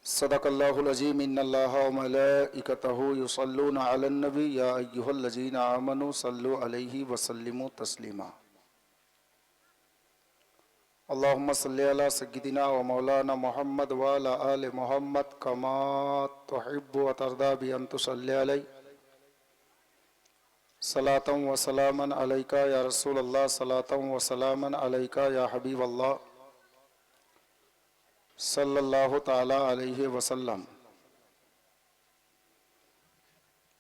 सदक़ल्लाहुल अज़ीम इन्नल्लाहा व मलाइकतहु युसल्लूना अलन नबी या अय्युहल्लज़ीना आमनू सल्लु अलैहि व सल्लिमू तस्लीमा। अल्लाहुम्मा सल्लि अला सय्यिदिना व मौलाना मुहम्मद व अला आलि मुहम्मद कमा तुहिब्बु व तर्दा बि अन तुसल्लि अलैहि सलातन व सलामन अलैका या रसूलल्लाह सलातन व सलामन अलैका या हबीबल्लाह सल्लल्लाहु ताला अलैहि वसल्लम।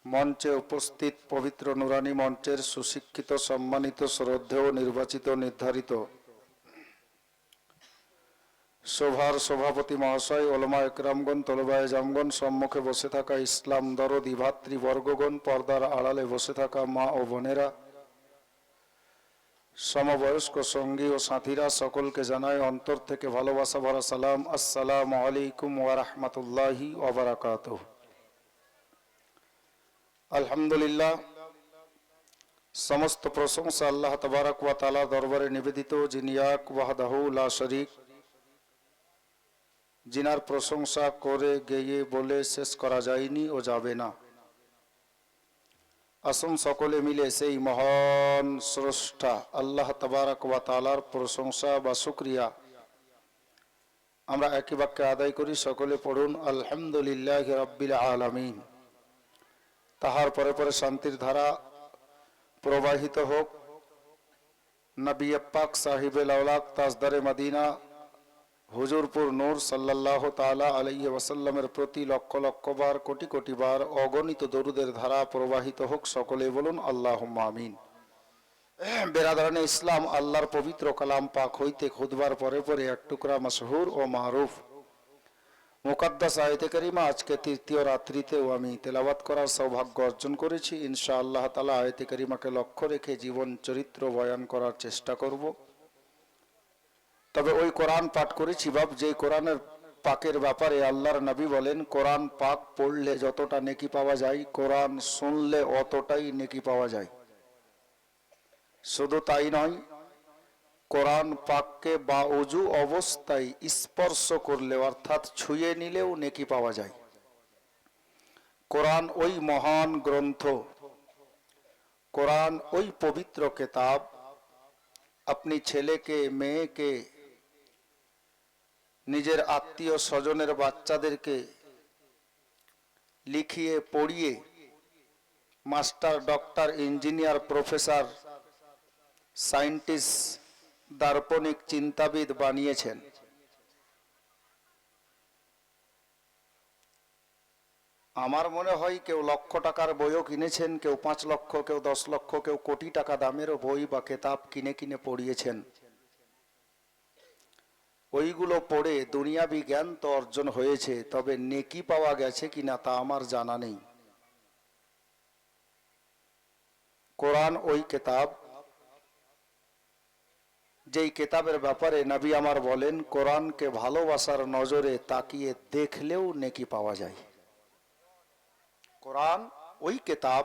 मंचे उपस्थित पवित्र नुरानी मंचेर सुशिक्षित सम्मानित श्रद्धेय निर्वाचित निर्धारित सभार सभापति महाशय ओलमा एकरामगण तलबाए जामगण सम्मुखे बसे थाका इस्लाम दरदी भातृवर्गगण पर्दार आड़ाले बसे थाका मा ओ बोनेरा समबयस्क संगी और साथीरा सकल के जानाय अंतर थेके भालोबासा भरा सालाम अस्सलामु आलैकुम व रहमतुल्लाहि व बाराकातुहु। अल्हम्दुलिल्लाह समस्त प्रशंसा अल्लाह तबारक व ताआला दरबारे निवेदित जिनि एक वहदाहु ला शरीक जिनार प्रशंसा करे गेये बोले शेष करा जायनि ओ जाबे ना। आसुन सकले मिले सेई महान स्रष्टा अल्लाह तबारक व ताआलार प्रशंसा बा शुक्रिया आमरा एकी बाक्ये आदाय करी। सकले पढ़ुन आलহামদুলিল্লাহি রাব্বিল আলামিন। ताहार परे परे शांतिर धारा प्रवाहित होक नबी पाक साहिबे लौलाक ताजदारे मदीना हुजूरपुर नूर सल्लल्लाहु ताला अलैहि वसल्लमेर प्रति लक्ष लक्ष बार कोटि कोटि बार अगणित दरुदेर धारा प्रवाहित होक। सकले बोलुन आल्लाहुम्मा आमीन। बेरादाराने इस्लाम आल्लाहर पवित्र कलाम पाक हईते खुतबार परे परे एक टुकरा मशहुर और मारूफ मुकद्दास आयते करीमा आज के तृतीय रात्रितेও আমি তেলাওয়াত করার সৌভাগ্য অর্জন করেছি। ইনশাআল্লাহ তাআলা আয়াতে করিমাকে লক্ষ্য রেখে জীবন চরিত্র বয়ান করার চেষ্টা করব। তবে ওই কোরআন পাঠ করেছি বাব যে কোরআনের পাকের ব্যাপারে আল্লাহর নবী বলেন কোরআন পাক পড়লে যতটা নেকি পাওয়া যায় কোরআন শুনলে অতটাই নেকি পাওয়া যায়। শুধু তাই নয় কোরআন পাককে বাউজু অবস্থায় স্পর্শ করলে অর্থাৎ ছুঁয়ে নিলেও নেকি পাওয়া যায়। কোরআন ওই মহান গ্রন্থ, কোরআন ওই পবিত্র কিতাব अपनी ছেলেকে মেয়েকে নিজের আত্মীয় স্বজনের বাচ্চাদেরকে লিখিয়ে পড়িয়ে master doctor engineer professor scientist দার্শনিক চিন্তাবিদ বানিয়েছেন। আমার মনে হয় কেউ লক্ষ টাকার বইও কিনেছেন, কেউ 5 লক্ষ, কেউ 10 লক্ষ, কেউ কোটি টাকা দামেরও বই বা কিতাব কিনে কিনে পড়িয়েছেন। ওইগুলো পড়ে দুনিয়াবি জ্ঞান তো অর্জন হয়েছে, তবে নেকি পাওয়া গেছে কিনা তা আমার জানা নেই। কোরআন ওই কিতাব যেই কিতাবের ব্যাপারে নবী আমার বলেন কোরআনকে ভালোবাসার নজরে তাকিয়ে দেখলেও নেকি পাওয়া যায়। কোরআন ওই কিতাব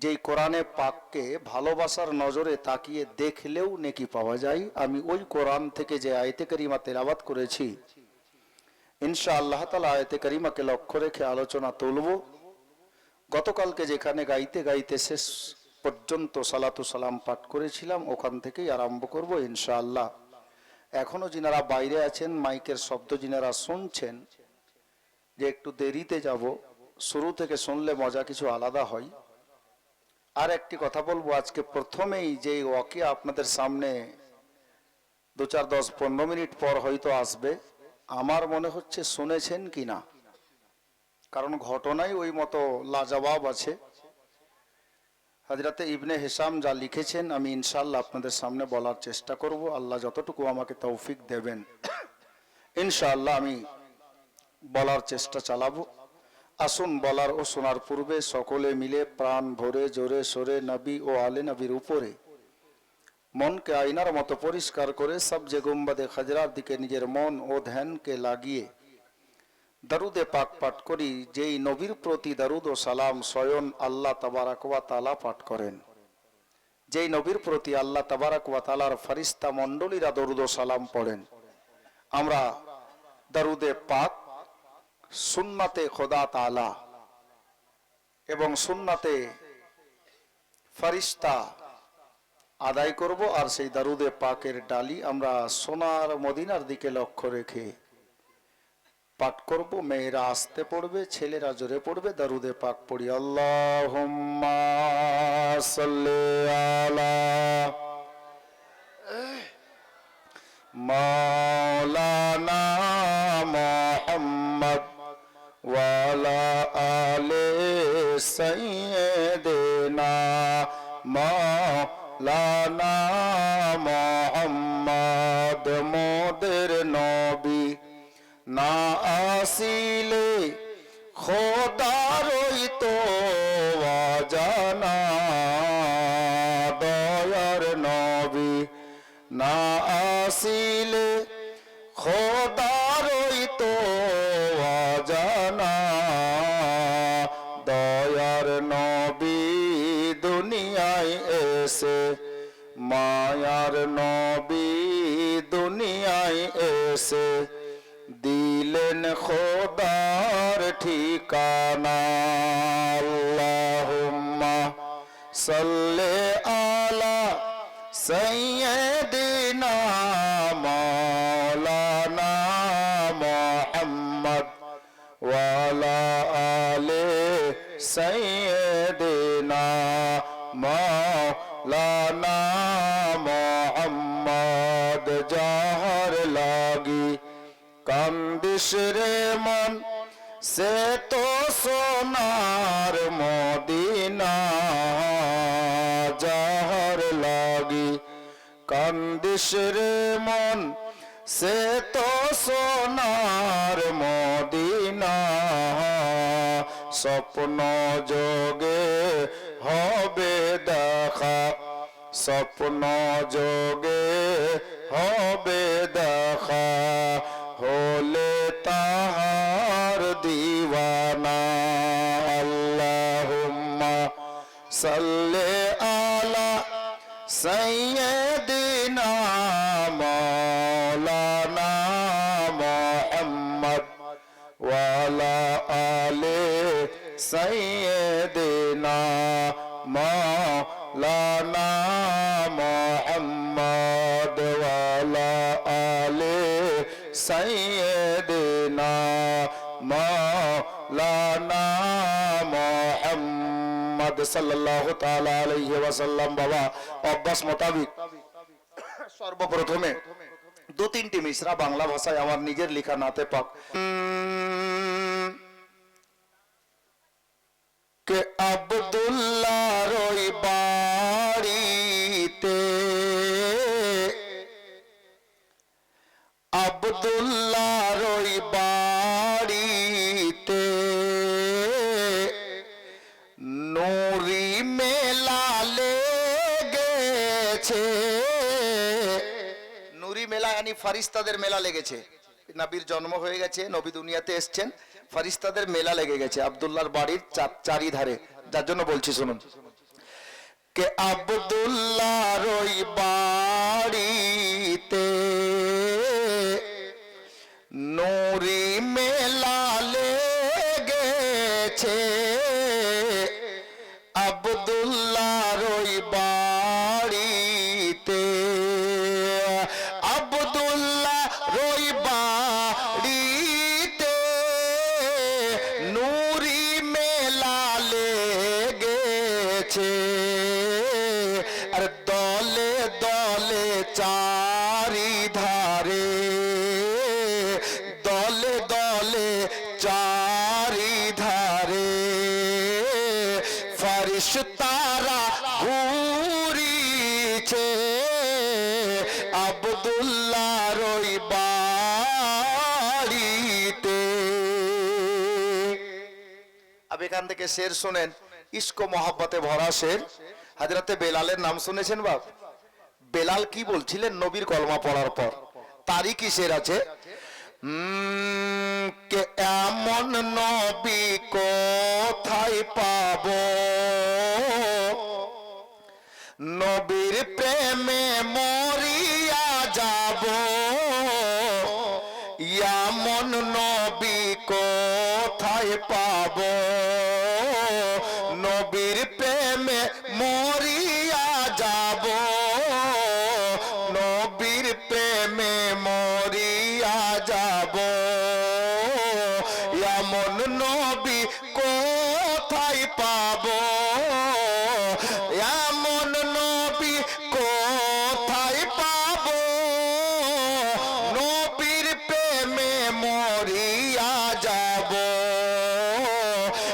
যেই কোরআনে পাককে ভালোবাসার নজরে তাকিয়ে দেখলেও নেকি পাওয়া যায়। আমি ওই কোরআন থেকে যে আয়াতে কারিমা তেলাওয়াত করেছি ইনশাআল্লাহ তাআলা আয়াতে কারিমাকে লক্ষ্য রেখে আলোচনা তুলব। গতকালকে যেখানে গাইতে গাইতে শেষ পর্যন্ত সালাতু সালাম পাঠ করেছিলাম ওখান থেকেই আরম্ভ করব ইনশাআল্লাহ। এখনো যিনারা বাইরে আছেন মাইকের শব্দ যিনারা শুনছেন যে একটু দেরিতে যাব, শুরু থেকে শুনলে মজা কিছু আলাদা হয়। আর একটি কথা বলবো, আজকে প্রথমেই যে ওয়াকিয়া আপনাদের সামনে 2 4 10 15 মিনিট পর হয়তো আসবে, আমার মনে হচ্ছে শুনেছেন কিনা, কারণ ঘটনাই ওই মতো লাজবাব আছে। হযরতে ইবনে হিশাম যা লিখেছেন আমি ইনশাআল্লাহ আপনাদের সামনে বলার চেষ্টা করব। আল্লাহ যতটুকু আমাকে তৌফিক দেবেন ইনশাআল্লাহ আমি বলার চেষ্টা চালাবো। আসুন বলার ও শোনার পূর্বে সকলে মিলে প্রাণ ভরে জোরে সোরে নবী ও আলে নবীর উপরে মনকে আয়নার মতো পরিষ্কার করে সবজে গুম্বাদে খাজরার দিকে নিজের মন ও ধ্যানকে লাগিয়ে দরুদে পাক পাঠ করি। যেই নবীর প্রতি দরুদ ও সালাম স্বয়ং আল্লাহ তাবারক ওয়া তাআলা পাঠ করেন, যেই নবীর প্রতি আল্লাহ তাবারক ওয়া তাআলার ফেরেশতা মণ্ডলীরা দরুদ ও সালাম পড়েন, আমরা দরুদে পাক সুন্নাতে খোদা তাআলা এবং সুন্নাতে ফারিস্তা আদায় করব। আর সেই দারুদে পাকের ডালি আমরা সোনার মদিনার দিকে লক্ষ্য রেখে পাঠ করব। মেয়েরা আস্তে পড়বে, ছেলেরা জোরে পড়বে। দারুদে পাক পড়ি। আল্লাহুম্মা সাল্লি আলা মাওলানা মুহাম্মদ ওয়া আলা আলি সাইয়্যিদিনা মাওলানা মুহাম্মদ। মোদের নবী না আসিলে খোদারই তো অজানা, দয়ার নবী না আসিলে খোদারই তো অজানা, দয়ার নবী দুনিয়ায় এসে, মায়ার নবী দুনিয়ায় এসে দিলেন খোদার ঠিকানা। আল্লাহুম্মা সাল্লি আলা সাইয়্যিদিনা মাওলানা মুহাম্মদ ওয়া আলা আলি সাইয়্যিদিনা মাওলানা মুহাম্মদ। যাহার লাগি কান্দিস রে মন, সে তো সোনার মদিনা, যাহার লাগি কান্দিস রে মন, সে তো সোনার মদিনা। স্বপ্ন যোগে হবে দেখা, স্বপ্ন যোগে হবে দেখা, হলে তাহার দিওয়ানা। আল্লাহুম্মা সাল্লি আলা সাইয়্যিদিনা মাওলানা মুহাম্মদ ওয়া আলা আলি সাইয়্যিদিনা মাওলানা মুহাম্মদ ওয়া আলা আলি সাইয়্যিদিনা মাওলানা মুহাম্মদ সাল্লাল্লাহু তাআলা আলাইহি ওয়াসাল্লাম। বাবা অভ্যাস মোতাবিক সর্বপ্রথমে দু তিনটি মিসরা বাংলা ভাষায় আমার নিজের লেখা নাতে পাক। কে আব্দুল্লাহর ওই বাড়িতে, আব্দুল্লাহর ওই বাড়িতে নুরি মেলা লেগেছে। নুরি মেলা মানে ফারিস্তাদের মেলা লেগেছে। নবীর জন্ম হয়ে গেছে, নবী দুনিয়াতে এসছেন, ফারিস্তাদের মেলা লেগে গেছে আব্দুল্লাহর বাড়ির চারিধারে। যার জন্য বলছি শুনুন। কে আব্দুল্লাহর ওই বাড়িতে নুরি মেলা লেগেছে, আব্দুল্লাহর ওই বাড়িতে, আব্দুল্লাহর ওই বাড়িতে নুরি মেলা লেগেছে। আর দলে দলে চারিধারে, দলে দলে চারিধারে ফারিস্তারা ঘুরিছে আব্দুল্লাহর ওই বাড়িতে। अब এখান থেকে শের শুনেন, ইশক ও মহব্বতে ভরা শের। হযরতে বেলালের নাম শুনেছেন বাপ? বেলাল কি বলছিলেন নবীর কলমা পড়ার পর? তারই কি শের আছে, কে এমন নবী কোথায় পাবো, নবীর প্রেমে মরিয়া যাব, এমন নবী কোথায় পাবো, নবীর প্রেমে মরিয়া যাব, নবীর প্রেমে মরিয়া যাব। এমন নবী কোথায় পাবো, এমন নবী কোথায় পাবো, নবীর প্রেমে মরিয়া যাব।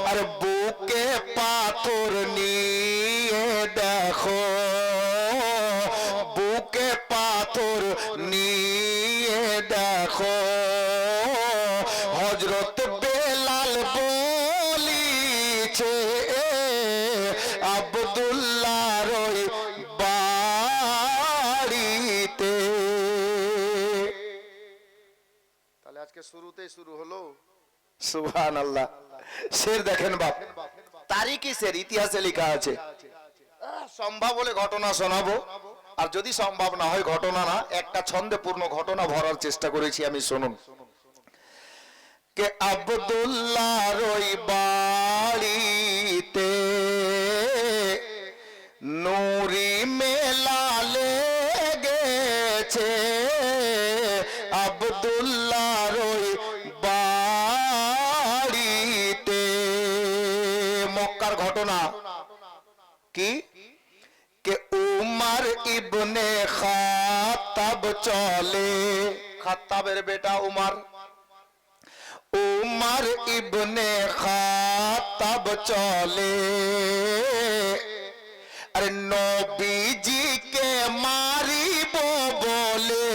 আর বুকে পাথর নিয়ে দেখো, বুকে পাথর নিয়ে দেখো, হযরত বেলাল বলিছে আব্দুল্লাহর ওই বাড়িতে। তাহলে আজকে শুরুতেই শুরু হলো সুবহানাল্লাহ। শের দেখেন বাপ, তারিখই শের, ইতিহাসে লেখা আছে। সম্ভব হলে ঘটনা শোনাবো, আর যদি সম্ভব না হয় ঘটনা না, একটা ছন্দে পূর্ণ ঘটনা ভরার চেষ্টা করেছি আমি, শুনুন। কে আব্দুল্লাহর ওই বাড়িতে নূরি মেলা লেগেছে, আব্দুল্লাহর ওই বাড়িতে। মক্কার ঘটনা কি, কে উমর ইবনে খাত্তাব চলে, খাত্তাবের বেটা উমর, উমর ইবনে খাত্তাব চলে, আরে নবীজিকে মারিব বলে,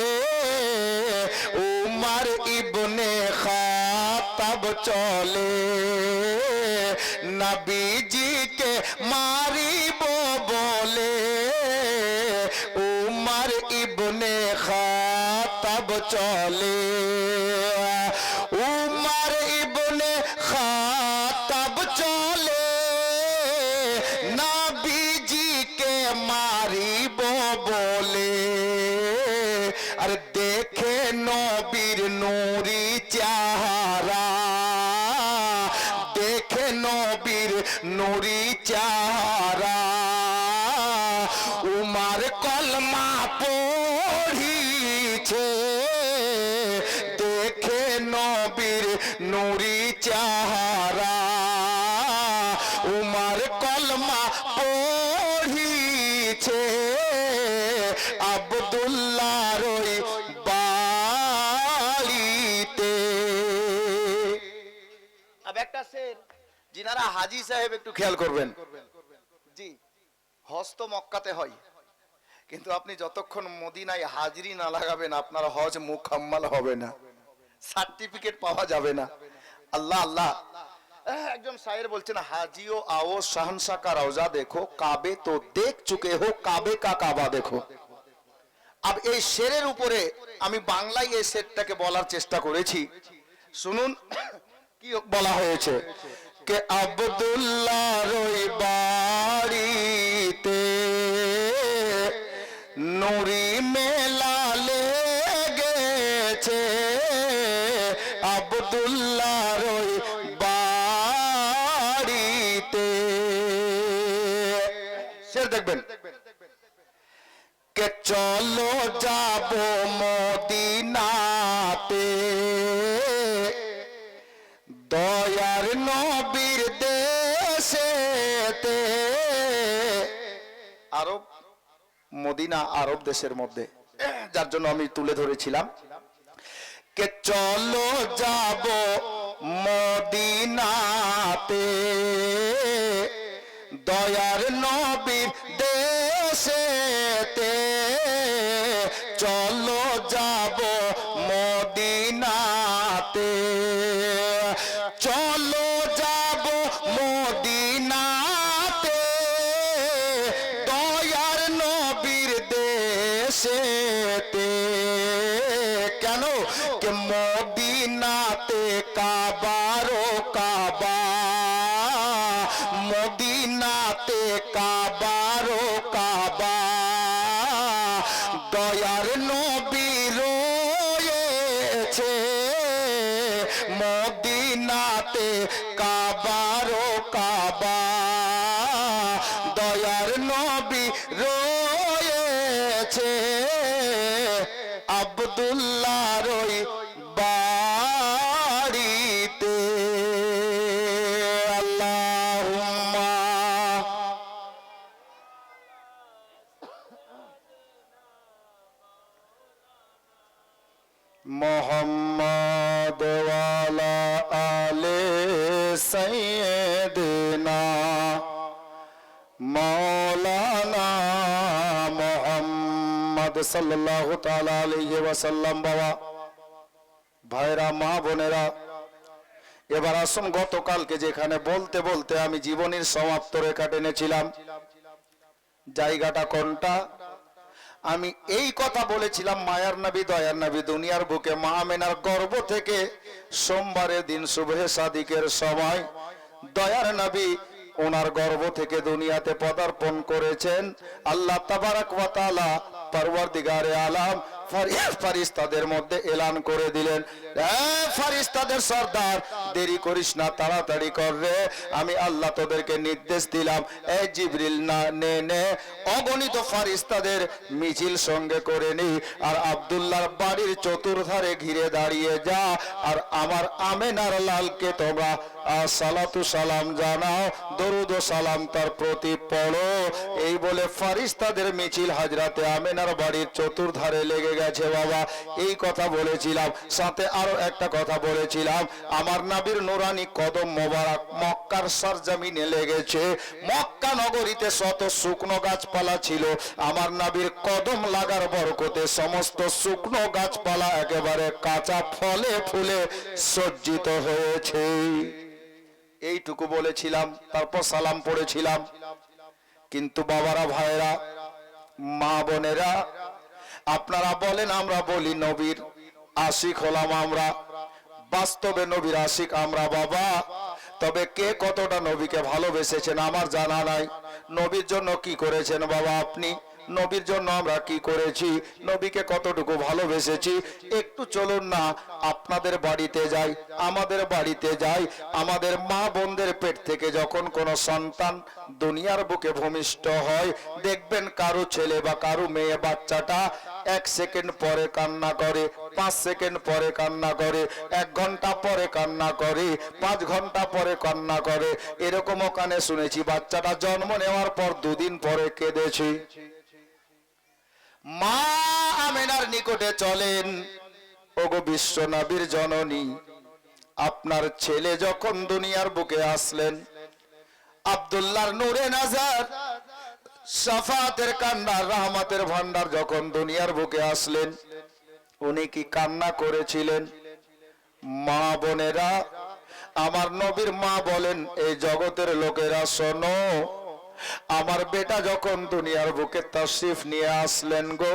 উমর ইবনে খাত্তাব চলে, নবীজিকে মারিব বলে, উমর ইবনে খাত্তাব চলে, উমর ইবনে খাত্তাব চলে, নবীজিকে মারিব বলে। আর দেখে নবীর নূরি চেহারা, দেখে নবীর নূরি চেহারা, উমর কলমা পড়িছে, দেখে নবীর নূরি চেহারা, উমর কলমা পড়িছে, আব্দুল্লাহর ওই বাড়িতে। अब একটা শের, যিনারা হাজী সাহেব একটু খেয়াল করবেন। জি, হজ তো মক্কাতে হয়, কিন্তু আপনি যতক্ষণ মদিনায় হাজরি না লাগাবেন আপনার হজ মুকাম্মাল হবে না, সার্টিফিকেট পাওয়া যাবে না। আল্লাহ আল্লাহ। একজন শায়ের বলছেন, হাজিও आओ शहंशाह का रौजा देखो, काबे तो देख चुके हो, काबे का काबा देखो। अब এই শেরের উপরে আমি বাংলায় এই শেরটাকে বলার চেষ্টা করেছি, শুনুন কি বলা হয়েছে। কে আব্দুল্লাহর ওই বাড়িতে নূরি মেলা লেগেছে, আব্দুল্লাহর ওই বাড়িতে। শের দেখবেন, কে চলো যাব মদিনাতে, দয়ার নবীর দেশেতে। আরব, মদিনা আরব দেশের মধ্যে, যার জন্য আমি তুলে ধরেছিলাম। কে চলো যাব মদিনাতে, দয়ার নবীর দেশেতে, চলো যাব মদিনাতে, চলো যাব মদিনাতে, দয়ার নবীর দেশেতে। কেন? কে মদিনাতে কাবারো কাবা, মদিনাতে কাবারো কাবা, দয়ার নবী রয়েছে মদিনা মদিনাতে কাবারো কাবা, দয়ার নবী রয়েছে আব্দুল্লাহর ওই বাড়িতে। আল্লাহুম্মা মুহাম্মাদ ওয়ালা আলে সাইয়্যিদিনা মাওলানা মুহাম্মদ সাল্লাল্লাহু তাআলা আলাইহি ওয়াসাল্লাম। বাবা, ভাইরা, মা বোনেরা, এবার আসুন, গতকালকে যেখানে বলতে বলতে আমি জীবনের সমাপ্ত রেখা টেনেছিলাম, জায়গাটা কোনটা? আমি এই কথা বলেছিলাম, মায়ার নবী, দয়ার নবী দুনিয়ার বুকে মা আমেনার গর্ভ থেকে সোমবারের দিন সুবহে সাদিকের সময় দয়ার নবী ওনার গর্ভ থেকে দুনিয়াতে পদার্পণ করেছেন। আল্লাহ তাবারাক ওয়া তাআলা পরওয়ারদিগারে আলাম ফারিস্তাদের মধ্যে এলান করে দিলেন, ফারিস্তাদের সর্দার, দেরি করিস না, তাড়াতাড়ি কর রে, আমি আল্লাহ তোদেরকে নির্দেশ দিলাম, এই জিবরিল না নে অগণিত ফারিস্তাদের মিছিল সঙ্গে করে নি, আর আব্দুল্লাহর বাড়ির চতুর্ধারে ঘিরে দাঁড়িয়ে যা, আর আমার আমেনার লালকে তোমরা সালাতু সালাম জানাও, দরুদ ও সালাম তার প্রতি পড়ো। এই বলে ফারিস্তাদের মিছিল হযরতে আমেনার বাড়ির চতুর্ধারে লেগে গেছে। বাবা, এই কথা বলেছিলাম, সাথে আরো একটা কথা বলেছিলাম, আমার নবীর নুরানি কদম মোবারক মক্কার সরজমিনে লেগেছে। মক্কা নগরীতে শত শুকনো গাছপালা ছিল, আমার নবীর কদম লাগার বরকতে সমস্ত শুকনো গাছপালা একেবারে কাঁচা ফলে ফুলে সজ্জিত হয়েছে। এইটুকু বলেছিলাম, তারপর সালাম পড়েছিলাম। কিন্তু বাবারা, ভাইরা, মা বোনেরা, আপনারা বলেন, আমরা বলি নবীর আশিক হলাম আমরা, বাস্তবে নবীর আশিক আমরা বাবা, তবে কে কতটা নবীকে ভালোবেসেছেন আমার জানা নাই। নবীর জন্য কি করেছেন বাবা আপনি? নবীর জন্য আমরা কি করেছি? নবীকে কতটুকু ভালোবেসেছি? একটু চলুন না আপনাদের বাড়িতে যাই, আমাদের বাড়িতে যাই। আমাদের মা বোনদের পেট থেকে যখন কোনো সন্তান দুনিয়ার বুকে ভূমিষ্ঠ হয়, দেখবেন কারো ছেলে বা কারো মেয়ে বাচ্চাটা 1 সেকেন্ড পরে কান্না করে, 5 সেকেন্ড পরে কান্না করে, 1 ঘন্টা পরে কান্না করে, 5 ঘন্টা পরে কান্না করে। এরকমও কানে শুনেছি বাচ্চাটা জন্ম নেওয়ার পর 2 দিন পরে কেঁদেছে। মা আমেনার নিকটে চলেন, ওগো বিশ্ব নবীর জননী, আপনার ছেলে যখন দুনিয়ার বুকে আসলেন, আব্দুল্লাহর নূরে নাজার শাফাতের কান্নার রহমতের ভান্ডার যখন দুনিয়ার বুকে আসলেন, উনি কি কান্না করেছিলেন? মা বোনেরা, আমার নবীর মা বলেন, এই জগতের লোকেরা শোনো, আমার বেটা যখন দুনিয়ার বুকে তাশরিফ নিয়ে আসলেন গো,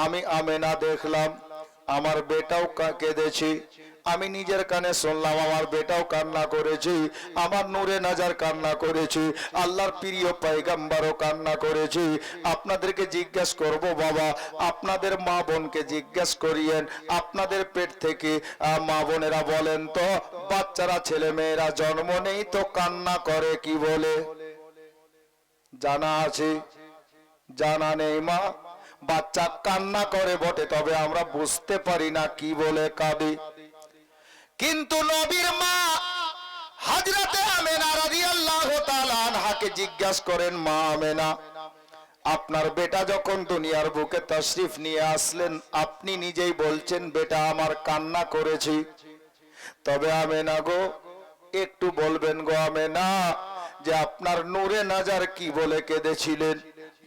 আমি আমেনা দেখলাম আমার বেটাও কেঁদেছি, আমি নিজের কানে শুনলাম আমার বেটাও কান্না করেছি, আমার নূরে নাজার কান্না করেছি, আল্লাহর প্রিয় পয়গম্বরও কান্না করেছি। আপনাদেরকে জিজ্ঞেস করব বাবা, আপনাদের মা বোনকে জিজ্ঞেস করিয়েন, আপনাদের পেট থেকে মা বোনেরা বলেন তো, বাচ্চারা ছেলে মেয়েরা জন্ম নেই তো কান্না করে কি বলে? জানা আছে? জানা নেই? মা, বাচ্চা কান্না করে বটে, তবে আমরা বুঝতে পারি না কি বলে কাঁদে। কিন্তু নবীর মা হযরতে আমেনা রাদিয়াল্লাহু তাআলা আনহাকে জিজ্ঞাসা করেন, মা আমেনা, আপনার বেটা যখন দুনিয়ার বুকে তাশরিফ নিয়ে আসলেন, আপনি নিজেই বলছেন বেটা আমার কান্না করেছি, তবে আমেনা গো, একটু বলবেন গো আমেনা, যে আপনার নূরে নাজার কি বলে কেঁদেছিলেন?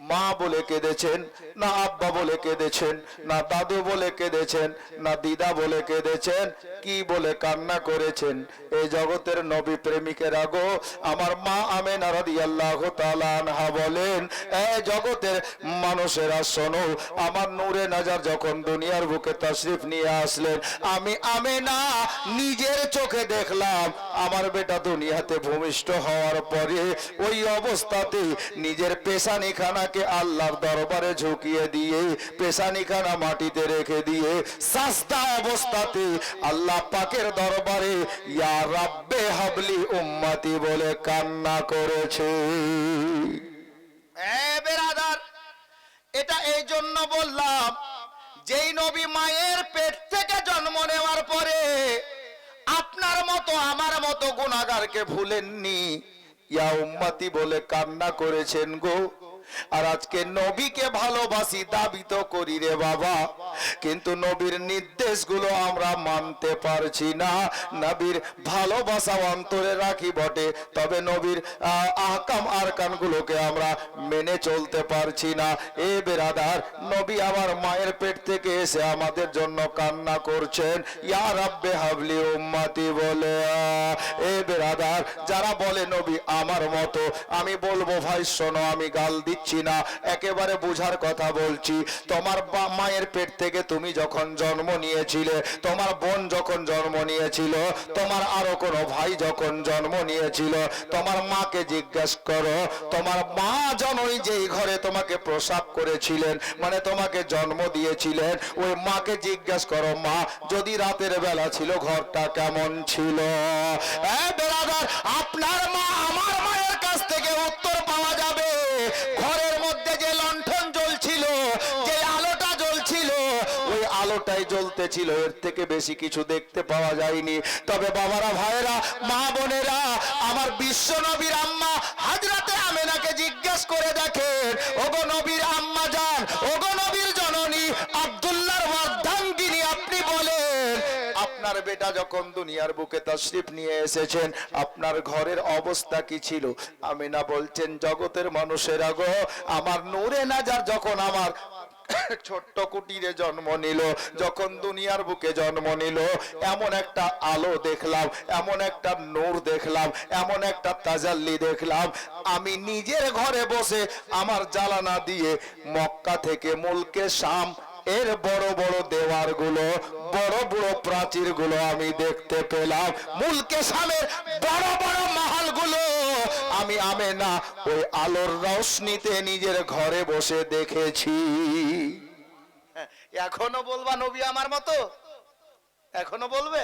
মা বলে কেঁদেছেন, না আব্বা বলে কেঁদেছেন, না দাদু বলে কেঁদেছেন, না দিদা বলে কেঁদেছেন, কি বলে কান্না করেছেন? এই জগতের নবী প্রেমিকেরা গো, আমার মা আমেনা রাদিয়াল্লাহু তাআলা আনহা বলেন, এই জগতের মানুষেরা শোনো, আমার নূরে নাজার যখন দুনিয়ার বুকে তাশরিফ নিয়ে আসলেন, আমি আমেনা নিজের চোখে দেখলাম আমার বেটা দুনিয়াতে ভূমিষ্ঠ হওয়ার পরে ওই অবস্থাতে নিজের পেশানিখানাকে নিজেকে আল্লাহর দরবারে ঝুঁকিয়ে দিয়ে পেশানিখানা মাটিতে রেখে দিয়ে সাজদা অবস্থাতে আল্লাহ পাকের দরবারে ইয়া রাব্বে হাবলি উম্মতি বলে কান্না করেছে। বেরাদার, এটা এই জন্য বললাম, যেই নবী মায়ের পেট থেকে জন্ম নেওয়ার পরে আপনার মতো আমার মতো গুনাহগারকে ভুলেননি, ইয়া উম্মতি বলে কান্না করেছেন গো। আর আজকে নবীকে ভালোবাসি দাবি তো করি রে বাবা, কিন্তু নবীর নির্দেশগুলো আমরা মানতে পারছি না। নবীর ভালোবাসা অন্তরে রাখি বটে, তবে নবীর আহকাম আরকান গুলোকে আমরা মেনে চলতে পারছি না। এ বেরাদার, নবী আমার মায়ের পেট থেকে এসে আমাদের জন্য কান্না করছেন, ইয়া রাব্বে হাবলি উম্মতি বলে। এ বেরাদার, যারা বলে নবী আমার মতো, আমি বলবো ভাই শোনো, আমি গাল দিচ্ছি না, একেবারে বুঝার কথা বলছি। তোমার মায়ের পেট থেকে তুমি যখন জন্ম নিয়েছিলে, তোমার বোন যখন জন্ম নিয়েছিল, তোমার আরো কোনো ভাই যখন জন্ম নিয়েছিল, তোমার মাকে জিজ্ঞাসা করো, তোমার মা জনই যেই ঘরে তোমাকে প্রসব করেছিলেন, মানে তোমাকে জন্ম দিয়েছিলেন, ওই মাকে জিজ্ঞাসা করো, মা যদি রাতের বেলা ছিল ঘরটা কেমন ছিল? আপনার মা আমার মায়ের কাছ থেকে উত্তর পাওয়া যাবে। ঘরের মধ্যে যে লণ্ঠন জ্বলছিল, যে আলোটা জ্বলছিল, ওই আলোটাই জ্বলতেছিল, এর থেকে বেশি কিছু দেখতে পাওয়া যায়নি। তবে বাবারা, ভাইরা, মা বোনেরা, আমার বিশ্ব নবীর আম্মা হযরতে আমেনাকে জিজ্ঞেস করে দেখেন, ওগো নবীর আম্মা জান, ওগো নবীর জননী, আব্দুল্লাহর অর্ধাঙ্গিনী, আপনি বলেন আপনার বেটা যখন দুনিয়ার বুকে তাশরিফ নিয়ে এসেছেন, আপনার ঘরের অবস্থা কি ছিল? আমিনা বলছেন, জগতের মানুষেরা গো, আমার নূরে নাজার যখন আমার ছোট্ট কুটিরে জন্ম নিল, যখন দুনিয়ার বুকে জন্ম নিল, এমন একটা আলো দেখলাম, এমন একটা নূর দেখলাম, এমন একটা তাজাল্লি দেখলাম, আমি নিজের ঘরে বসে আমার জালানা দিয়ে মক্কা থেকে মুলকে শাম এর বড় বড় দেওয়ার গুলো, বড় বড় প্রাচীর গুলো আমি দেখতে পেলাম। মুলকে শামের বড় বড় মহল গুলো আমি আমেনা ওই আলোর রৌশনীতে নিজের ঘরে বসে দেখেছি। এখনো বলবা নবী আমার মতো? এখনো বলবে?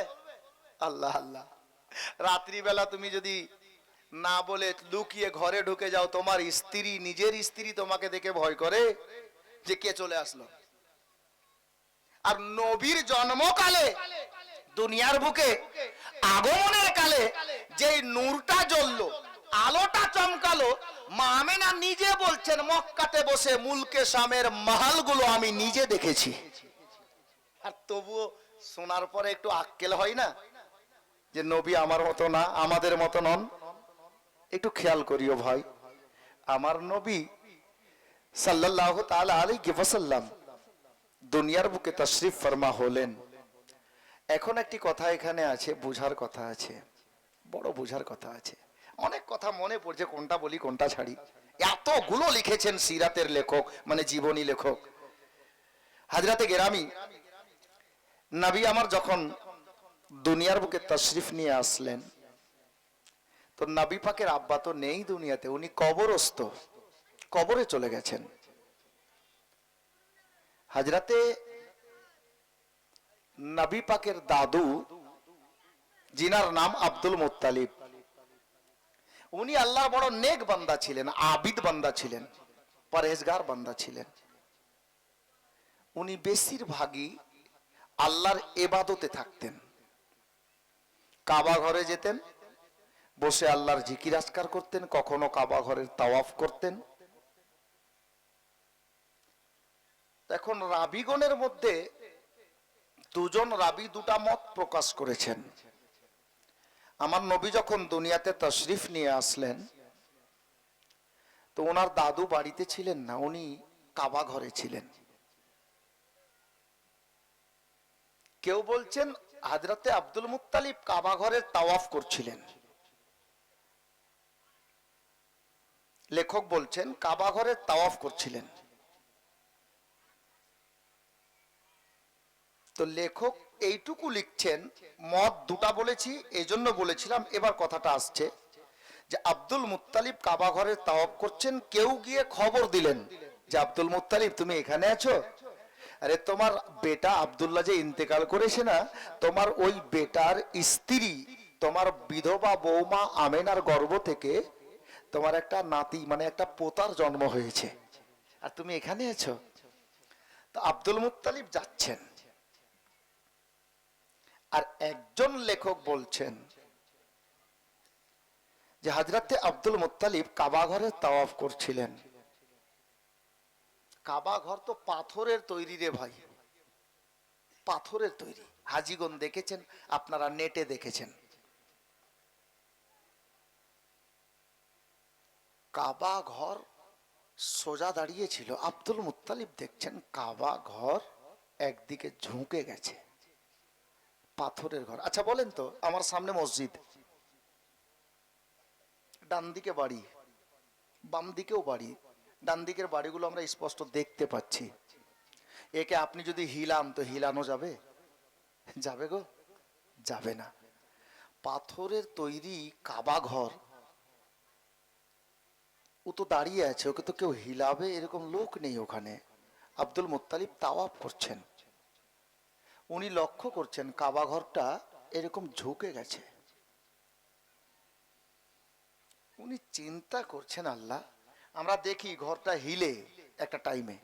আল্লাহ আল্লাহ। রাত্রিবেলা তুমি যদি না বলে লুকিয়ে ঘরে ঢুকে যাও, তোমার স্ত্রী, নিজের স্ত্রী তোমাকে দেখে ভয় করে যে কে চলে আসলো। আর নবীর জন্মকালে, দুনিয়ার বুকে আগমনের কালে যেই নূরটা জ্বললো, আলোটা চমকালো, মা আমেনা নিজে বলছেন, মক্কাতে বসে মুলকে শামের মাহালগুলো আমি নিজে দেখেছি। আর তবুও শোনার পরে একটু আক্কেল হয় না যে নবী আমার মতো না, আমাদের মতো নন? একটু খেয়াল করিও ভাই, আমার নবী সাল্লাল্লাহু তাআলা আলাইহি ওয়াসাল্লাম দুনিয়ার বুকে তাশরিফ ফরমা হলেন। এখন একটি কথা এখানে আছে, বুঝার কথা আছে, বড় বুঝার কথা আছে। অনেক কথা মনে পড়ছে, কোনটা বলি কোনটা ছাড়ি, এতগুলো লিখেছেন সিরাতের লেখক, মানে জীবনী লেখক। হাজরাতে গেরামি, নবী আমার যখন দুনিয়ার বুকে তাশরিফ নিয়ে আসলেন, তো নবী পাকের আব্বা তো নেই দুনিয়াতে, উনি কবরস্থ, কবরে চলে গেছেন। হাজরাতে নবী পাকের দাদু, জিনার নাম আব্দুল মুত্তালিব, উনি আল্লাহর বড় নেক বান্দা ছিলেন, আবিদ বান্দা ছিলেন, পরহেজগার বান্দা ছিলেন। উনি বেশিরভাগই আল্লাহর ইবাদতে থাকতেন। কাবা ঘরে যেতেন, বসে আল্লাহর জিকির আজকার করতেন, কখনো কাবা ঘরের তাওয়াফ করতেন। এখন রাবিগণের মধ্যে দুজন রাবি দুটা মত প্রকাশ করেছেন। আমার নবী যখন দুনিয়াতে তাশরিফ নিয়ে আসলেন, তো ওনার দাদু বাড়িতে ছিলেন না, উনি কাবা ঘরে ছিলেন। কেউ বলছেন হযরতে আব্দুল মুত্তালিব কাবা ঘরের তাওয়াফ করছিলেন। লেখক বলছেন কাবা ঘরের তাওয়াফ করছিলেন। তো লেখক এইটুকু লিখছেন, মত দুটা বলেছি, এই জন্য বলেছিলাম, এবার কথাটা আসছে যে আব্দুল মুত্তালিব কাবা ঘরের তাওয়াফ করছেন, কেউ গিয়ে খবর দিলেন যে আব্দুল মুত্তালিব তুমি এখানে আছো। আরে তোমার বেটা আব্দুল্লাহ যে ইন্তেকাল করেছে না, তোমার ওই বেটার স্ত্রী, তোমার বিধবা বৌমা আমেনার গর্ভ থেকে তোমার একটা নাতি মানে একটা পোতার জন্ম হয়েছে, আর তুমি এখানে আছো। তো আব্দুল মুত্তালিব যাচ্ছেন, আর একজন লেখক বলছেন যে হযরতে আব্দুল মুত্তালিব কাবা ঘরে তাওয়াফ করছিলেন। কাবা ঘর তো পাথরের তৈরি রে ভাই, পাথরের তৈরি। হাজীগণ দেখেছেন, আপনারা নেটে দেখেছেন। কাবা ঘর সোজা দাঁড়িয়ে ছিল, আব্দুল মুত্তালিব দেখছেন কাবা ঘর একদিকে ঝুঁকে গেছে, পাথরের ঘর। আচ্ছা বলেন তো, আমার সামনে মসজিদ, ডান দিকে বাড়ি, বাম দিকেও বাড়ি, ডান দিকের বাড়িগুলো আমরা স্পষ্ট দেখতে পাচ্ছি। একে আপনি যদি হিলান তো হিলানো যাবে? যাবে গো? যাবে না। পাথরের তৈরি কাবা ঘর, ও তো দাঁড়িয়ে আছে, ওকে তো কেউ হিলাবে এরকম লোক নেই ওখানে। আব্দুল মুত্তালিব তাওয়াফ করছেন, উনি লক্ষ্য করছেন কাবা ঘরটা এরকম ঝুঁকে গেছে। উনি চিন্তা করছেন, আল্লাহ আমরা দেখি ঘরটা হিলে একটা টাইমে,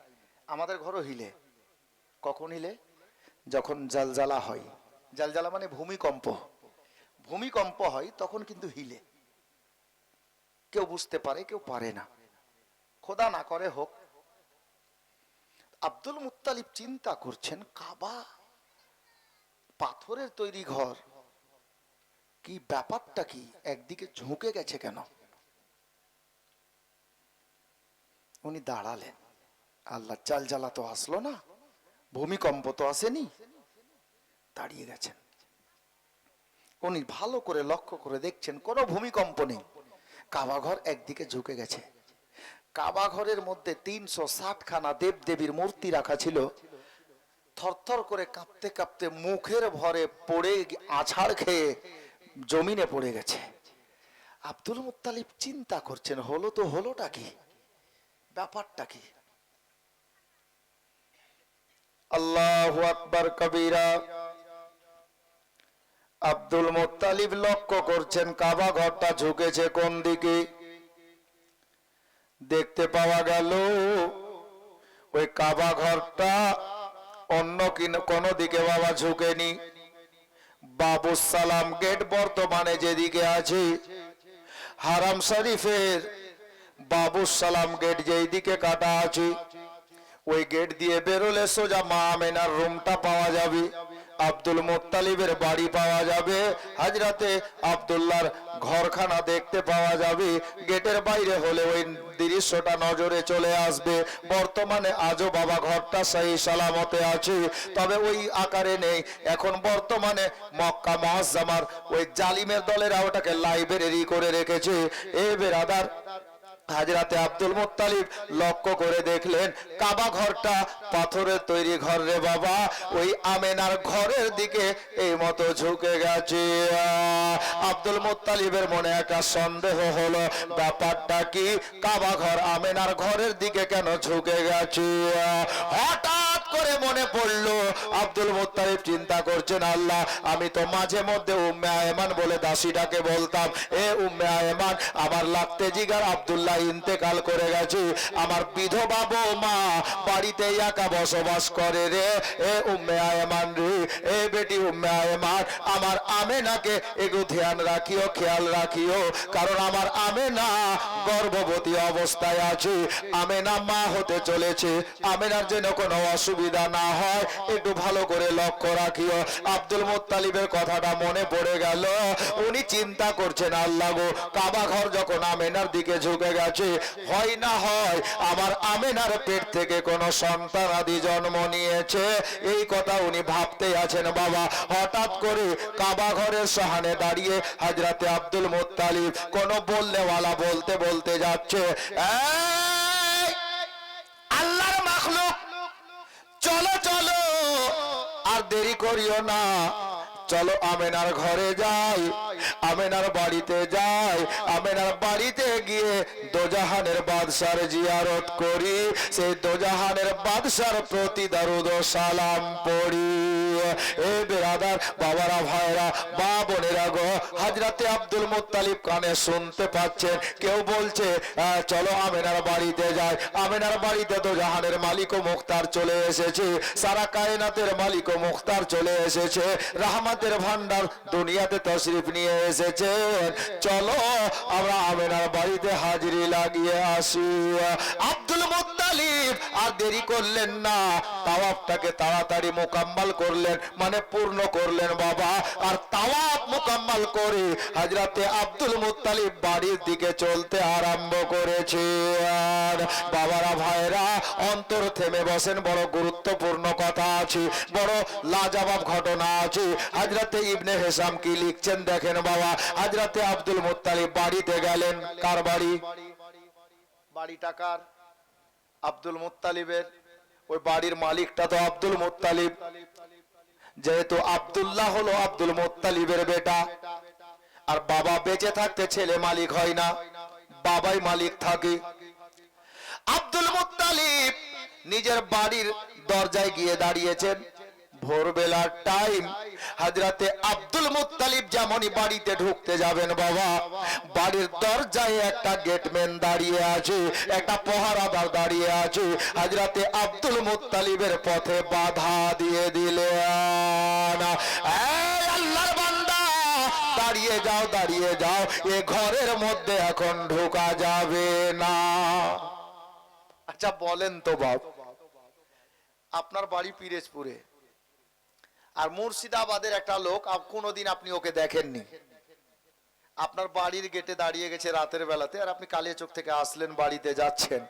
আমাদের ঘরও হিলে। কখন হিলে? যখন জালজালা হয়। জালজালা মানে ভূমিকম্প, ভূমিকম্প হয় তখন কিন্তু হিলে। কেউ বুঝতে পারে, কেউ পারে না, খোদা না করে হোক। আব্দুল মুত্তালিব চিন্তা করছেন কাবা পাথরের তৈরি ঘর, কি ব্যাপারটা কি, একদিকে ঝুঁকে গেছে কেন? উনি দাঁড়ালেন, আল্লাহ জালজালা তো আসলো না, ভূমিকম্প তো আসেনি, দাঁড়িয়ে গেছেন। উনি ভালো করে লক্ষ্য করে দেখছেন কোনো ভূমিকম্প নেই, কাবা ঘর একদিকে ঝুঁকে গেছে। কাবা ঘরের মধ্যে 360 খানা দেব দেবীর মূর্তি রাখা ছিল, থরথর করে কাঁপতে কাঁপতে মুখের ভরে পড়ে আছাড় খেয়ে জমিনে পড়ে গেছে। আব্দুল মুত্তালিব চিন্তা করছেন হলো তো হলোটা কি, ব্যাপারটা কি? আল্লাহু আকবার কবীরা। আব্দুল মুত্তালিব লক্ষ্য করছেন কাবা ঘরটা ঝুঁকেছে কোন দিকে। দেখতে পাওয়া গেল ওই কাবা ঘরটা অন্য কোন দিকে বাবা ঝুঁকেনি। বাবুস সালাম গেট বর্তমানে যেদিকে আছে, হারাম শরীফের বাবুস সালাম গেট যেই দিকে কাটা আছে, ওই গেট দিয়ে বেরোলে সোজা মা আমেনার রুমটা পাওয়া যাবে, আব্দুল মুত্তালিবের বাড়ি পাওয়া যাবে, হযরতে আব্দুল্লাহর ঘরখানা দেখতে পাওয়া যাবে। গেটের বাইরে হলে ওই দৃশ্যটা নজরে চলে আসবে। বর্তমানে আজও বাবা ঘরটা সহি সালামতে আছে, তবে ওই আকারে নেই। এখন বর্তমানে মক্কা মুআজ্জামার ওই জালিমের দলেরা ওটাকে লাইব্রেরি করে রেখেছে। এ বেরাদার, হযরতে আব্দুল মুত্তালিব লক্ষ্য করে দেখলেন কাবা ঘরটা পাথরের তৈরি ঘর রে বাবা, ওই আমেনার ঘরের দিকে এই মতো ঝুঁকে গেছে। আব্দুল মুত্তালিবের মনে একটা সন্দেহ হলো, ব্যাপারটা কি, কাবা ঘর আমেনার ঘরের দিকে কেন ঝুঁকে গেছে? হঠাৎ করে মনে পড়লো, আব্দুল মুত্তালিব চিন্তা করছেন, আল্লাহ আমি তো মাঝে মধ্যে উম্মে আয়মান বলে দাসীটাকে বলতাম, এ উম্মে আয়মান, আমার লাগতে জিগার আব্দুল্লাহ ইন্তেকাল করে গেছে, আমার বিধবা বৌমা বাড়িতে একা বসবাস করে রে, এ উম্মে আয়মান রে, এ বেটি উম্মে আয়মান, আমার আমেনাকে একটু ধ্যান রাখিও, খেয়াল রাখিও, কারণ আমার আমেনা গর্ভবতী অবস্থায় আছে, আমেনা মা হতে চলেছে, আমেনার যেন কোনো অসুবিধা না হয় একটু ভালো করে লক্ষ্য রাখিও। আব্দুল মুত্তালিবের কথাটা মনে পড়ে গেল। উনি চিন্তা করছেন, আল্লাহ গো, কাবা ঘর যখন আমেনার দিকে ঝুঁকে গেছে, হয় না হয় আমার আমেনার পেট থেকে কোনো সন্তান আদি জন্ম নিয়েছে, এই কথা উনি ভাবতেই আছেন বাবা। হঠাৎ করে কাবা ঘরের সামনে দাঁড়িয়ে হযরতে আব্দুল মুত্তালিব কোনো বললেওয়ালা বলতে বলতে যাচ্ছে, আল্লাহর মাখলুক, চলো চলো, আর দেরি করিও না, চলো আমেনার ঘরে যাই, আমেনার বাড়িতে যাই, আমেনার বাড়িতে গিয়ে দোজাহানের বাদশার জিয়ারত করি, সেই দোজাহানের বাদশার প্রতি দরুদ ও সালাম পড়ি। এ বেরাদার, বাবারা, ভাইরা, মা বোনেরা গো, হযরতে আব্দুল মুত্তালিব কানে শুনতে পাচ্ছেন কেউ বলছে চলো আমেনার বাড়িতে যাই। আমেনার বাড়িতে দোজাহানের মালিক ও মুখতার চলে এসেছে, সারা কায়নাতের মালিক ও মুখতার চলে এসেছে, রাহমাতের ভান্ডার দুনিয়াতে তশরিফ নিয়ে এসেছেন। চলো আমরা আমেনার বাড়িতে হাজিরি লাগিয়ে আসি। আব্দুল মুত্তালিব আর দেরি করলেন না, তাওয়াফটাকে তাড়াতাড়ি মোকাম্মল করলেন, মানে পূর্ণ করলেন বাবা। আর তাওয়াফ মোকাম্মল করে হযরতে আব্দুল মুত্তালিব বাড়ির দিকে চলতে আরম্ভ করেছেন। বাবারা, ভাইরা, অন্তর থেমে বসেন, বড় গুরুত্বপূর্ণ কথা আছে, বড় লাজবাব ঘটনা আছে। হযরতে ইবনে হিশাম কি লিখছেন দেখেন বাবা। হযরতে আব্দুল মুত্তালিব বাড়িতে গেলেন। কার বাড়ি? বাড়িটা কার? আব্দুল মুত্তালিবের। ওই বাড়ির মালিকটা তো আব্দুল মুত্তালিব। যেহেতু আব্দুল্লাহ হলো আব্দুল মুত্তালিবের বেটা, আর বাবা বেঁচে থাকতে ছেলে মালিক হয় না, বাবাই মালিক থাকে। আব্দুল মুত্তালিব নিজের বাড়ির দরজায় গিয়ে দাঁড়িয়েছেন। ভোরবেলার টাইম। হযরতে আব্দুল মুত্তালিব যেমনই বাড়িতে ঢুকতে যাবেন বাবা, বাড়ির দরজায় একটা গেটম্যান দাঁড়িয়ে আছে, একটা পহারাদার দাঁড়িয়ে আছে। হযরতে আব্দুল মুত্তালিবের পথে বাধা দিয়ে দিলেন। এই আল্লাহর বান্দা, দাঁড়িয়ে যাও, দাঁড়িয়ে যাও, এ ঘরের মধ্যে এখন ঢোকা যাবে না। আচ্ছা বলেন তো বাপ, আপনার বাড়ি পিরোজপুরে, আর মুর্শিদাবাদের একটা লোক, কোনোদিন আপনি ওকে দেখেননি, আপনার বাড়ির গেটে দাঁড়িয়ে গেছে রাতের বেলাতে, আর আপনি কালিয়াচক থেকে আসলেন, বাড়িতে যাচ্ছেন,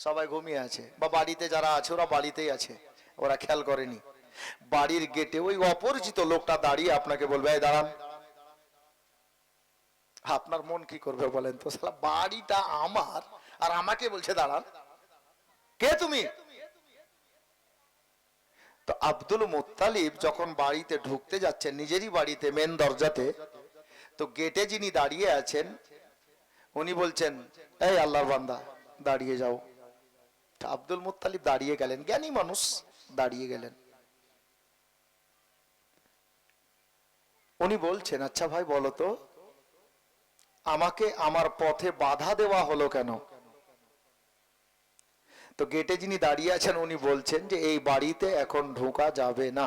সবাই ঘুমিয়ে আছে, বা বাড়িতে যারা আছে ওরা বাড়িতেই আছে, ওরা খেয়াল করেনি। বাড়ির গেটে ওই অপরিচিত লোকটা দাঁড়িয়ে আপনাকে বলবে এই দাঁড়ান। আপনার মন কি করবে বলেন তো? শালা বাড়িটা আমার, আর আমাকে বলছে দাঁড়ান। কে তুমি? তো আব্দুল মুত্তালিব যখন বাড়িতে ঢুকতে যাচ্ছেন, নিজেরই বাড়িতে মেন দরজাতে, তো গেটে যিনি দাঁড়িয়ে আছেন উনি বলছেন এই আল্লাহর বান্দা দাঁড়িয়ে যাও। আব্দুল মুত্তালিব দাঁড়িয়ে গেলেন, জ্ঞানী মানুষ, দাঁড়িয়ে গেলেন। উনি বলছেন আচ্ছা ভাই বলো তো, আমাকে আমার পথে বাধা দেওয়া হলো কেন? তো গেটে যিনি দাঁড়িয়ে আছেন উনি বলছেন যে এই বাড়িতে এখন ঢোকা যাবে না,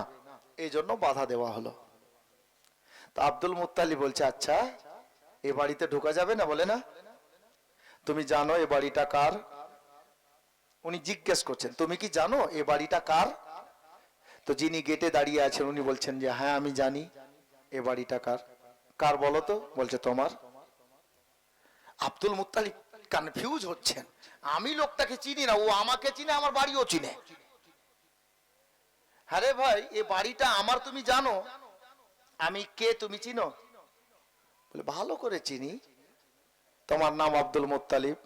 এই জন্য বাধা দেওয়া হলো। তো আব্দুল মুত্তালিব বলছে আচ্ছা এ বাড়িতে ঢোকা যাবে না? বলে না। তুমি জানো এ বাড়িটা কার? উনি জিজ্ঞেস করছেন তুমি কি জানো এ বাড়িটা কার? তো যিনি গেটে দাঁড়িয়ে আছেন উনি বলছেন যে হ্যাঁ আমি জানি এ বাড়িটা কার। কার বলো তো? বলছে তোমার। আব্দুল মুত্তালিব কনফিউজ হচ্ছেন, আমি লোকটাকে চিনি না, ও আমাকে চিনে, আমার বাড়িও চিনে। আরে ভাই এ বাড়িটা আমার, তুমি জানো আমি কে, তুমি চিনো? বলে ভালো করে চিনি, তোমার নাম আব্দুল মুত্তালিব,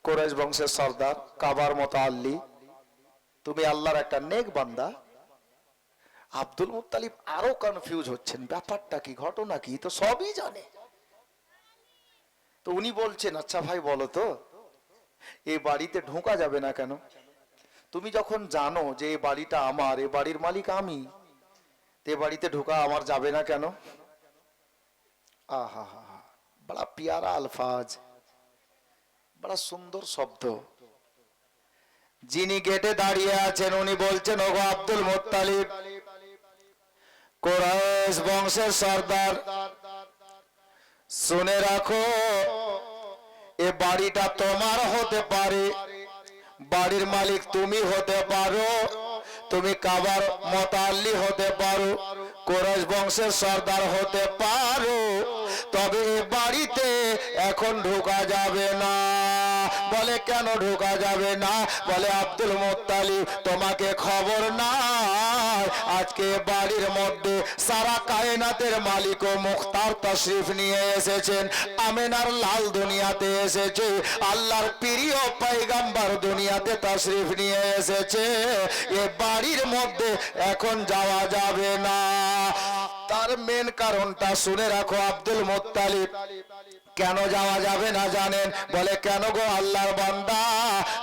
কুরাইশ বংশের সর্দার, কাবার মুতাআল্লি, তুমি আল্লাহর একটা নেক বান্দা। আব্দুল মুত্তালিব আরো কনফিউজ হচ্ছেন, ব্যাপারটা কি, ঘটনা কি, তো সবই জানে। তো উনি বলছেন আচ্ছা ভাই বলো তো এই বাড়িতে ঢোকা যাবে না কেন? তুমি যখন জানো যে এই বাড়িটা আমার, এই বাড়ির মালিক আমি, তো এই বাড়িতে ঢোকা আমার যাবে না কেন? আহা হা হা, বড় প্যারা আলফাজ, বড় সুন্দর শব্দ। যিনি গেটে দাঁড়িয়ে আছেন উনি বলছেন ওগো আব্দুল মুত্তালিব, কুরাইশ বংশের সর্দার, শুনে রাখো এ বাড়িটা তোমার হতে পারে, বাড়ির মালিক তুমি হতে পারো, তুমি কাবার মুতাআল্লি হতে পারো, কুরাইশ বংশের সর্দার হতে পারো, তবে এ বাড়িতে এখন ঢোকা যাবে না। বলে কেন ঢোকা যাবে না? বলে আব্দুল মুত্তালিব তোমাকে খবর নাই, আজকে বাড়ির মধ্যে সারা কায়নাতের মালিক ও মুখতার তশরিফ নিয়ে এসেছেন, আমেনার লাল দুনিয়াতে এসেছে, আল্লাহর প্রিয় পয়গম্বর দুনিয়াতে তশরিফ নিয়ে এসেছে, এ বাড়ির মধ্যে এখন যাওয়া যাবে না। তাই যাওয়ার মেন কারণটা শুনে রাখো। আব্দুল মুত্তালিব কেন যাওয়া যাবে না জানেন? বলে কেন গো আল্লাহর বান্দা?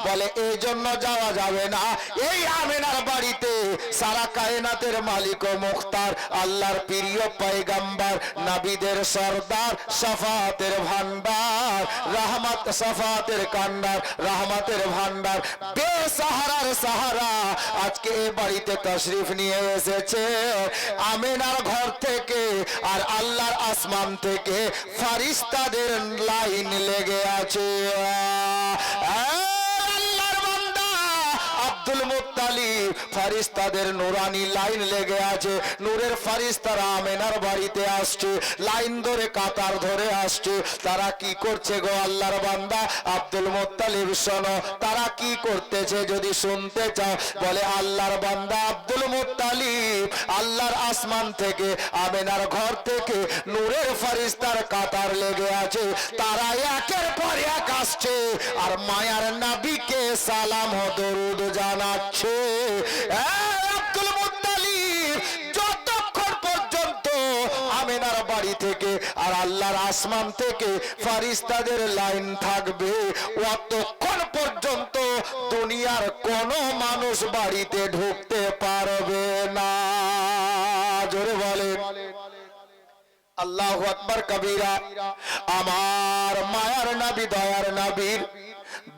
বলে এই জন্য যাওয়া যাবে না, এই আমেনার বাড়িতে সারা কায়নাতের মালিক ও মুখতার আল্লাহর প্রিয় পয়গম্বর নবীদের সরদার শাফাতের ভান্ডার রহমত শাফাতের কান্ডার রহমতের ভান্ডার বেসাহারার সাহারা আজকে এই বাড়িতে তশরিফ নিয়ে এসেছে। আমেনার ঘর থেকে আর আল্লাহর আসমান থেকে ফারিস্তাদের লাইন লেগে আছে। আল্লাহর বান্দা আব্দুল মুত্তালিব ফারিস্তাদের নুরানি লাইন লেগে আছে। নূরের ফারিস্তারা আমেনার বাড়িতে আসছে, লাইন ধরে কাতার ধরে আসছে। তারা কি করছে গো আল্লাহর বান্দা? আব্দুল মুত্তালিব শোনো তারা কি করতেছে যদি শুনতে চাও। বলে আল্লাহর বান্দা আব্দুল মুত্তালিব আল্লাহর আসমান থেকে আমেনার ঘর থেকে নূরের ফারিস্তার কাতার লেগে আছে। তারা একের পর এক আসছে আর মায়ার নবীকে সালাম ও দরুদ জানাচ্ছে। আব্দুল মুত্তালিব যতক্ষণ পর্যন্ত আমেনার বাড়ি থেকে আর আল্লাহর আসমান থেকে ফারিস্তাদের লাইন থাকবে, অতক্ষণ পর্যন্ত দুনিয়ার কোন মানুষ বাড়িতে ঢুকতে পারবে না। জোরে বলেন আল্লাহু আকবার কবীরা। আমার মায়ার নবী দয়ার নবীর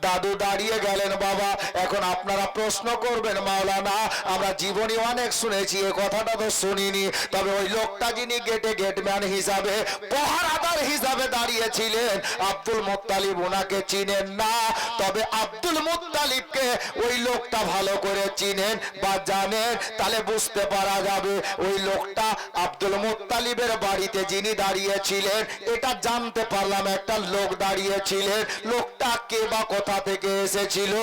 দাদু দাঁড়িয়ে গেলেন। বাবা এখন আপনারা প্রশ্ন করবেন মাওলানা আমরা জীবনে অনেক শুনেছি, এ কথাটা তো শুনিনি, তবে ওই লোকটা যিনি গেটে গেটম্যান হিসাবে পহারাদার হিসাবে দাঁড়িয়েছিলেন আব্দুল মুত্তালিব ওনাকে চিনেন না, তবে আব্দুল মুত্তালিবকে ওই লোকটা ভালো করে চিনেন বা জানেন, তাহলে বুঝতে পারা যাবে ওই লোকটা আব্দুল মুত্তালিবের বাড়িতে যিনি দাঁড়িয়েছিলেন এটা জানতে পারলাম একটা লোক দাঁড়িয়েছিলেন। লোকটা কে বা কোথা থেকে এসেছিল?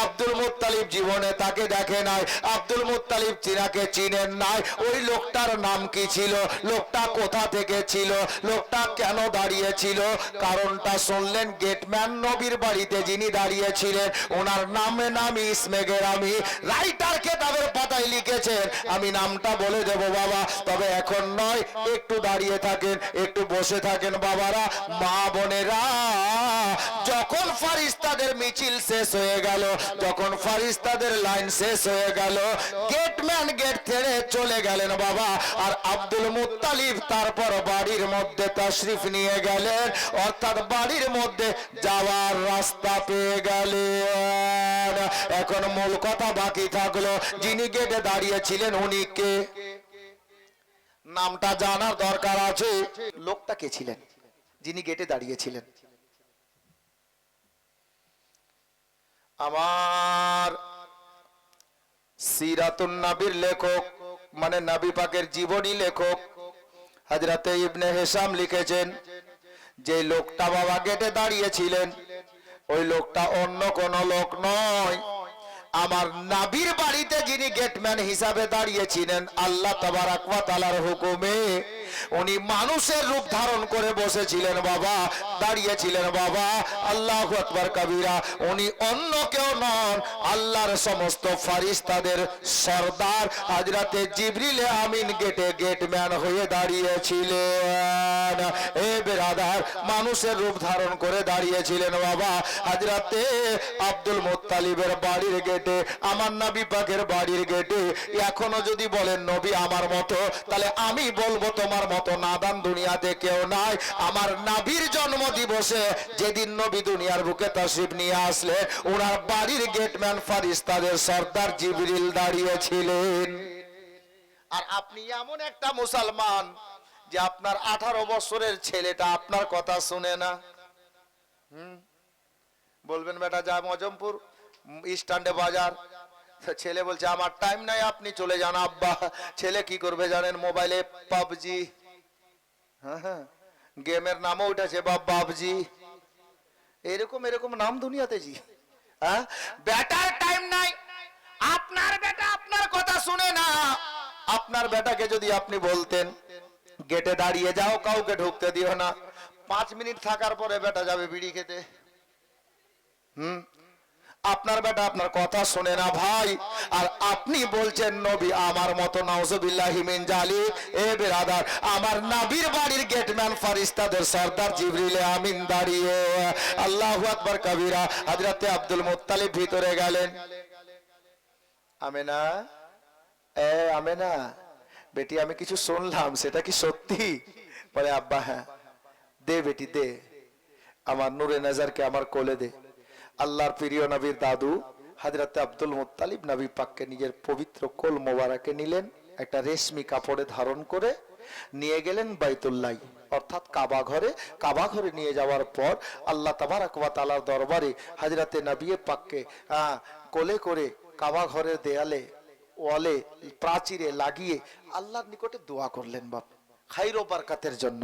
আব্দুল মুত্তালিব জীবনে তাকে দেখে নাই, আব্দুল মুত্তালিব তিনাকে চিনেন নাই। ওই লোকটার নাম কি ছিল? লোকটা কোথা থেকে ছিল? লোকটা কেন দাঁড়িয়েছিল? কারণটা শুনলেন। গেটম্যান নবীর বাড়িতে যিনি দাঁড়িয়েছিলেন ওনার নামে নাম ইসমে গেরামি রাইটার কেতাবের পাতায় লিখেছেন, আমি নামটা বলে দেব বাবা, তবে এখন নয়, একটু দাঁড়িয়ে থাকেন, একটু বসে থাকেন বাবারা মা বোনেরা। যখন ফারিস্তাদের মিছিল শেষ হয়ে গেল, যখন ফারিস্তাদের লাইন শেষ হয়ে গেল, গেটম্যান গেট ছেড়ে চলে গেলেন বাবা, আর আব্দুল মুত্তালিব তারপর বাড়ির মধ্যে তাশরিফ নিয়ে গেলেন, অর্থাৎ বাড়ির মধ্যে যাওয়ার রাস্তা পেয়ে গেলেন। এখন মূল কথা বাকি থাকলো, যিনি গেটে দাঁড়িয়েছিলেন উনি কে? নামটা জানার দরকার আছে। লোকটা কে ছিলেন যিনি গেটে দাঁড়িয়েছিলেন? আমার সিরাতুন নবীর লেখক মানে নবী পাকের জীবনী লেখক হযরতে ইবনে হিশাম লিখেছেন যে লোকটা বাবা গেটে দাঁড়িয়েছিলেন ওই লোকটা অন্য কোন লোক নয়, আমার নবীর বাড়িতে যিনি গেটম্যান হিসাবে দাঁড়িয়েছিলেন আল্লাহ তাবারাক ওয়া তাআলার হুকুমে উনি মানুষের রূপ ধারণ করে বসেছিলেন বাবা, দাঁড়িয়েছিলেন বাবা। আল্লাহু আকবার কবীরা। উনি অন্য কেউ নন, আল্লাহর সমস্ত ফারিস্তাদের সরদার হযরতে জিবরিল আমিন গেটে গেটম্যান হয়ে দাঁড়িয়েছিলেন। এ বেরাদার, মানুষের রূপ ধারণ করে দাঁড়িয়েছিলেন বাবা হযরতে আব্দুল মুত্তালিবের বাড়ির গেটে, আমার নবী পাকের বাড়ির গেটে। এখনো যদি বলেন নবী আমার মতো, তাহলে আমি বলবো তোমার মতো নাদান দুনিয়াতে কেউ নাই। আমার নবীর জন্ম দিবসে যেদিন নবী দুনিয়ার বুকে তাশরিফ নিয়ে আসলে ওনার বাড়ির গেটম্যান ফারিস্তাদের সরদার জিবরিল দাঁড়িয়েছিলেন। আর আপনি এমন একটা মুসলমান যে আপনার 18 বছরের ছেলেটা আপনার কথা শুনে না। বলবেন বেটা যা মজমপুর স্ট্যান্ডে বাজার, ছেলে বলছে আমার টাইম নাই আপনি চলে যান আব্বা। ছেলে কি করবে জানেন? মোবাইলে পাবজি, গেমের নামও উঠেছে পাবজি, এরকম এরকম নাম দুনিয়াতে জি। বেটার টাইম নাই, আপনার বেটা আপনার কথা শুনে না। আপনার বেটাকে যদি আপনি বলতেন গেটে দাঁড়িয়ে যাও, কাউকে ঢুকতে দিও না, 5 মিনিট থাকার পরে বেটা যাবে বিড়ি খেতে। আপনার বেটা আপনার কথা শোনে না ভাই, আর আপনি বলছেন নবী আমার মতো, নাউজুবিল্লাহি মিন জালিক। এ বেরাদার, আমার নবীর বাড়ির গেটম্যান ফেরেশতাদের সরদার জিবরিল আমিন দাঁড়িয়ে আল্লাহু আকবার কবিরা। হযরতে আব্দুল মুত্তালিব ভিতরে গেলেন। আমেনা, এ আমেনা বেটি, আমি কিছু শুনলাম, সেটা কি সত্যি? বলে আব্বা হ্যাঁ। দে বেটি দে, আমার নূরে নজরকে আমার কোলে দে। আল্লাহর প্রিয় নবীর দাদু হযরতে আব্দুল মুত্তালিব নবী পাককে নিজের পবিত্র কোল মোবারকে নিলেন, একটা রেশমি কাপড়ে ধারণ করে নিয়ে গেলেন বাইতুল্লাহ, অর্থাৎ কাবা ঘরে। কাবা ঘরে নিয়ে যাওয়ার পর আল্লাহ তাবারক ওয়া তাআলার দরবারে হযরতে নবী পাককে কোলে করে কাবা ঘরের দেয়ালে, ওয়ালে, প্রাচীরে লাগিয়ে আল্লাহর নিকটে দোয়া করলেন। বাপ খাইর ও বরকতের জন্য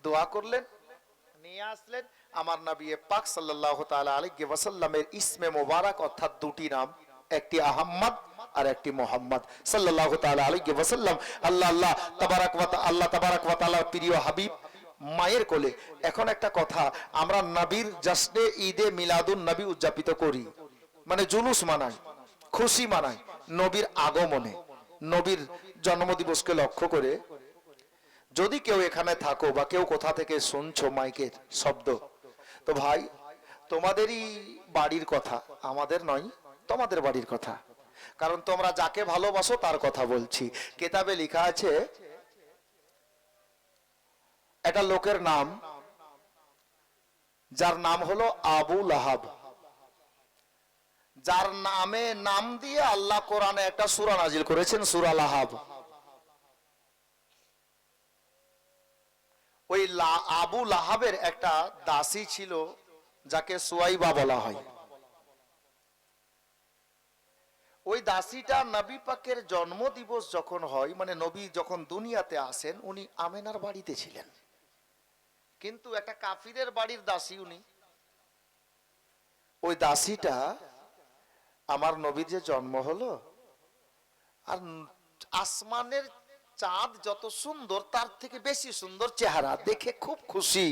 দোয়া করলেন, নিয়ে আসলেন। আমার নবী পাক সাল্লাল্লাহু তাআলা আলাইহি ওয়াসাল্লামের ইসমে মোবারক, অর্থাৎ দুটি নাম, একটি আহমদ আর একটি মোহাম্মদ সাল্লাল্লাহু তাআলা আলাইহি ওয়াসাল্লাম। আল্লাহ তাবারাক ওয়া তাআলার প্রিয় হাবিব মায়ের কোলে। এখন একটা কথা, আমরা নবীর জশ্নে ঈদে মিলাদুন নবী উদযাপিত করি, মানে জুলুস মানাই, খুশি মানাই নবীর আগমনে, নবীর জন্মদিবসকে লক্ষ্য করে। যদি কেউ এখানে থাকো বা কেউ কোথা থেকে শুনছো মাইকের শব্দ, তো ভাই তোমাদেরই বাড়ির কথা, আমাদের নয়, তোমাদের বাড়ির কথা। কারণ তোমরা যাকে ভালোবাসো তার কথা বলছি। কিতাবে লেখা আছে একটা লোকের নাম, যার নাম হলো আবু লাহাব, যার নামে নাম দিয়ে আল্লাহ কোরআনে একটা সূরা নাজিল করেছেন, সূরা লাহাব। ওই আবু লাহাবের একটা দাসী ছিল, যাকে সুয়াইবা বলা হয়। ওই দাসীটা নবী পাকের জন্মদিবস যখন হয়, মানে নবী যখন দুনিয়াতে আসেন, উনি আমেনার বাড়িতে ছিলেন, কিন্তু একটা কাফিরের বাড়ির দাসী উনি। ওই দাসীটা আমার নবীর যে জন্ম হলো, আর আসমানের চাঁদ যত সুন্দর তার থেকে বেশি সুন্দর চেহারা দেখে খুব খুশি।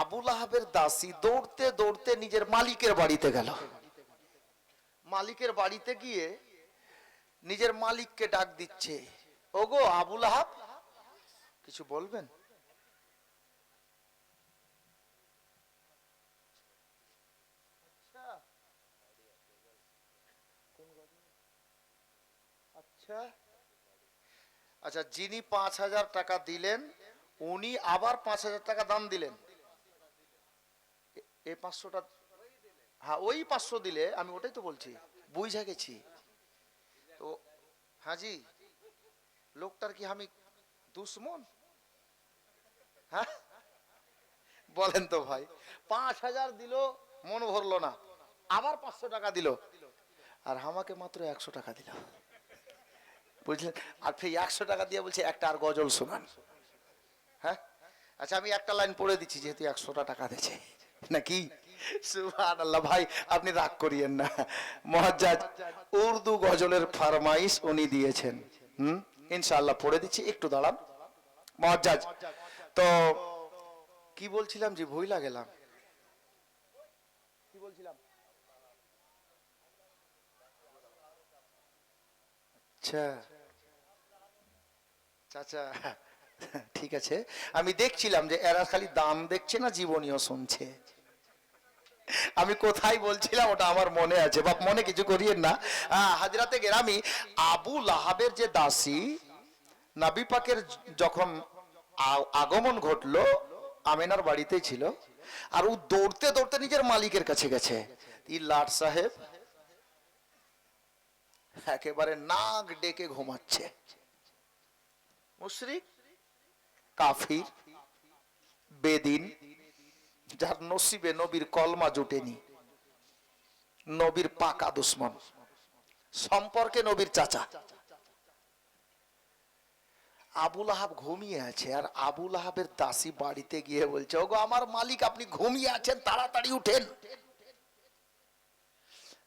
আবু লাহাবের দাসী দৌড়তে দৌড়তে নিজের মালিকের বাড়িতে গেল। মালিকের বাড়িতে গিয়ে নিজের মালিককে ডাক দিচ্ছে, ওগো আবু লাহাব, কিছু বলবেন? আচ্ছা আচ্ছা, যিনি 5,000 টাকা দিলেন, উনি আবার 5,000 টাকা দাম দিলেন। এই 500টা, হ্যাঁ ওই 500 দিলে, আমি ওটাই তো বলছি, বুঝা গেছি তো। হাজি লোকটার কি আমি দুশ্মন? হ্যাঁ বলেন তো ভাই, 5,000 দিল, মন ভরলো না, আবার 500 টাকা দিল, আর আমাকে মাত্র 100 টাকা দিল, বুঝলেন? আর ফের 100 টাকা দিয়ে বলছে একটা আর গজল শোনান। হ্যাঁ আচ্ছা, আমি একটা লাইন পড়ে দিচ্ছি, যেহেতু 100 টাকা দিয়েছে নাকি। সুবহানাল্লাহ। ভাই আপনি রাগ করিয়েন না, মুআজ্জাজ উর্দু গজলের ফরমাইশ উনি দিয়েছেন। ইনশাআল্লাহ পড়ে দিচ্ছি, একটু দাঁড়ান মুআজ্জাজ। তো কি বলছিলাম যে ভুইলা গেলাম, কি বলছিলাম? আচ্ছা চাচা ঠিক আছে, আমি দেখছিলাম যে এরা খালি দাম দেখছে না জীবনীও শুনছে। আমি কোথায় বলছিলাম ওটা আমার মনে আছে, বাপ মনে কিছু করিয়েন না। হাজরাতে গেরামি, আবু লাহাবের যে দাসী, নবী পাকের যখন আগমন ঘটলো, আমেনার বাড়িতেই ছিল, আর ও দৌড়তে দৌড়তে নিজের মালিকের কাছে গেছে। ই লাট সাহেব একেবারে নাক ডেকে ঘুমাচ্ছে, মুশরিক, কাফির, বেদিন, যার নসিবে নবীর কলমা জুটেনি, নবীর পাকা দুশ্মন, সম্পর্কে নবীর চাচা। আবু লাহাব ঘুমিয়ে আছে, আর আবু লাহাবের দাসী বাড়িতে গিয়ে বলছে, ওগো আমার মালিক, আপনি ঘুমিয়ে আছেন, তাড়াতাড়ি উঠেন।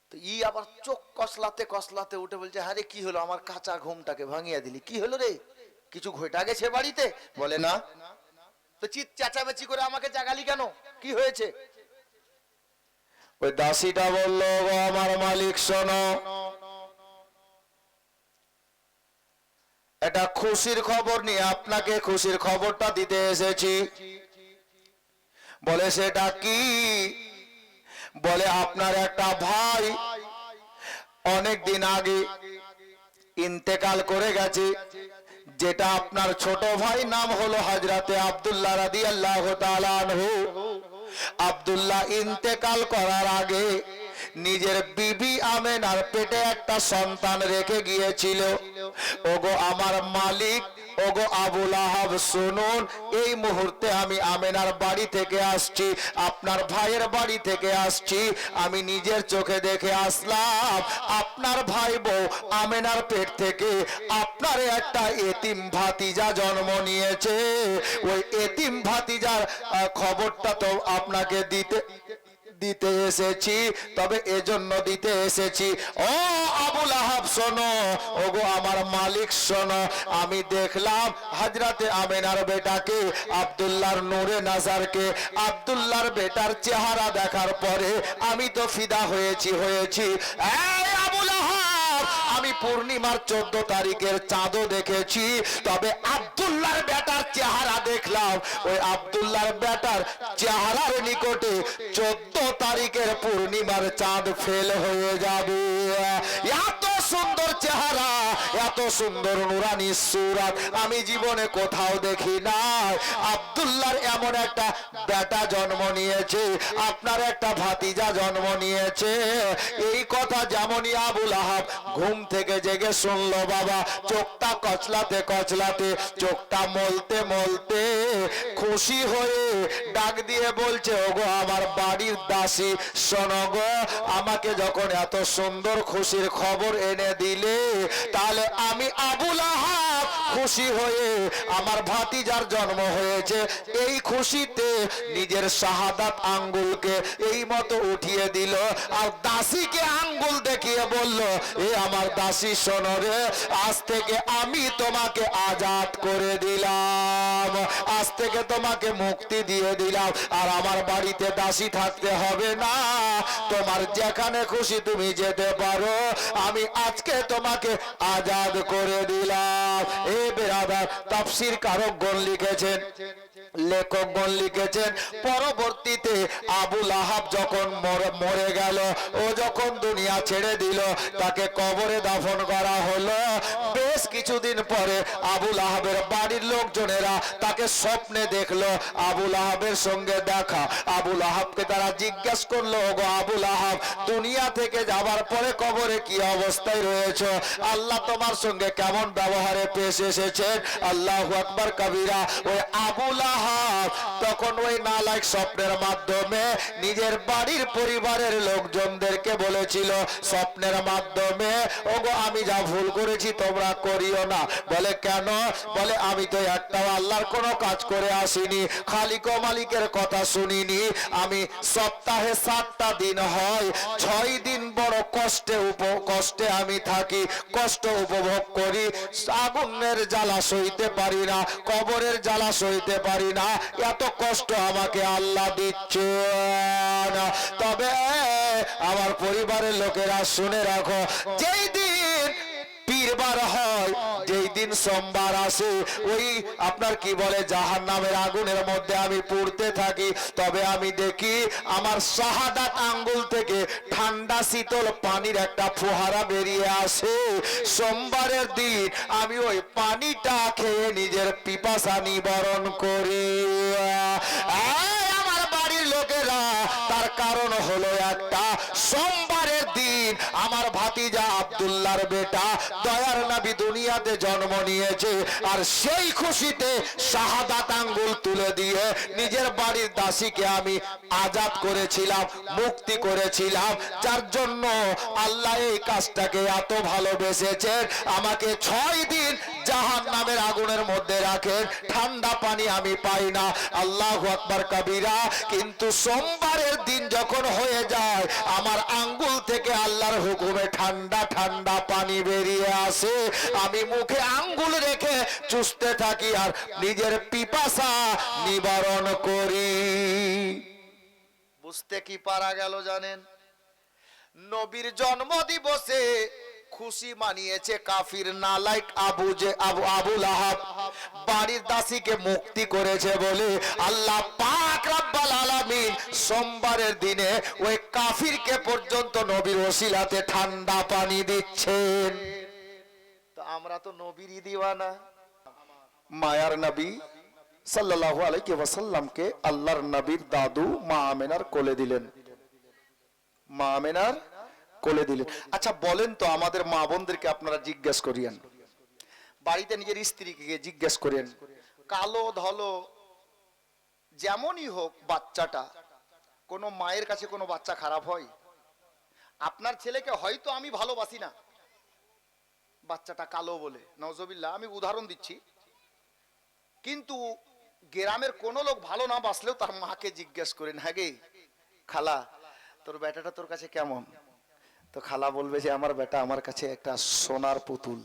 তো ই আবার চোখ কসলাতে কসলাতে উঠে বলছে, আরে কি হলো, আমার কাঁচা ঘুমটাকে ভাঙিয়ে দিলি, কি হলো রে, কিছু ঘটা গেছে বাড়িতে? বলে না। তো চিৎ চেঁচামেচি করে আমাকে জাগালি কেন, কি হয়েছে? ওই দাসীটা বলল, ও আমার মালিক শোনো, এটা খুশির খবর নিয়ে আপনাকে খুশির খবরটা দিতে এসেছি। বলে সেটা কি? বলে আপনার একটা ভাই অনেক দিন আগে ইন্তেকাল করে গেছে, যেটা আপনার ছোট ভাই, নাম হলো হযরতে আব্দুল্লাহ রাদিয়াল্লাহু তাআলা আনহু। আব্দুল্লাহ ইন্তেকাল করার আগে নিজের বিবি আমেনার পেটে একটা সন্তান রেখে গিয়েছিল। ওগো আমার মালিক, ওগো আবুল আহাব শুনুন, এই মুহূর্তে আমি আমেনার বাড়ি থেকে আসছি, আপনার ভাইয়ের বাড়ি থেকে আসছি। আমি নিজের চোখে দেখে আসলাম আপনার ভাই বউ আমেনার পেট থেকে আপনার একটা এতিম ভাতিজা জন্ম নিয়েছে। ওই এতিম ভাতিজার খবরটা তো আপনাকে দিতে এসেছি, তবে এজন্য দিতে এসেছি, ও আবুল আহাব শোনো, ওগো আমার মালিক শোনো, আমি দেখলাম হযরতে আমেনার বেটাকে, আব্দুল্লাহর নূরে নাজারকে, আব্দুল্লাহর বেটার চেহারা দেখার পরে আমি তো ফিদা হয়েছি। এই আবুল আহাব, আমি পূর্ণিমার 14 তারিখের চাঁদও দেখেছি, তবে আব্দুল্লাহর বেটার চেহারা দেখলাম। ওই আব্দুল্লাহর বেটার চেহারার নিকটে 14 তারিখের পূর্ণিমার চাঁদ ফেল হয়ে যাবে। এত সুন্দর চেহারা, এত সুন্দর নুরানি সুরাত আমি জীবনে কোথাও দেখি নাই। আব্দুল্লাহর এমন একটা বেটা জন্ম নিয়েছে, আপনার একটা ভাতিজা জন্ম নিয়েছে। এই কথা যেমনই আবুল আহাব ঘুম থেকে জেগে শুনলো, বাবা চোখটা কচলাতে কচলাতে, চোখটা মলতে মলতে খুশি হয়ে ডাক দিয়ে বলছে, ওগো আমার বাড়ির দাসী শোনো গো, আমাকে যখন এত সুন্দর খুশির খবর এনে দিলে, তাহলে আমি আবুল আহাব খুশি হয়ে, আমার ভাতিজার জন্ম হয়েছে, এই খুশিতে নিজের শাহাদাত আঙ্গুলকে এই মতো উঠিয়ে দিল, আর দাসীকে আঙ্গুল দেখিয়ে বলল, এ আমার দাসী শোনো রে, আজ থেকে আমি তোমাকে আজাদ করে দিলাম, আজ থেকে তোমাকে মুক্তি দিয়ে দিলাম, আর আমার বাড়িতে দাসী থাকতে হবে না, তোমার যেখানে খুশি তুমি যেতে পারো, আমি আজকে তোমাকে আজাদ করে দিলাম। এ বেরাদার, তাফসীর কারকগণ লিখেছেন, লেখকগণ লিখেছেন, পরবর্তীতে আবুল আহাব যখন মরে গেল, ও যখন দুনিয়া ছেড়ে দিল, তাকে কবরে দাফন করা হলো। বেশ কিছুদিন পরে আবুল আহাবের বাড়ির লোকজনেরা তাকে স্বপ্নে দেখলো, আবুল আহাবের সঙ্গে দেখা। আবুল আহাবকে তারা জিজ্ঞেস করলো, ওগো আবুল আহাব, দুনিয়া থেকে যাবার পরে কবরে কি অবস্থায় রয়েছে? আল্লাহ তোমার সঙ্গে কেমন ব্যবহারে পেশ এসেছেন? আল্লাহু আকবার কবিরা। ওই আবুল আহাব তখন ওই নালায়েক স্বপ্নের মাধ্যমে নিজের বাড়ির পরিবারের লোকজনদেরকে বলেছিল, স্বপ্নের মাধ্যমে, ওগো আমি যা ভুল করেছি তোমরা করিও না। বলে কেন? বলে আমি তো একটাও আল্লাহর কোনো কাজ করে আসিনি, খালিক ও মালিকের কথা শুনিনি। আমি সপ্তাহে 7টা দিন হয়, 6 দিন বড় কষ্টে আমি থাকি, কষ্ট উপভোগ করি, আগুনের জ্বালা সইতে পারি না, কবরের জ্বালা সইতে পারি না, এত কষ্ট আমাকে আল্লাহ দিচ্ছে। তবে আমার পরিবারের লোকেরা শুনে রাখো, যেই দিন পীরবার হয়, যেই দিন সোমবার আসে, ওই আপনার কি বলে জাহান্নামের আগুনের মধ্যে আমি পুড়তে থাকি, তবে আমি দেখি আমার শাহাদাত আঙ্গুল থেকে ঠান্ডা শীতল পানির একটা ফোয়ারা বেরিয়ে আসে। সোমবারের দিন আমি ওই পানিটা খেয়ে নিজের পিপাসা নিবারণ করি। আমার বাড়ির লোকেরা, তার কারণ হলো একটা, সোমবারের দিন আমার ভাতিজা আব্দুল্লাহর বেটা দয়ার নবী দুনিয়াতে জন্ম নিয়েছে, আর সেই খুশিতে শাহাদাত আঙ্গুল তুলে দিয়ে নিজের বাড়ির দাসীকে আমি আজাদ করেছিলাম, মুক্তি করেছিলাম, যার জন্য আল্লাহ এই কাজটাকে এত ভালোবেসেছেন, আমাকে 6 দিন জাহান্নামের আগুনের মধ্যে রাখেন, ঠান্ডা পানি আমি পাই না। আল্লাহু আকবার কবিরা। কিন্তু সোমবারের দিন যখন হয়ে যায়, আমার আঙ্গুল থেকে আল্লাহর হুকুমে ঠান্ডা ঠান্ডা পানি বেরিয়ে আসে, আমি মুখে আঙ্গুল রেখে চুষতে থাকি আর নিজের পিপাসা নিবারণ করি। বুঝতে কি পারা গেল জানেন? নবীর জন্ম দিবসে খুশি মানিয়েছে কাফির নালাইক আবুল আহাব। বাড়ির দাসীকে মুক্তি করেছে বলে আল্লাহ পাক রব্বুল আলামিন সোমবারের দিনে ওই কাফিরকে পর্যন্ত নবীর ওসিলাতে ঠান্ডা পানি দিচ্ছেন। তো আমরা তো নবীরই দিওয়ানা। মায়ার নবী সাল্লাল্লাহু আলাইহি ওয়াসাল্লামকে আল্লাহর নবীর দাদু মা আমেনার কোলে দিলেন। মা আমেনার কোলে দিলেন। আচ্ছা বলেন তো, আমাদের মা বোনদেরকে আপনারা জিজ্ঞেস করিয়েন, বাড়িতে নিজের স্ত্রীকে গিয়ে জিজ্ঞেস করেন, কালো ধলো যেমনই হোক বাচ্চাটা, কোনো মায়ের কাছে কোনো বাচ্চা খারাপ হয়? আপনার ছেলেকে হয়তো আমি ভালোবাসি না, বাচ্চাটা কালো বলে, নওজুবিল্লাহ, আমি উদাহরণ দিচ্ছি, কিন্তু গ্রামের কোনো লোক ভালো না বাসলেও তার মাকে জিজ্ঞেস করেন, হ্যাঁ গে খালা, তোর বেটাটা তোর কাছে কেমন? তো খালা বলবে যে আমার বেটা আমার কাছে একটা সোনার পুতুল,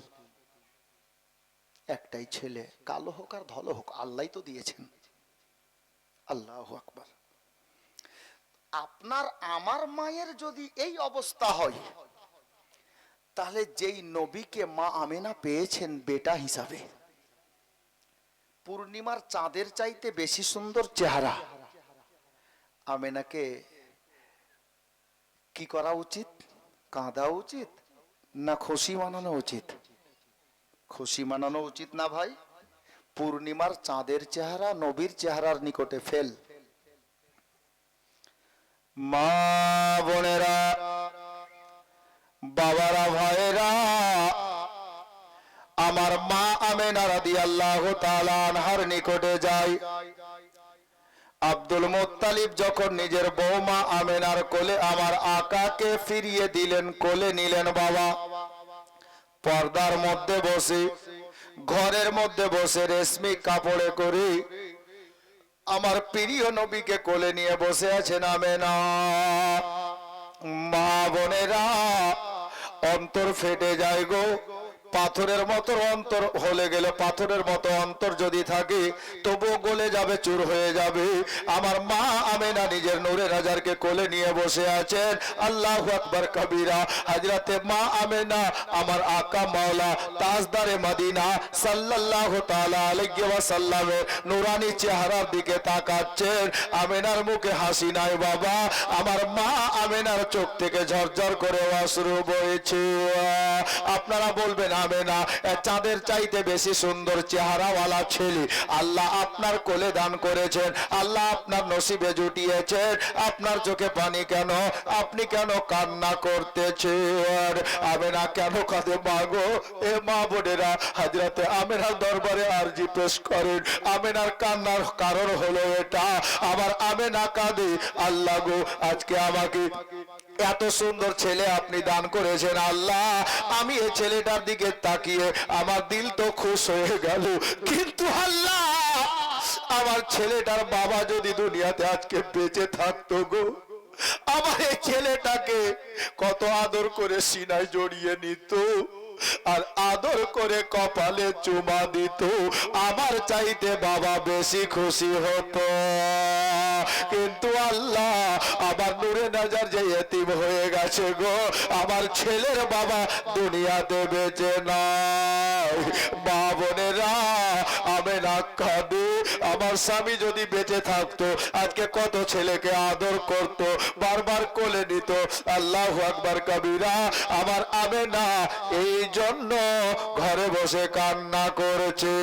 একটাই ছেলে, কালো হোক আর ধলো হোক, আল্লাহই তো দিয়েছেন। আল্লাহু আকবার। আপনার আমার মায়ের যদি এই অবস্থা হয়, তাহলে যেই নবীকে মা আমেনা পেয়েছেন বেটা হিসাবে, পূর্ণিমার চাঁদের চাইতে বেশি সুন্দর চেহারা, আমেনাকে কি করা উচিত? কাঁদা উচিত না খুশি মানানো উচিত? খুশি মানানো উচিত না ভাই? পূর্ণিমার চাঁদের চেহারা নবীর চেহারার নিকটে ফেল। মা বোনেরা, বাবারা, ভাইয়েরা, আমার মা আমেনা রাদিয়াল্লাহু তাআলা আনহার নিকটে যাই। আব্দুল মুত্তালিব যখন নিজের বৌমা আমেনার কোলে আমার আকাকে ফিরিয়ে দিলেন, কোলে নিলেন বাবা, পর্দার মধ্যে বসে, ঘরের মধ্যে বসে রেশমি কাপড়ে করে আমার প্রিয় নবীকে কোলে নিয়ে বসে আছেন আমেনা। মা বোনেরা, অন্তর ফেটে যায় গো। পাথরের মতো অন্তর হলে গেলে, পাথরের মতো অন্তর যদি থাকে তবুও গলে যাবে, চুর হয়ে যাবে। আমার মা আমেনা নিজের নূরে রাজারকে কোলে নিয়ে বসে আছেন। আল্লাহু আকবার কবিরা। হযরতে মা আমেনা আমার আকা মাওলা তাজদারে মদিনা সাল্লাল্লাহু তাআলা আলাইহি ওয়াসাল্লামের নূরানি চেহারার দিকে তাকাচ্ছেন। আমেনার মুখে হাসি নাই বাবা, আমার মা আমেনার চোখ থেকে ঝরঝর করে অশ্রু বইছে। আপনারা বলবেন আমেনা চাঁদের চাইতে বেশি সুন্দর চেহারাওয়ালা ছেলে আল্লাহ আপনার কোলে দান করেছেন, আল্লাহ আপনার নসিবে জুটিয়েছেন, আপনার চোখে পানি কেন? আপনি কেন কান্না করতেছেন? আমেনা কেন কাঁদে মাগো? এ মা বোনেরা, হযরতে আমেনার দরবারে আরজি পেশ করেন। আমেনার কান্নার কারণ হলো এটা, আমার আমেনা কাঁদে, আল্লাহ গো আজকে আমাকে এত সুন্দর ছেলে আপনি দান করেছেন আল্লাহ, আমি এই ছেলেটার দিকে তাকিয়ে আমার দিল তো খুশ হয়ে গেল, কিন্তু আল্লাহ আমার ছেলেটার বাবা যদি দুনিয়াতে আজকে বেঁচে থাকতো গো, আমার এই ছেলেটাকে কত আদর করে সিনায় জড়িয়ে নিত আর আদর করে কপালে চুমা দিত, আমার চাইতে বাবা বেশি খুশি হতো। কিন্তু আল্লাহ আমার নূরে নজর যে এতিম হয়ে গেছে গো, আমার ছেলের বাবা দুনিয়াতে বেঁচে নাই। মা বোনেরা, আমেনা কাঁদে, আমার স্বামী যদি বেঁচে থাকতো আজকে কত ছেলেকে আদর করত, বারবার কোলে নিত। আল্লাহু আকবার কবিরা। আমার আমেনা এই জন্য ঘরে বসে কান্না করেছে।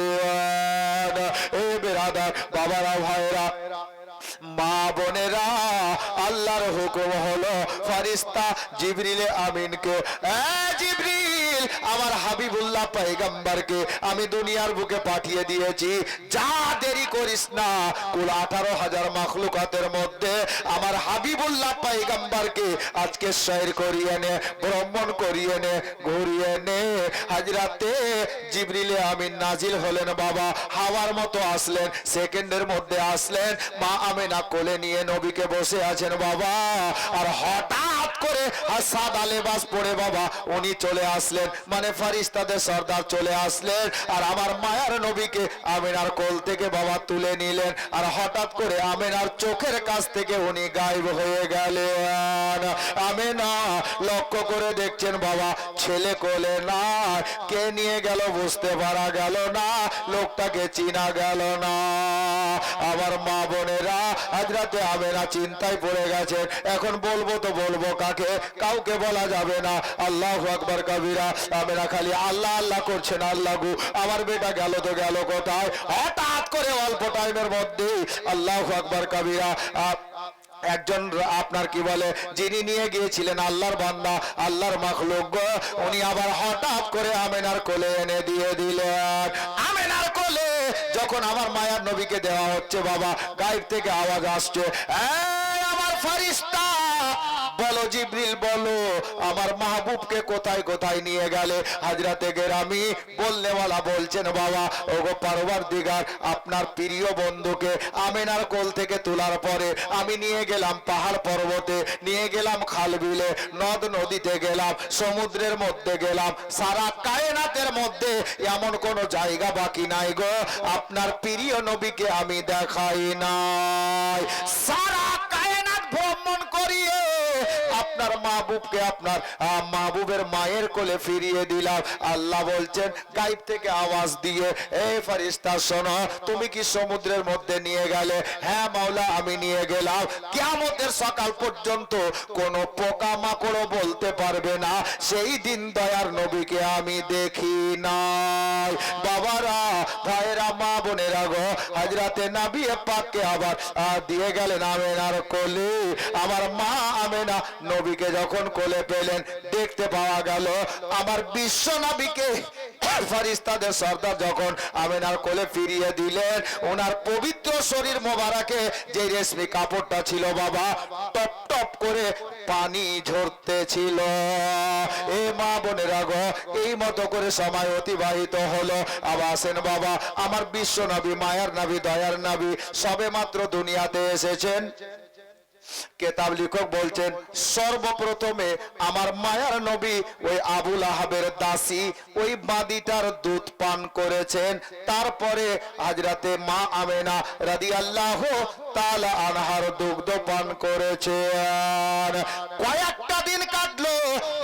এ বেরাদার, বাবারা, ভাইরা, মা বোনেরা, আল্লাহর হুকুম হলো ফেরেশতা জিবরিলে আমিনকে, জিবরিল আমার হাবিবুল্লাহ পয়গম্বরকে আমি দুনিয়ার বুকে পাঠিয়ে দিয়েছি, যা দেরি করিস না, কুল 18,000 মাখলুকাতের মধ্যে আমার হাবিবুল্লাহ পয়গম্বরকে আজকে সৈর করিয়ে নে, ভ্রমণ করিয়ে নে, ঘুরিয়ে নে। হযরতে জিবরিলে আমিন নাজিল হলেন বাবা, হাওয়ার মতো আসলেন, সেকেন্ডের মধ্যে আসলেন। মা আমেনা কোলে নিয়ে নবীকে বসে আছেন বাবা, আর হঠাৎ করে আর সাদা লেবাস পরে বাবা উনি চলে আসলেন, মানে ফারিস্তাদের সর্দার চলে আসলেন, আর আমার মায়ার নবীকে আমিনার কোল থেকে বাবা তুলে নিলেন, আর হঠাৎ করে আমিনার চোখের কাছ থেকে উনি গায়েব হয়ে গেলেন। আমিনা লক্ষ্য করে দেখছেন বাবা ছেলে কোলে না, কে নিয়ে গেল বুঝতে পারা গেল না, লোকটাকে চিনা গেল না। আমার মা বোনেরা হযরতে আমিনা চিন্তায় পড়ে গেছেন, এখন বলবো তো বলবো কাকে, কাউকে বলা যাবে না। আল্লাহু আকবার কবিরা। আমিনা খালি আল্লাহ আল্লাহ করছেন, আল্লাহ গো আমার বেটা গেল তো গেল কোথায়। হঠাৎ করে অল্প টাইমের মধ্যে আল্লাহু আকবার কবিরা একজন আপনার কি বলে যিনি নিয়ে গিয়েছিলেন আল্লাহর বান্দা আল্লাহর মাখলুক গো, উনি আবার হঠাৎ করে আমিনার কোলে এনে দিয়ে দিলেন। আমিনার কোলে যখন আমার মায়ার নবীকে দেওয়া হচ্ছে বাবা গায়েব থেকে আওয়াজ আসছে, এই আমার ফারিস্তা বলো জিবরিল বলো আমার মাহবুবকে কোথায় কোথায় নিয়ে গেলে। হযরতে গেরামি বললেওয়ালা বলছেন বাবা ওগো পরওয়ারদিগার আপনার প্রিয় বন্ধুকে আমিনার কোল থেকে তোলার পরে আমি নিয়ে গেলাম পাহাড় পর্বতে, নিয়ে গেলাম খাল বিলে, নদ নদীতে গেলাম, সমুদ্রের মধ্যে গেলাম, সারা কায়নাতের মধ্যে এমন কোন জায়গা বাকি নাই গো আপনার প্রিয় নবীকে আমি দেখাই নাই। সারা কায়নাত ভ্রমণ করিয়ে আপনার মাহবুবকে আপনার মাহবুবের মায়ের কোলে ফিরিয়ে দিলাম। আল্লাহ বলছেন গায়েব থেকে আওয়াজ দিয়ে, এই ফারিস্তা শোনো তুমি কি সমুদ্রের মধ্যে নিয়ে গেলে? হ্যাঁ মাওলা আমি নিয়ে গেলাম। কিয়ামতের সকাল পর্যন্ত কোন পোকা মাকড় বলতে পারবে না সেই দিন দয়ার নবীকে আমি দেখি নাই। বাবারা ভাইরা মা বোনেরা গো হযরতে নবী পাককে আবার দিয়ে গেলেন আমিনার কোলে। আমার মা আমিনা নবীকে যখন কোলে পেলেন দেখতে পাওয়া গেল আমার বিশ্ব নবীকে ফারিস্তাদের সর্দার যখন আমিনার কোলে ফিরিয়ে দিলেন, ওনার পবিত্র শরীর মোবারকে যে রেশমি কাপড়টা ছিল বাবা টপ টপ করে পানি ঝরতে ছিল। এ মা বোনেরা গো এই মতো করে সময় অতিবাহিত হলো। আবার আসেন বাবা আমার বিশ্ব নবী মায়ার নবী দয়ার নবী সবে মাত্র দুনিয়াতে এসেছেন। কেতাব লেখক বলছেন সর্বপ্রথমে আমার মায়ার নবী ওই আবুল আহাবের দাসী ওই বাদীটার দুধ পান করেছেন, তারপরে হযরতে মা আমেনা রাদিয়াল্লাহু তাআলা আনহার দুগ্ধ পান করেছেন। কয়েকটা দিন কাটলো।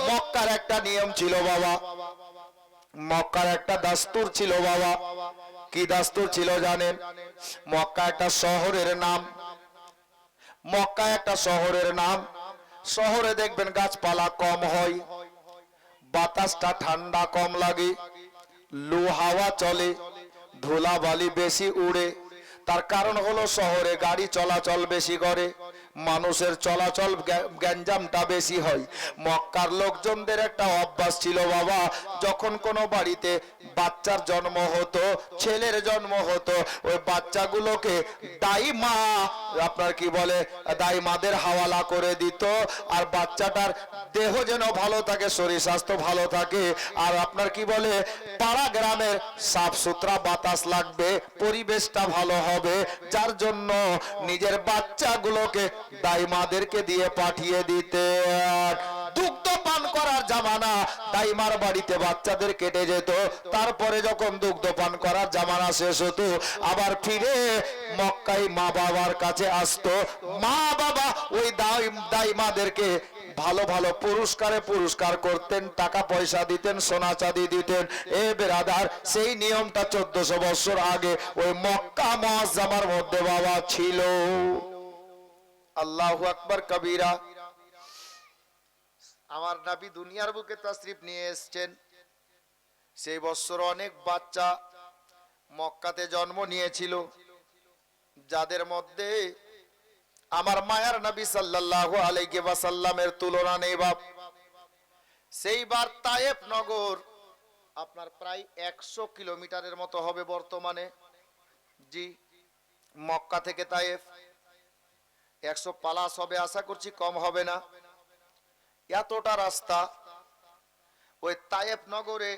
মক্কার একটা নিয়ম ছিল বাবা, মক্কার একটা দাস্তুর ছিল বাবা। কি দাস্তুর ছিল জানেন? মক্কা একটা শহরের নাম, মক্কা একটা শহরের নাম। শহরে দেখবেন গাছপালা কম হয়, বাতাসটা ঠান্ডা কম লাগে, লু হাওয়া চলে, ধুলাবালি বেশি উড়ে। তার কারণ হলো শহরে গাড়ি চলাচল বেশি করে, মানুষের চলাচল গ্যাঞ্জামটা বেশি হয়। মক্কার লোকজনদের একটা অভ্যাস ছিল বাবা, যখন কোনো বাড়িতে বাচ্চার জন্ম হতো, ছেলের জন্ম হতো, ওই বাচ্চাগুলোকে দাইমা আপনার কি বলে দাইমাদের হাওয়ালা করে দিত। আর বাচ্চাটার দেহ যেন ভালো থাকে, শরীর স্বাস্থ্য ভালো থাকে, আর আপনার কি বলে পাড়া গ্রামের সাফ সুতরা বাতাস লাগবে, পরিবেশটা ভালো হবে, যার জন্য নিজের বাচ্চাগুলোকে দাইমাদেরকে দিয়ে পাঠিয়ে দিতে। দুগ্ধ পান করার জামানা দাইমার বাড়িতে বাচ্চাদের কেটে যেত, তারপরে যখন দুগ্ধ পান করার জামানা শেষ হতো আবার ফিরে মক্কায় মা বাবার কাছে আসতো। মা বাবা ওই দাইমাদেরকে ভালো ভালো পুরস্কারে পুরস্কার করতেন, টাকা পয়সা দিতেন, সোনা চাঁদি দিতেন। এ বেরাদার সেই নিয়মটা 1400 বছর আগে ওই মক্কা মুআজ্জামার মধ্যে বাবা ছিল। আল্লাহু আকবার কবিরা। আমার নবী দুনিয়ার বুকে তাশরিফ নিয়ে এসেছেন, সেই বছর অনেক বাচ্চা মক্কাতে জন্ম নিয়েছিল, যাদের মধ্যে আমার মায়ার নবী সাল্লাল্লাহু আলাইহি ওয়াসাল্লামের তুলনা নেই বাপ। সেইবার তায়েফ নগর আপনার প্রায় 100 কিলোমিটারের মতো হবে বর্তমানে, জি মক্কা থেকে তায়েফ 100 প্লাস হবে, আশা করছি কম হবে না। এতটা রাস্তা ওই তায়েফ নগরে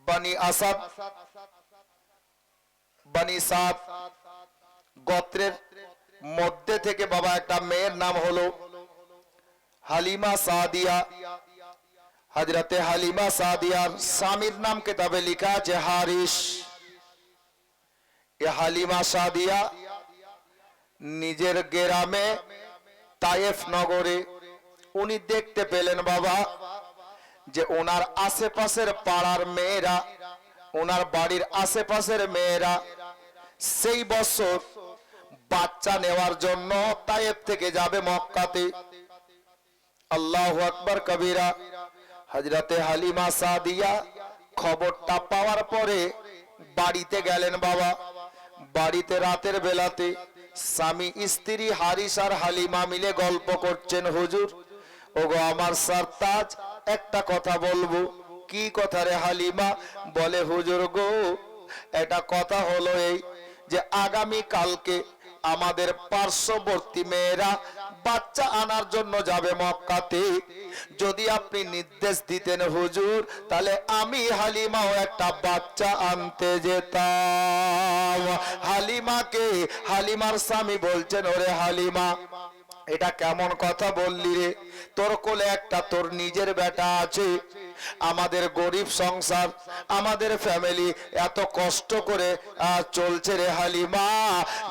বনি আসাদ বনি সাদ গোত্রের মধ্যে থেকে বাবা একটা মেয়ের নাম হলো হালিমা সাদিয়া, হযরতে হালিমা সাদিয়ার স্বামীর নাম কিতাবে লেখা আছে হারিস। এ হালিমা সাদিয়া নিজের গ্রামে তায়েফ নগরে উনি দেখতে পেলেন বাবা যে ওনার আশেপাশের পাড়ার মেয়েরা, ওনার বাড়ির আশেপাশের মেয়েরা সেই বছর বাচ্চা নেওয়ার জন্য তায়েফ থেকে যাবে মক্কাতে। আল্লাহু আকবার কবিরা। হযরতে হালিমা সাদিয়া খবরটা পাওয়ার পরে বাড়িতে গেলেন বাবা। বাড়িতে রাতের বেলাতে স্বামী স্ত্রী হারিস আর হালিমা মিলে গল্প করছেন। হুজুর, ওগো আমার সারতাজ, একটা কথা বলবো। কি কথা রে হালিমা? বলে হুজুর গো, এটা কথা হলো এই যে আগামী কালকে আমাদের পার্শ্ববর্তী মেয়েরা বাচ্চা আনার জন্য যাবে মক্কাতে। যদি আপনি নির্দেশ দিতেন হুজুর, তাহলে আমি হালিমাও একটা বাচ্চা আনতে যেতাম। হালিমাকে, হালিমার স্বামী বলছেন, ওরে হালিমা, এটা কেমন কথা বললি রে? তোর কোলে একটা তোর নিজের বেটা আছে, আমাদের গরিব সংসার, আমাদের ফ্যামিলি এত কষ্ট করে চলছে রে হালিমা,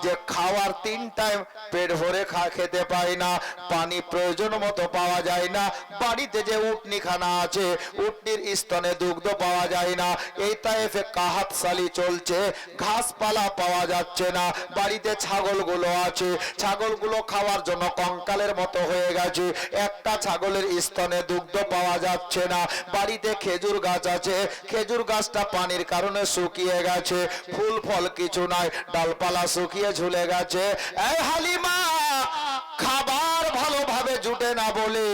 যে খাওয়ার 3 টাইম পেট ভরে খেতে পাই না, পানি প্রয়োজন মতো পাওয়া যায় না, বাড়িতে যে উটনি খানা আছে উটনির স্তনে দুগ্ধ পাওয়া যায় না, এই তায়েফে কাহাত সালি চলছে, ঘাসপালা পাওয়া যাচ্ছে না, বাড়িতে ছাগলগুলো আছে, ছাগলগুলো খাওয়ার জন্য কঙ্কালের মতো হয়ে গেছে, একটা ছাগলের স্তনে দুগ্ধ পাওয়া যাচ্ছে না, বাড়িতে খেজুর গাছ আছে, খেজুর গাছটা পানির কারণে শুকিয়ে গেছে, ফুল ফল কিছু নাই, ডালপালা শুকিয়ে ঝুলে গেছে। এই হালিমা, খাবার ভালোভাবে জুটে না বলে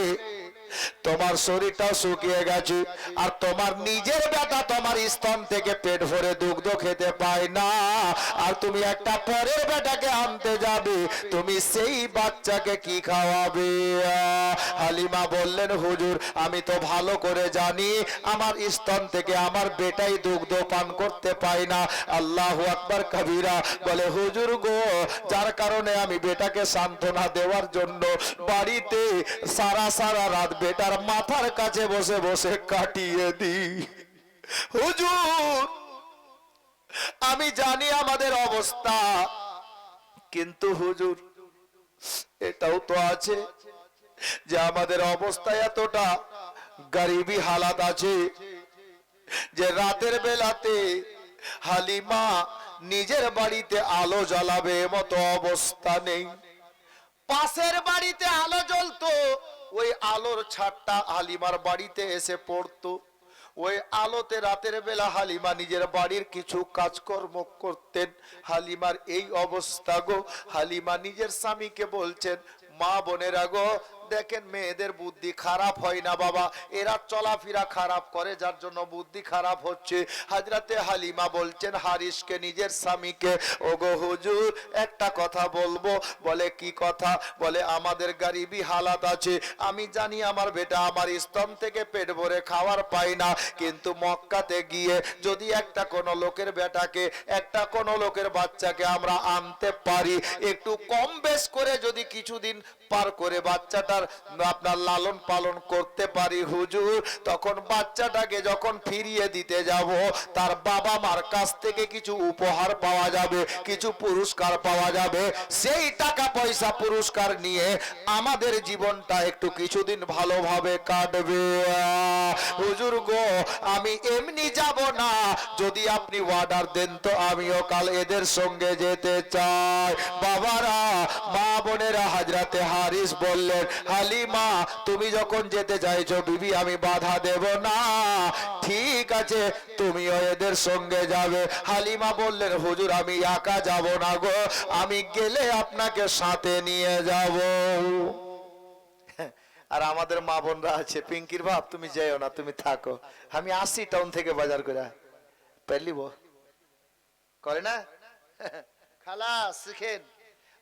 তোমার শরীরটাও শুকিয়ে গেছে, আর তোমার নিজের বেটা তোমার স্তন থেকে পেট ভরে দুগ্ধ খেতে পায় না, আর তুমি একটা পরের বেটাকে আনতে যাবে, তুমি সেই বাচ্চাকে কি খাওয়াবে? হালিমা বললেন, হুজুর আমি তো ভালো করে জানি আমার স্তন থেকে আমার বেটাই দুগ্ধ পান করতে পায় না। আল্লাহু আকবার কবিরা। বলে হুজুর গো, যার কারণে আমি বেটাকে সান্ত্বনা দেওয়ার জন্য বাড়িতে সারা সারা রাত বেটার মাথার কাছে বসে বসে কাটিয়ে দিই। হুজুর আমি জানি আমাদের অবস্থা, কিন্তু হুজুর এটাও তো আছে যে আমাদের অবস্থা এতটা গরিবী হালাত আছে যে রাতের বেলাতে হালিমা নিজের বাড়িতে আলো জ্বালাবে মতো অবস্থা নেই। পাশের বাড়িতে আলো জ্বলতো, ওই আলোর ছাদটা হালিমার বাড়িতে এসে পড়তো, ওই আলোতে রাতের বেলা হালিমা নিজের বাড়ির কিছু কাজকর্ম করতেন। হালিমার এই অবস্থা গো। হালিমা নিজের স্বামীকে বলছেন, মা বোনেরা গো, দেখেন মেয়েদের বুদ্ধি খারাপ হয় না বাবা, এরা চলাফেরা খারাপ করে যার জন্য বুদ্ধি খারাপ হচ্ছে। হযরতে হালিমা বলছেন হারিসকে, নিজের স্বামীকে, ওগো হুজুর একটা কথা বলবো। বলে কি কথা? বলে আমাদের গরিবী হালাত আছে, আমি জানি আমার বেটা আমার স্তন থেকে পেট ভরে খাওয়ার পায় না, কিন্তু মক্কাতে গিয়ে যদি একটা কোন লোকের বেটাকে, একটা কোন লোকের বাচ্চাকে আমরা আনতে পারি, একটু কম বেশ করে যদি কিছুদিন পার করে বাচ্চাটার আপনার লালন পালন করতে পারি হুজুর, তখন বাচ্চাটাকে যখন ফিরিয়ে দিতে যাব তার বাবা মার কাছ থেকে কিছু উপহার পাওয়া যাবে, কিছু পুরস্কার পাওয়া যাবে, সেই টাকা পয়সা পুরস্কার নিয়ে আমাদের জীবনটা একটু কিছুদিন ভালোভাবে কাটবে। হুজুর গো, আমি এমনি যাব না, যদি আপনি অর্ডার দেন তো আমিও কাল এদের সঙ্গে যেতে চাই। বাবারা, মা বোনেরা, হযরতে হারিস বললেন, হালিমা তুমি যখন যেতে চাইছো বিবি, আমি বাধা দেব না, ঠিক আছে তুমিও এদের সঙ্গে যাবে। হালিমা বললেন, হুজুর আমি একা যাব না গো, আমি গেলে আপনাকে সাথে নিয়ে যাব। আর আমাদের মা বোনরা আছে, পিঙ্কির বাপ তুমি যেও না, তুমি থাকো, আমি আসি টাউন থেকে বাজার করে পেলিব করে না খালা শিখেন।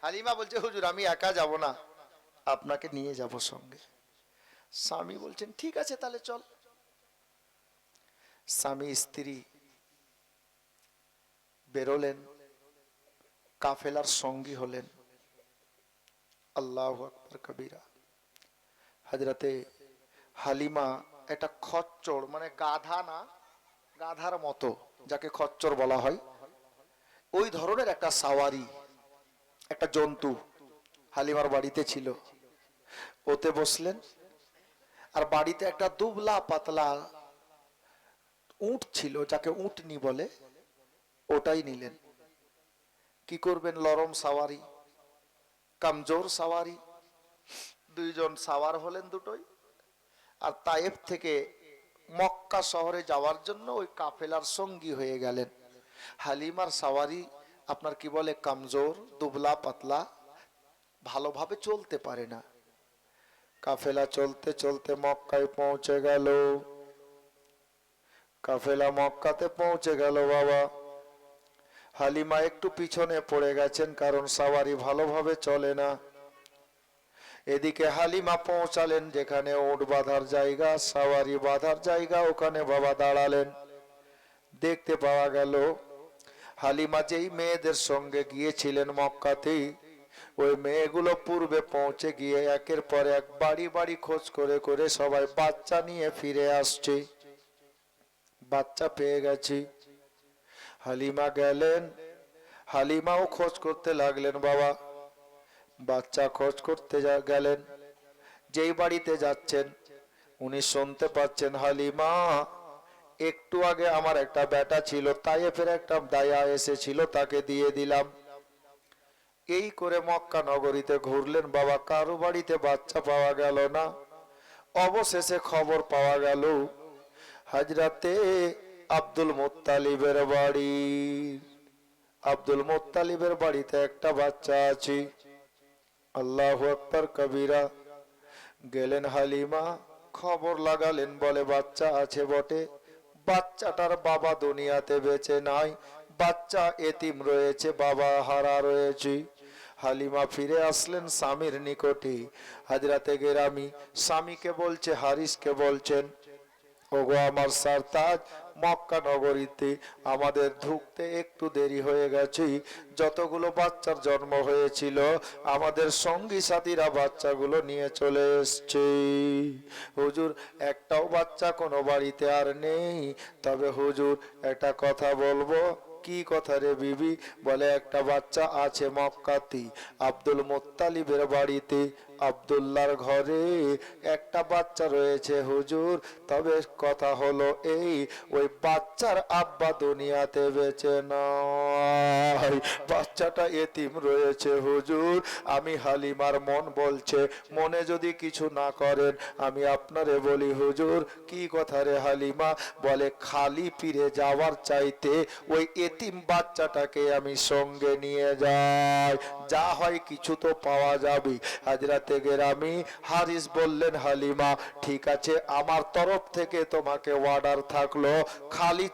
হালিমা বলছে, হুজুর আমি একা যাব না, আপনাকে নিয়ে যাব সঙ্গে। স্বামী বলছেন, ঠিক আছে তাহলে চল। স্বামী স্ত্রী বেরোলেন, কাফেলার সঙ্গী হলেন। আল্লাহু আকবার কবিরা। হাজরাতে হালিমা একটা খচ্চর, মানে গাধা না, গাধার মতো যাকে খচ্চর বলা হয়, ওই ধরনের একটা সাওয়ারি, একটা জন্তু হালিমার বাড়িতে ছিল। ওতে বসলেন, আর বাড়িতে একটা দুবলা পাতলা উট ছিল, যাকে উটনি বলে, ওটাই নিলেন। কি করবেন, লরম সাওয়ারি, কামজোর সাওয়ারি, দুইজন সাওয়ার হলেন দুটোই। আর তায়েফ থেকে মক্কা শহরে যাওয়ার জন্য ওই কাফেলার সঙ্গী হয়ে গেলেন। হালিমার সাওয়ারি আপনার কি বলে, কামজোর, দুবলা পাতলা, ভালোভাবে চলতে পারে না। কাফেলা চলতে চলতে মক্কায় পৌঁছে গেল। কাফেলা মক্কাতে পৌঁছে গেল বাবা। হালিমা একটু পিছনে পড়ে গেছেন, কারণ সাওয়ারি ভালোভাবে চলে না। এদিকে হালিমা পৌঁছালেন যেখানে উট বাঁধার জায়গা, সাওয়ারি বাঁধার জায়গা, ওখানে বাবা দাঁড়ালেন। দেখতে পাওয়া গেল হালিমা যেই মেয়েদের সঙ্গে গিয়েছিলেন মক্কাতে, ওই মেয়েগুলো পূর্বে পৌঁছে গিয়ে একের পর এক বাড়ি বাড়ি খোঁজ করে করে সবাই বাচ্চা নিয়ে ফিরে আসছে। বাচ্চা পেয়ে গেছি। হালিমা গেলেন, হালিমাও খোঁজ করতে লাগলেন বাবা। বাচ্চা খোঁজ করতে গেলেন। যেই বাড়িতে যাচ্ছেন উনি শুনতে পাচ্ছেন, হালিমা একটু আগে আমার একটা বেটা ছিল, তায়েফের একটা দায়া এসেছিল, তাকে দিয়ে দিলাম। এই করে মক্কা নগরীতে ঘুরলেন বাবা, কারো বাড়িতে বাচ্চা পাওয়া গেল না। অবশেষে খবর পাওয়া গেল হযরতে আব্দুল মুত্তালিবের বাড়ি। আব্দুল মুত্তালিবের বাড়িতে একটা বাচ্চা আছে। আল্লাহু আকবার কবিরা। গেলেন হালিমা, খবর লাগালেন, বলে বাচ্চা আছে বটে, বাচ্চাটার বাবা দুনিয়াতে বেঁচে নাই, বাচ্চা এতিম রয়েছে, বাবা হারা রয়েছে। হালিমা ফিরে আসলেন স্বামীর নিকটে। হযরতে গেরামি স্বামীকে বলছে, হারিসকে বলছেন, ওগো আমার সারতাজ, মক্কা নগরীতে আমাদের ঢুকতে একটু দেরি হয়ে গেছে। যতগুলো বাচ্চার জন্ম হয়েছিল আমাদের সঙ্গী সাথীরা বাচ্চাগুলো নিয়ে চলে এসছে। হুজুর, একটাও বাচ্চা কোনো বাড়িতে আর নেই। তবে হুজুর একটা কথা বলবো। কি কথা রে বিবি? বলে একটা বাচ্চা আছে মক্কাতে, আব্দুল মুত্তালিবের বাড়িতে, আব্দুল্লাহর ঘরে একটা বাচ্চা রয়েছে হুজুর। তবে কথা হলো এই, ওই বাচ্চার আব্বা দুনিয়াতে বেঁচে নাই, বাচ্চাটা এতিম রয়েছে হুজুর। আমি হালিমার মন বলছে, মনে যদি কিছু না করেন আমি আপনারে বলি হুজুর। কি কথা রে হালিমা? বলে খালি ফিরে যাওয়ার চাইতে ওই এতিম বাচ্চাটাকে আমি সঙ্গে নিয়ে যাই, যা হয় কিছু তো পাওয়া যাবে। হযরতে গেরামি হারিস বললেন, হালিমা ঠিক আছে, আমার তরফ থেকে তোমাকে অর্ডার থাকলো, খালি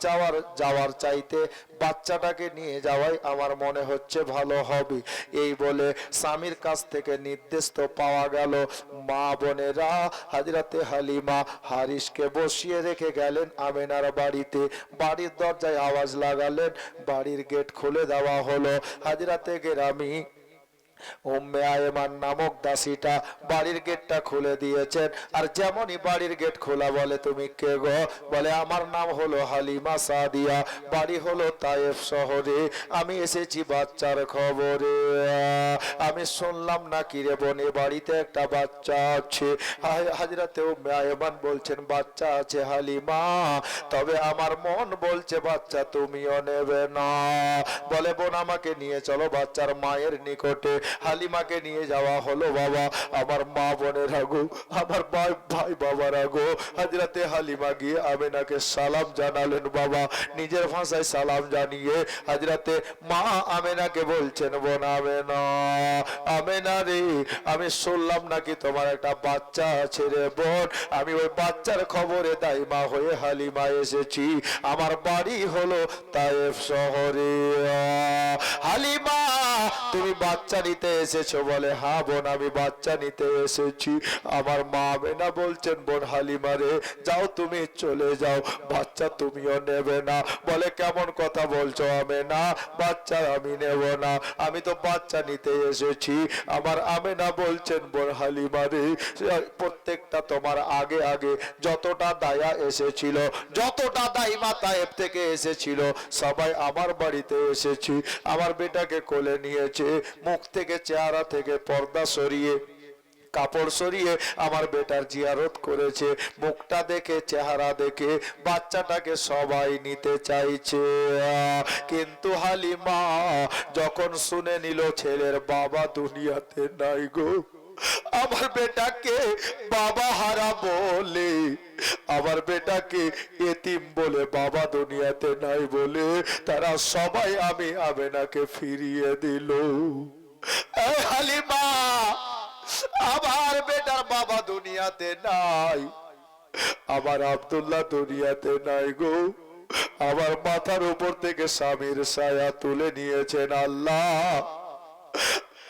যাওয়ার চাইতে বাচ্চাটাকে নিয়ে যাওয়াই আমার মনে হচ্ছে ভালো হবে। এই বলে স্বামীর কাছ থেকে নির্দেশ তো পাওয়া গেল। মা বোনেরা হযরতে হালিমা হারিসকে বসিয়ে রেখে গেলেন আমেনার বাড়িতে। বাড়ির দরজায় আওয়াজ লাগালেন, বাড়ির গেট খুলে দেওয়া হলো। হযরতে গেরামি উম্মে আয়মান নামক দাসীটা বাড়ির গেটটা খুলে দিয়েছেন। আর যেমনই বাড়ির গেট খোলা, বলে তুমি কে গো? বলে আমার নাম হলো হালিমা সাদিয়া, বাড়ি হলো তায়েফ শহরে, আমি এসেছি বাচ্চার খবরে। আমি শুনলাম নাকি রে বোন, বাড়িতে একটা বাচ্চা আছে। হযরতে উম্মে আয়মান বলছেন, বাচ্চা আছে হালিমা, তবে আমার মন বলছে বাচ্চা তুমিও নেবে না। বলে বোন আমাকে নিয়ে চলো বাচ্চার মায়ের নিকটে। হালিমাকে নিয়ে যাওয়া হলো বাবা। আমার মা বোনের আগো, আমার ভাই বাবার আগো, হযরতে হালিমা গিয়ে আমেনাকে সালাম জানালেন বাবা। নিজের ভাষায় সালাম জানিয়ে হযরতে মা আমেনাকে বলছেন, বোন আমেনা, আমেনা রে, আমি শুনলাম নাকি তোমার একটা বাচ্চা আছে রে বোন। আমি ওই বাচ্চার খবরে দাইমা হয়ে হালিমা এসেছি। আমার বাড়ি হলো তায়েফ শহরে। হালিমা তুমি বাচ্চা নিতে এসেছো? বলে হ্যাঁ বোন, আমি বাচ্চা নিতে এসেছি। আমার মা আমেনা বলছেন, বোন হালিমা রে, যাও তুমি চলে যাও, বাচ্চা তুমিও নেবে না। বলে কেমন কথা বলছো আমেনা, বাচ্চা আমি নেব না, আমি তো বাচ্চা নিতে এসেছি। আমার আমেনা বলছেন, বোন হালিমা রে, প্রত্যেকটা তোমার আগে আগে যতটা দায়া এসেছিল, যতটা দাইমা তায়েব থেকে এসেছিল, সবাই আমার বাড়িতে এসেছি, আমার বেটাকে কোলে নিয়েছে, মুখ থেকে চেহারা থেকে পর্দা সরিয়ে কাপড় সরিয়ে আমার বেটার জিয়ারত করেছে, মুখটা দেখে চেহারা দেখে বাচ্চাটাকে সবাই নিতে চাইছে। কিন্তু হালিমা যখন শুনে নিল ছেলের বাবা দুনিয়াতে নাই গো, আমার বেটাকে বাবা হারা বলে, আমার বেটাকে এতিম বলে, বাবা দুনিয়াতে নাই বলে তারা সবাই আমি আমেনাকে ফিরিয়ে দিল। হালিমা, আমার বেটার বাবা দুনিয়াতে নাই, আমার আব্দুল্লাহ দুনিয়াতে নাই গো, আমার মাথার উপর থেকে স্বামীর ছায়া তুলে নিয়েছেন আল্লাহ,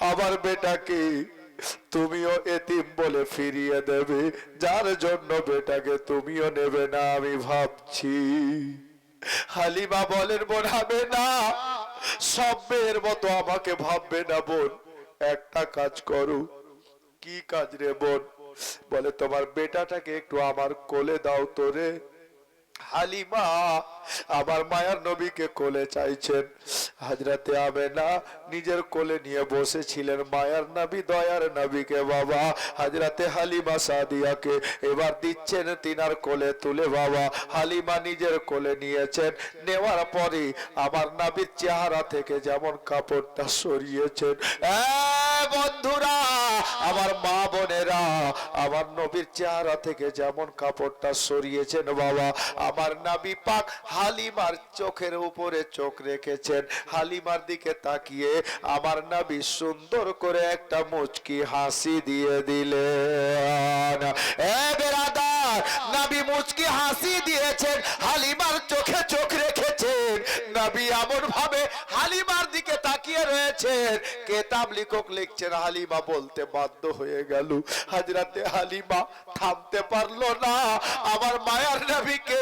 আমার বেটাকে তুমিও এতিম বলে ফিরিয়ে দেবে, যার জন্য বেটাকে তুমিও নেবে না আমি ভাবছি। হালিমা বলেন, বোন হবে না, সব মেয়ের মতো আমাকে ভাববে না বোন, একটা কাজ করো। কি কাজ রে বোন? বলে তোমার বেটাটাকে একটু আমার কোলে দাও তো রে। হালিমা আমার মায়ার নবীকে কোলে চাইছেন, হযরতে আমেনা নিজের কোলে নিয়ে বসেছিলেন মায়ার নবী দয়ার নবীকে বাবা হযরতে হালিমা সাদিয়াকে, এবার দিচ্ছেন তিনার কোলে তুলে বাবা। হালিমা নিজের কোলে নিয়েছেন, নেওয়ার পরে আমার নবীর চেহারা থেকে যেমন কাপড়টা সরিয়েছেন, বন্ধুরা আমার মা বোনেরা, আমার নবীর চেহারা থেকে যেমন কাপড়টা সরিয়েছেন বাবা, আমার নবী পাক হালিমার চোখের উপরে চোখ রেখেছেন, হালিমার দিকে তাকিয়ে আমার নবী সুন্দর করে একটা মুচকি হাসি দিয়ে দিলেন। বেরাদার, নবী মুচকি হাসি দিয়েছেন, হালিমার চোখে চোখ রেখেছেন, নবী এমন ভাবে হালিমার দিকে তাকিয়ে রয়েছেন, কেতাব লেখক লিখছেন হালিমা বলতে বাধ্য হয়ে গেল, হযরতে হালিমা থামতে পারলো না, আমার মায়ার নবীকে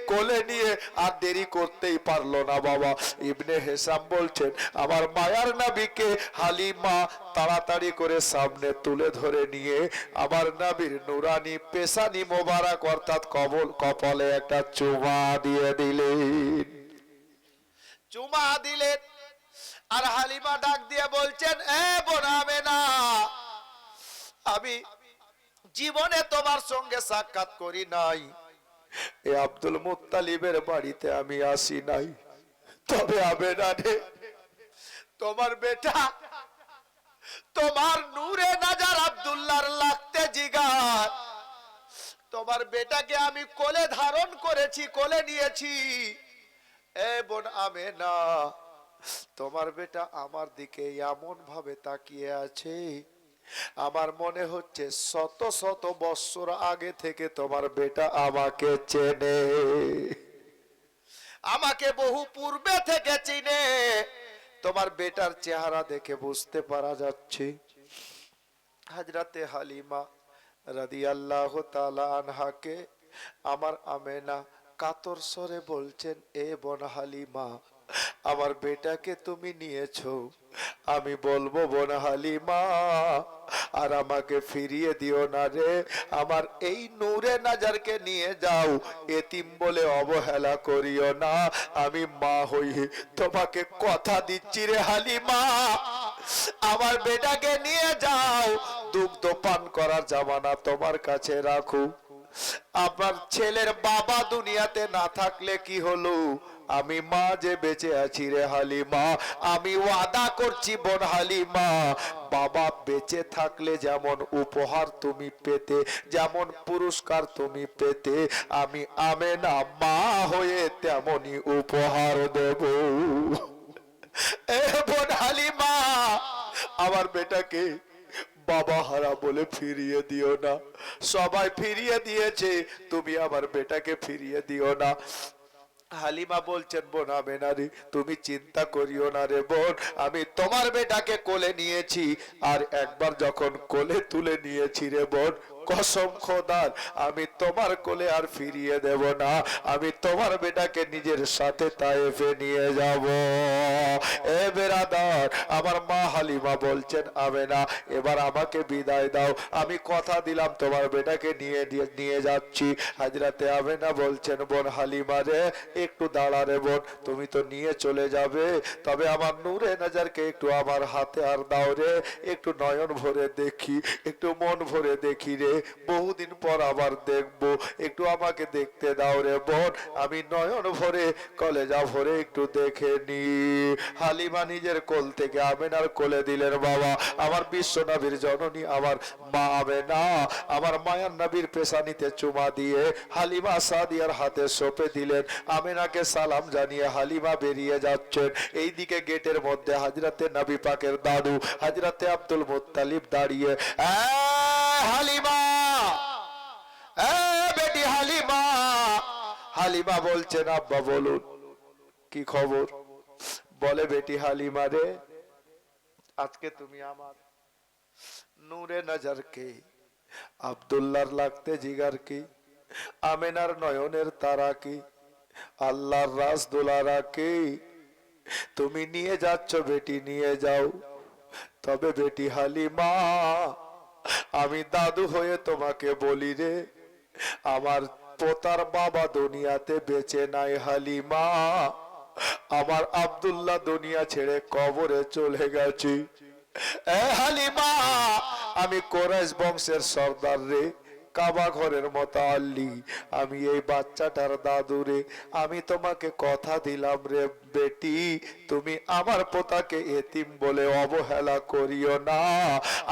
কোলে নিয়ে আর দেরি করতেই পারলো না বাবা। ইবনে হিসাম বলছেন আমার মায়ার নবীকে হালিমা তাড়াতাড়ি করে সামনে তুলে ধরে নিয়ে আমার নবীর নুরানি পেশানি মোবারক অর্থাৎ কপালে একটা চুমা দিয়ে দিলেন। চুমা দিলেন আর হালিমা ডাক দিয়ে বলছেন, এ বোন আমেনা, আমি জীবনে তোমার সঙ্গে সাক্ষাৎ করি নাই, এ আব্দুল মুত্তালিবের বাড়িতে আমি আসি নাই, তবে আমেনা রে, তোমার বেটা তোমার নূরে নাজার আব্দুল্লাহর লাগতে জিগার, তোমার বেটাকে আমি কোলে ধারণ করেছি, কোলে নিয়েছি। এ বোন আমেনা, তোমার বেটা আমার দিকে এমন ভাবে তাকিয়ে আছে, আমার মনে হচ্ছে শত শত বছর আগে থেকে তোমার বেটা আমাকে চেনে, আমাকে বহু পূর্বে থেকে চিনে, তোমার বেটার চেহারা দেখে বুঝতে পারা যাচ্ছে। হযরতে হালিমা রাদিয়াল্লাহু তাআলা আনহাকে আমার আমেনা কাতর স্বরে বলছেন, এ বোন হালিমা, আমার বেটাকে তুমি নিয়েছো, আমি বলবো বোন হালিমা আর আমাকে ফিরিয়ে দিও না রে, আমার এই নূরে নাজারকে নিয়ে যাও, এতিম বলে অবহেলা করিও না, আমি মা হই তোমাকে কথা দিচ্ছি রে হালিমা, আমার বেটাকে নিয়ে যাও, দুগ্ধ পান করার জামানা তোমার কাছে রাখো, আপনার ছেলের বাবা দুনিয়াতে না থাকলে কি হলো, আমি মা যে বেঁচে আছি রে হালিমা, আমি ওয়াদা করছি বোন হালিমা, বাবা বেঁচে থাকলে যেমন উপহার তুমি পেতে, যেমন পুরস্কার তুমি পেতে, আমি আমেনা মা হয়ে তেমনি উপহার দেব। এ বোন হালিমা, আমার বেটাকে বাবা হারা বলে ফিরিয়ে দিও না, সবাই ফিরিয়ে দিয়েছে, তুমি আমার বেটাকে ফিরিয়ে দিও না। হালিমা বলছেন, বোন আমেনা রে, তুমি চিন্তা করিও না রে বোন, আমি তোমার বেটাকে কোলে নিয়েছি, আর একবার যখন কোলে তুলে নিয়েছি রে বোন, কসম খোদার আমি তোমার কোলে আর ফিরিয়ে দেব না, আমি তোমার বেটাকে নিজের সাথে তায়েফে নিয়ে যাব। এ বেরাদার, আমার মা হালিমা বলছেন, আমেনা এবার আমাকে বিদায় দাও, আমি কথা দিলাম তোমার বেটাকে নিয়ে যাচ্ছি। হাজরাতে আমেনা বলছেন, বোন হালিমা রে, একটু দাঁড়া রে বোন, তুমি তো নিয়ে চলে যাবে, তবে আমার নূরে নজরকে একটু আমার হাতে আর দাও রে, একটু নয়ন ভরে দেখি, একটু মন ভরে দেখি রে, বহুদিন পর আবার দেখবো, একটু আমাকে দেখতে দাও রে বোন, আমি নয়ন ভরে কলেজা ভরে একটু দেখে নি। হালিমা নিজের কোল থেকে আমেনার কোলে দিলেন বাবা, আমার বিশ্ব নবীর জননী আমার মা আমেনা আমার মায়ার নবীর পেশানিতে চুমা দিয়ে হালিমা সাদিয়ার হাতে সঁপে দিলেন। আমেনাকে সালাম জানিয়ে হালিমা বেরিয়ে যাচ্ছেন। এইদিকে গেটের মধ্যে হাজরাতে নবী পাকের দাদু হাজরাতে আব্দুল মুত্তালিব দাঁড়িয়ে, হালিমা, বেটি হালিমা। হালিমা বলছেন, আব্বা বলুন কি খবর? বলে, বেটি হালিমা রে, আজকে তুমি আমার নূরে নজর কে, আব্দুল্লাহর লাগতে জিগার কি, আমেনার নয়নের তারা কি, আল্লাহর রাস দোলারা কি, তুমি নিয়ে যাচ্ছ বেটি, নিয়ে যাও। তবে বেটি হালিমা, আমি দাদু হয়ে তোমাকে বলি রে, আমার পোতার বাবা দুনিয়াতে বেঁচে নাই হালিমা, আমার আব্দুল্লাহ দুনিয়া ছেড়ে কবরে চলে গেছি। এ হালিমা, আমি কোরাইশ বংশের সর্দার রে, কাবা ঘরের মতো আল্লি, আমি এই বাচ্চাটার দাদু রে, আমি তোমাকে কথা দিলাম রে বেটি, তুমি আমার পোতাকে এতিম বলে অবহেলা করিও না,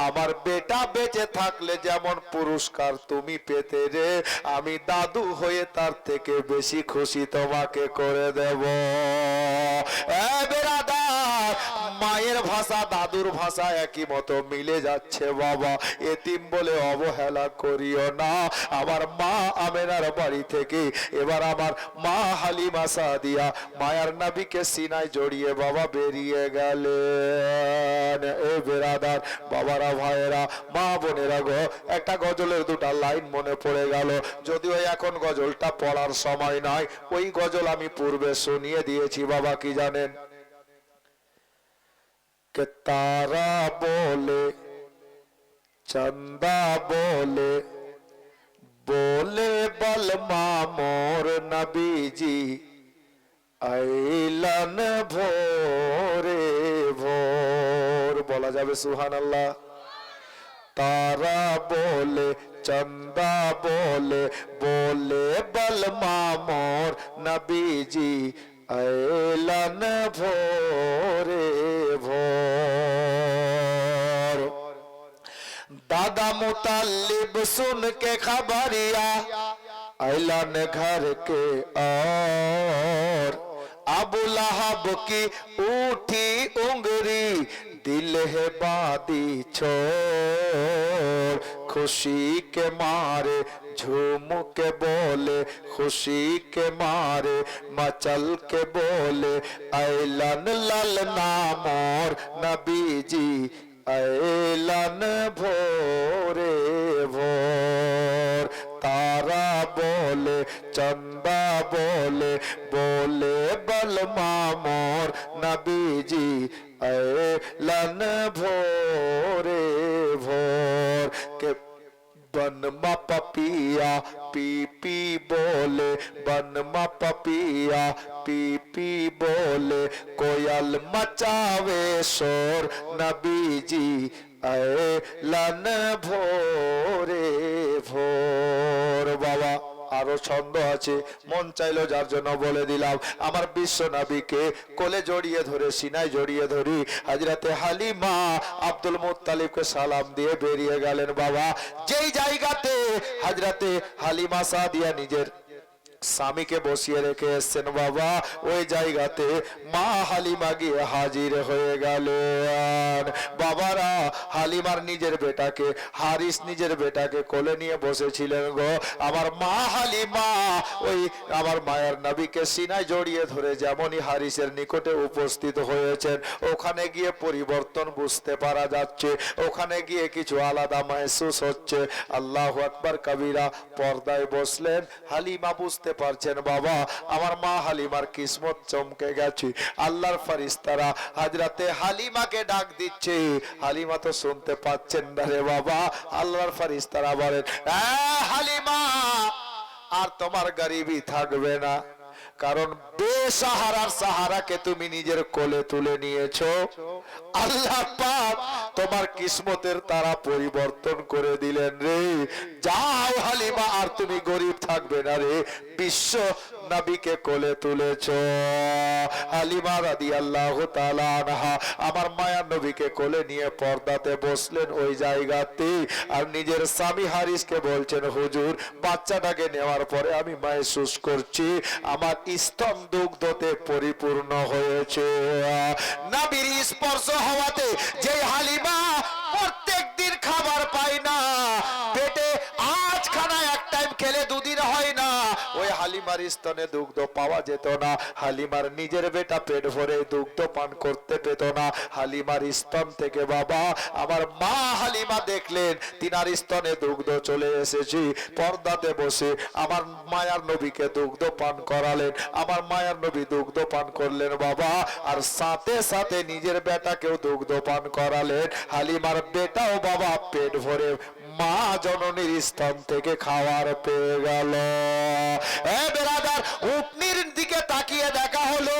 আমার বেটা বেঁচে থাকলে যেমন পুরস্কার তুমি পেতে রে, আমি দাদু হয়ে তার থেকে বেশি খুশি তোমাকে করে দেব। এ বেরাদার, মায়ের ভাষা দাদুর ভাষা একই মতো মিলে যাচ্ছে বাবা, এতিম বলে অবহেলা করিও না। আমার মা আমেনার বাড়ি থেকে এবার আমার মা হালিমা সাদিয়া মায়ার নবীকে সিনায় জড়িয়ে বাবা বেরিয়ে গেলেন। এ বেরাদার, বাবারা, ভাইয়েরা, মা বোনেরা গো, একটা গজলের দুটা লাইন মনে পড়ে গেল, যদিও এখন গজলটা পড়ার সময় নয়, ওই গজল আমি পূর্বে শুনিয়ে দিয়েছি বাবা। কি জানেন? কে তারা বলে, চন্দা বলে, बोले बलमा मोर नबीजी आइलन भोरे भोर, बोला जाबे सुबहानाल्लाह। तारा बोले, चंदा बोले, बोले बलमा मोर नबीजी आइलन भोरे भोर। दादा मुतालिब सुन के खबरिया ऐलान घर के और, अबू लहब की उठी उंगरी, दिल है बादी छोड़, खुशी के मारे झूम के बोले, खुशी के मारे मचल के बोले, ऐलान ललना मोर नबीजी ऐलान भोरे भोर। तारा बोले, चंदा बोले, बोले बलमा मोर नबीजी ऐलान भोरे भोर। के बनमा पपिया पी पी बोले, बनमा पपिया पी पी बोले, कोयल मचावे शोर नबीजी ऐलान भोरे भोर। बाबा আরো ছন্দ আছে, মন চাইলো যার জন্য বলে দিলাম। আমার বিশ্ব নবীকে কোলে জড়িয়ে ধরে সিনায় জড়িয়ে ধরি হযরতে হালিমা আব্দুল মুত্তালিবকে সালাম দিয়ে বেরিয়ে গেলেন বাবা। যেই জায়গাতে হযরতে হালিমা সাদিয়া নিজের স্বামীকে বসিয়ে রেখে এসছেন বাবা, ওই জায়গাতে মা হালিমা গিয়ে হাজির হয়ে গেলেন। বাবারা, হালিমার নিজের বেটাকে হারিস নিজের বেটাকে কোলে নিয়ে বসেছিলেন গো। আমার মা হালিমা ওই আমার মায়ের নবীকে সিনায় জড়িয়ে ধরে যেমনই হারিসের নিকটে উপস্থিত হয়েছেন, ওখানে গিয়ে পরিবর্তন বুঝতে পারা যাচ্ছে, ওখানে গিয়ে কিছু আলাদা महसूस হচ্ছে। আল্লাহু আকবার কবিরা। পর্দায় বসলেন, হালিমা বুঝতে পারছেন বাবা আমার মা হালিমার কিসমত চমকে গেছে। আল্লাহর ফেরেশতারা হযরতে হালিমাকে ডাক দিচ্ছে, হালিমা তো শুনতে পাচ্ছেন না রে বাবা। আল্লাহর ফেরেশতারা বলেন, হালিমা আর তোমার গরিবি থাকবে না, কারণ বেসাহারার সাহারাকে তুমি নিজের কোলে তুলে নিয়েছো। আল্লাহ পাক তোমার কিসমতের তারা পরিবর্তন করে দিলেন রে। যাও হালিমা, আর তুমি গরিব থাকবে না রে, বিশ্ব নবীকে কোলে তুলেছো। হালিমা রাদিয়াল্লাহু তাআলা আনহা আমার মায়ার নবীকে কোলে নিয়ে পর্দাতে বসলেন ওই জায়গাতে, আর নিজের স্বামী হারিসকে বলছেন, হুজুর বাচ্চাটাকে নেওয়ার পরে আমি महसूस করছি আমার স্তন দুগ্ধতে পরিপূর্ণ হয়েছে। নবীর স্পর্শ হওয়াতে যে হালিমা প্রত্যেকদিন খাবার পায় না, পেটে আজ খানা এক টাইম খেলে দুদিন হয় না, ওই হালিমার স্তনে দুগ্ধ পাওয়া যেত না। হালিমার নিজের বেটা পেট ভরে দুগ্ধ পান করতে পেত না। হালিমার স্তন থেকে বাবা আমার মা হালিমা দেখলেন তিনার স্তনে দুগ্ধ চলে এসেছি। পর্দাতে বসে আমার মায়ার নবীকে দুগ্ধ পান করালেন। আমার মায়ার নবী দুগ্ধ পান করলেন বাবা, আর সাথে সাথে নিজের বেটাকেও দুগ্ধ পান করালেন। হালিমার বেটাও বাবা পেট ভরে মা জননীর স্তন থেকে খাওয়ার পেয়ে গেল। বেরাদার, উটনির দিকে তাকিয়ে দেখা হলো,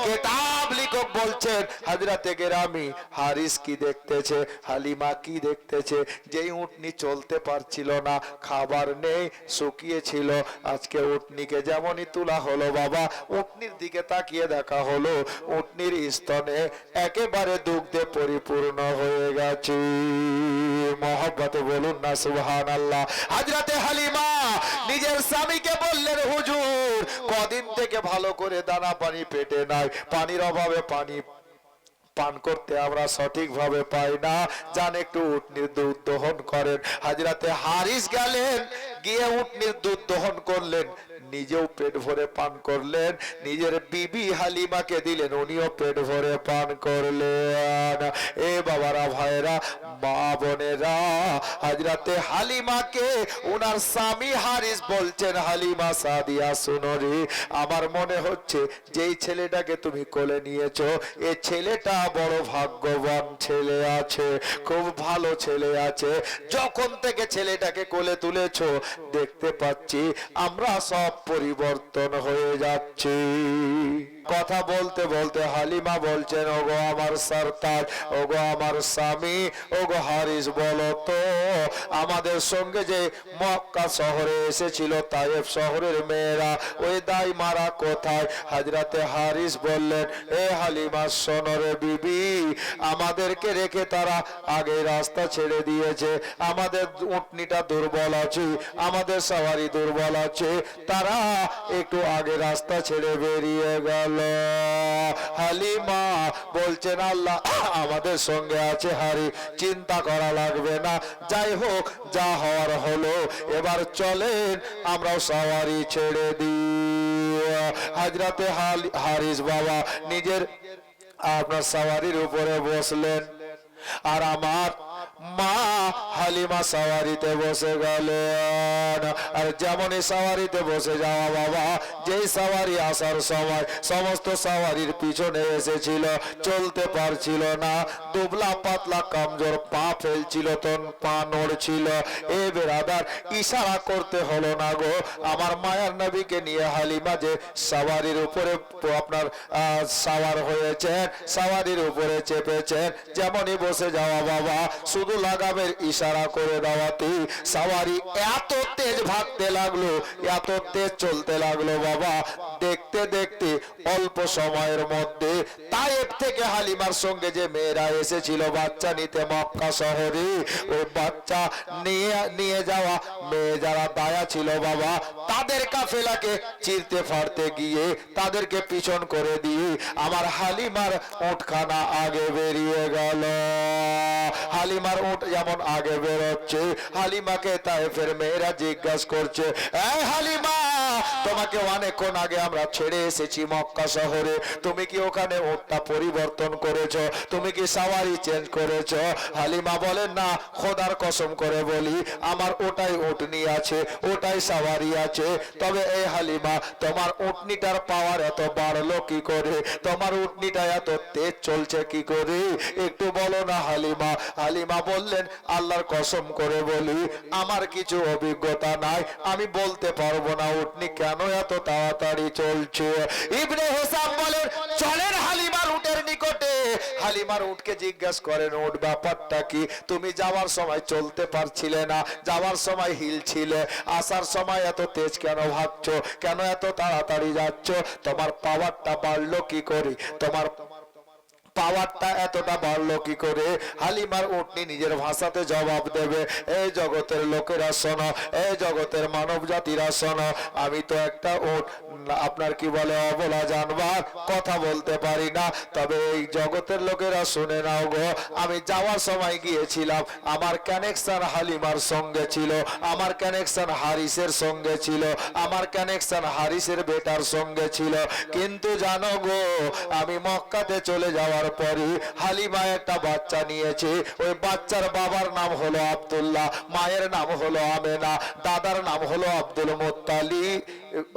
কিতাব লেখক বলছেন হযরতে গেরামি হারিস কি দেখতেছে, হালিমা কি দেখতেছে, যেই উটনি চলতে পারছিল না, খাবার নেই, শুকিয়ে ছিল, আজকে উটনিকে যেমনই তোলা হলো বাবা, উটনির দিকে তাকিয়ে দেখা হলো উটনির স্তনে একেবারে দুগ্ধে পরিপূর্ণ হয়ে গেছে। মহব্বতে বলুন না সুবহানাল্লাহ। হযরতে হালিমা নিজের স্বামীকে বললেন, হুজুর কদিন থেকে ভালো করে দানা পানি পেটে নাই, পানির অভাবে পানি পান করতে আমরা সঠিকভাবে পাই না, যান একটু উটনির দুধ দহন করেন। হযরতে হারিস গেলেন, গিয়ে উটনির দুধ দহন করলেন, নিজেও পেট ভরে পান করলেন, নিজের বিবি হালিমাকে দিলেন, উনিও পেট ভরে পান করলেন। এ বাবারা, ভাইরা, মা বোনেরা, হযরতে হালিমাকে উনার স্বামী হারিস বলছেন, হালিমা সাদিয়া শুনো রে, আমার মনে হচ্ছে যেই ছেলেটাকে তুমি কোলে নিয়েছো, এই ছেলেটা বড় ভাগ্যবান ছেলে আছে, খুব ভালো ছেলে আছে। যখন থেকে ছেলেটাকে কোলে তুলেছো দেখতে পাচ্ছি আমরা সব পরিবর্তন হয়ে যাচ্ছে। কথা বলতে বলতে হালিমা বলছেন, ওগো আমার সরতাজ, ওগো আমার স্বামী, ওগো হারিস, বলো তো আমাদের সঙ্গে যে মক্কা শহরে এসেছিল তায়েফ শহরের মেয়েরা, ওই দাই মারা কোথায়? হযরতে হারিস বললেন, এ হালিমা শোনো রে বিবি, আমাদেরকে রেখে তারা আগে রাস্তা ছেড়ে দিয়েছে, আমাদের উটনিটা দুর্বল আছে, আমাদের সওয়ারি দুর্বল আছে, তারা একটু আগে রাস্তা ছেড়ে বেরিয়ে গেল। হালিমা বলছেন, আল্লাহ আমাদের সঙ্গে আছে হারি, চিন্তা করা লাগবে না, যাই হোক যা হওয়ার হলো, এবার চলেন আমরাও সওয়ারি ছেড়ে দিই। হযরতে হারিস বাবা নিজের আপনার সওয়ারির উপরে বসলেন, আর আমার মা হালিমা সওয়ারিতে বসে গেলেন। আর যেমনই সওয়ারিতে বসে যাওয়া বাবা, যেই সওয়ারি আসার সময় সমস্ত সওয়ারির পিছনে এসেছিল, চলতে পারছিল না, দুবলা পাতলা কমজোর, পা ফেলছিল, তন পা নড়ছিল। এ বেরাদার, ইশারা করতে হলো না গো, আমার মায়ার নবীকে নিয়ে হালিমা যে সওয়ারির উপরে আপনার সওয়ার হয়েছেন, সওয়ারির উপরে চেপেছেন, যেমনই বসে যাওয়া বাবা, শুধু লাগামের ইশারা করে দেওয়াতে সাওয়ারি এত তেজ ভাগতে লাগলো, এত তেজ চলতে লাগলো বাবা। দেখতে দেখতে অল্প সময়ের মধ্যে তায়েফ থেকে হালিমার সঙ্গে যে মেয়েরা এসেছিল বাচ্চা নিতে মক্কা শহরে, ওই বাচ্চা নিয়ে যাওয়া মেয়ে যারা দায়া ছিল বাবা, তাদের কাফেলাকে চিরতে ফাড়তে গিয়ে তাদেরকে পিছন করে দিয়ে আমার হালিমার উটখানা আগে বেরিয়ে গেল। হালিমার উট যেমন আগে বেরোচ্ছে, হালিমাকে তায়েফের মেয়েরা জিজ্ঞাসা করছে, এই হালিমা, তোমাকে অনেকক্ষণ আগে আমরা ছেড়ে এসেছি মক্কা শহরে, তুমি কি ওখানে উটটা পরিবর্তন করেছো? তুমি কি সাওয়ারি চেঞ্জ করেছো? হালিমা বলেন, না, খোদার কসম করে বলি আমার ওটাই উটনি আছে, ওটাই সাওয়ারি আছে। তবে এই হালিমা, তোমার উটনিটার পাওয়ার এত বাড়লো কি করে? তোমার উটনিটা এত তেজ চলছে কি করে? একটু বলো না হালিমা। হালিমা বললেন, আল্লাহর কসম করে বলি আমার কিছু অভিজ্ঞতা নাই, আমি বলতে পারবো না উটনি কেন এত তাড়াতাড়ি চলছে। ইবনে হিসাম বলেন, চলেন হালিমার উটের নিকটে। হালিমার উটকে জিজ্ঞাসা করেন, উট ব্যাপারটা কি? তুমি যাওয়ার সময় চলতে পারছিলে না, যাওয়ার সময় হিলছিলে, আসার সময় এত তেজ কেন ভাগছো? কেন এত তাড়াতাড়ি যাচ্ছ? তোমার পাওয়ারটা বাড়লো কি করে? তোমার পাওয়ারটা এতটা বাড়লো কি করে? হালিমার উটনি নিজের ভাষাতে জবাব দেবে, এই জগতের লোকেরা শোনো, এই জগতের মানব জাতিরা শোনো, আমি তো একটা উট, আপনার কি বলে অবলা জানবার, কথা বলতে পারি না। তবে এই জগতের লোকেরা শুনে নাও গো, আমি যাওয়ার সময় গিয়েছিলাম, আমার কানেকশন হালিমার সঙ্গে ছিল, আমার কানেকশন হারিসের সঙ্গে ছিল, আমার কানেকশন হারিসের বেটার সঙ্গে ছিল। কিন্তু জানো গো, আমি মক্কাতে চলে যাওয়ার পরে হালিমা একটা বাচ্চা নিয়েছে। ওই বাচ্চার বাবার নাম হলো আব্দুল্লাহ, মায়ের নাম হলো আমেনা, দাদার নাম হলো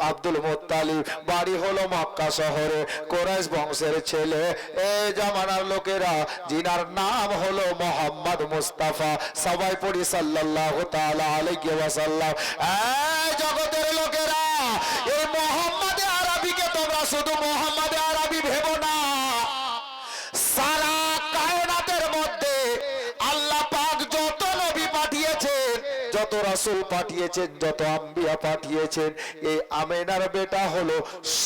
আব্দুল মুত্তালিব, বাড়ি হলো মক্কা শহরে, কুরাইশ বংশের ছেলে। এই জামানার লোকেরা জিনার নাম হলো মোহাম্মদ মুস্তাফা, সবাই পড়ি সাল্লাল্লাহু তাআলা আলাইহি ওয়াসাল্লাম। এই জগতের লোকেরা, এই মোহাম্মদে আরবিকে তোমরা শুধু মোহাম্মদে আরবি ভেবো না। সারা কায়নাতের মধ্যে আল্লাহ পাক যত নবী পাঠিয়েছেন, যত রাসূল পাঠিয়েছেন, যত আম্বিয়া পাঠিয়েছেন, এই আমেনার বেটা হলো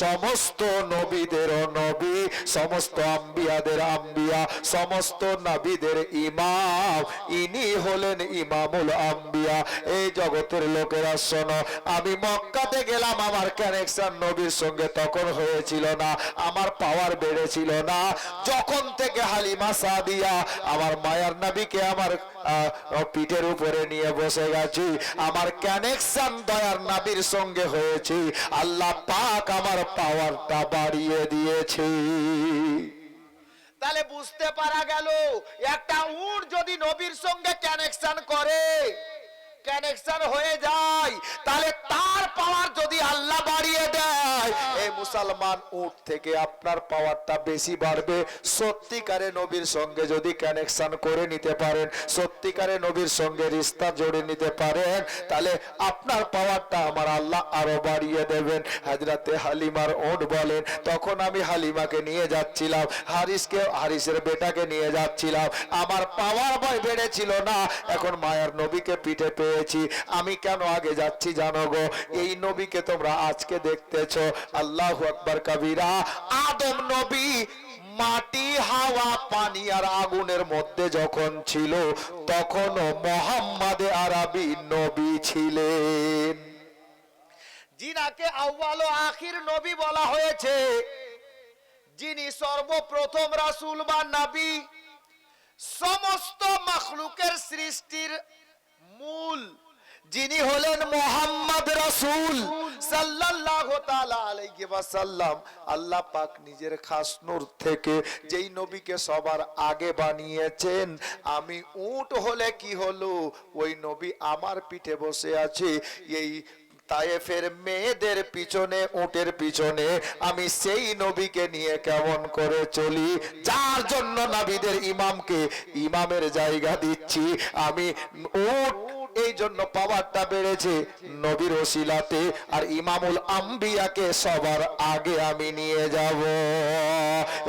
সমস্ত নবীদের নবী, সমস্ত আম্বিয়াদের আম্বিয়া, সমস্ত নবীদের ইমাম। ইনি হলেন ইমামুল আম্বিয়া। এই জগতের লোকেরা শোনো, আমি মক্কাতে গেলাম, আমার কানেকশন নবীর সঙ্গে তখন হয়েছিল না, আমার পাওয়ার বেড়েছিল না, যখন থেকে হালিমা সাদিয়া আমার মায়ার নবীকে আমার পিঠের উপরে নিয়ে বসে গেছি, আমার কানেকশন দয়ার নবীর সঙ্গে হয়েছে, আল্লাহ পাক আমার পাওয়ারটা বাড়িয়ে দিয়েছে। তাহলে বুঝতে পারা গেল, একটা উট যদি নবীর সঙ্গে কানেকশন করে, কানেকশন হয়ে যায়, তাহলে তার পাওয়ার যদি আল্লাহ বাড়িয়ে দেয়, এই মুসলমান উট থেকে আপনার পাওয়ারটা বেশি বাড়বে। সত্যিকারে নবীর সঙ্গে যদি কানেকশন করে নিতে পারেন, সত্যিকারে নবীর সঙ্গে রিশতা জোড়ে নিতে পারেন, তাহলে আপনার পাওয়ারটা আমার আল্লাহ আরো বাড়িয়ে দেবেন। হযরতে হালিমার উট বলেন, তখন আমি হালিমাকে নিয়ে যাচ্ছিলাম, হারিসের বেটাকে নিয়ে যাচ্ছিলাম, আমার পাওয়ার বেড়েছিল না, এখন মায়ার নবীকে পিঠে পেয়েছি। আমি কেন আগে যাচ্ছি জানো গো? এই নবীকে তোমরা আজকে দেখতেছো, আল্লাহু আকবার কবিরা। আদম নবী মাটি, হাওয়া, পানি আর আগুনের মধ্যে যখন ছিল, তখনও মুহাম্মদ আরবি নবী ছিলেন, যিনাকে আউয়াল ও আখির নবী বলা হয়েছে, যিনি সর্বপ্রথম রাসূল বা নবী, সমস্ত মাখলুকের সৃষ্টির মূল, যিনি হলেন মুহাম্মদ রাসূল সাল্লাল্লাহু তাআলা আলাইহি ওয়াসাল্লাম। আল্লাহ পাক নিজের খাস নূর থেকে যেই নবীকে সবার আগে বানিয়েছেন, আমি উট হলে কি হলো, ওই নবী আমার পিঠে বসে আছে। এই তায়েফের মেয়েদের পিছনে, উটের পিছনে আমি সেই নবীকে নিয়ে কেমন করে চলি, যার জন্য নবীদের ইমামকে ইমামের জায়গা দিচ্ছি আমি। উট এই জন্য পাওয়ারটা বেড়েছে নবীর ওসিলাতে, আর ইমামুল আম্বিয়াকে সবার আগে আমি নিয়ে যাব।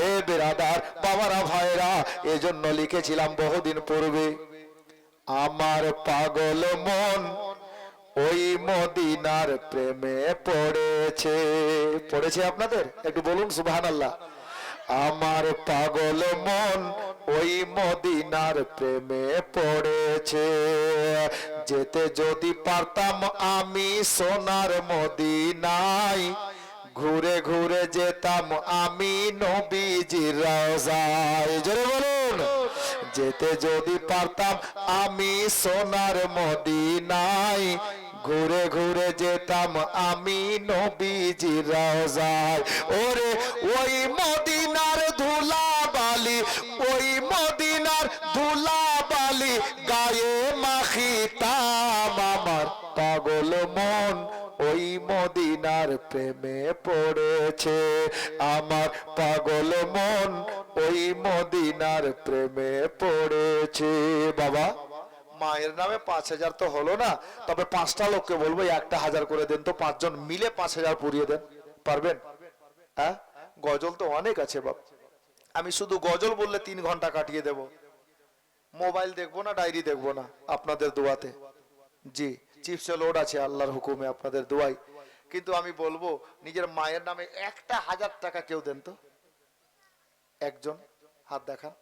এ বেরাদার, বাবারা, ভাইরা, এজন্য লিখেছিলাম বহুদিন পূর্বে, আমার পাগল মন ওই মদিনার প্রেমে পড়েছে। পড়েছে আপনাদের? একটু বলুন সুবহানাল্লাহ। আমার পাগল মন ওই মদিনার প্রেমে পড়েছে। যেতে যদি পারতাম আমি সোনার মদিনায়, ঘুরে ঘুরে যেতাম আমি নবীজির রওজায়। জোরে বলুন। যেতে যদি পারতাম আমি সোনার মদিনায়, ঘুরে ঘুরে যেতাম আমি নবীজির রওজায়। ওরে ওই মদিনার ধুলা বালি, ওই মদিনার ধুলা বালি গায়ে মাখিতাম। আমার পাগল মন ওই মদিনার প্রেমে পড়েছে। আমার পাগল মন ওই মদিনার প্রেমে পড়েছে। বাবা, মায়ের নামে 5,000 তো হলো না, তবে 5টা লোককে বলবো 1,000 করে দেন তো, 5 জন মিলে 5,000 পুরিয়ে দেন। পারবেন? হ্যাঁ, গজল তো অনেক আছে বাবা। আমি শুধু গজল বললে 3 ঘন্টা কাটিয়ে দেব। মোবাইল দেখবো না, ডায়েরি দেখবো না, আপনাদের দোয়াতে। জি, চিপসে লোড আছে আল্লাহর হুকুমে, আপনাদের দোয়াই। কিন্তু আমি বলবো নিজের মায়ের নামে 1,000 টাকা কেউ দেন তো। একজন হাত দেখান।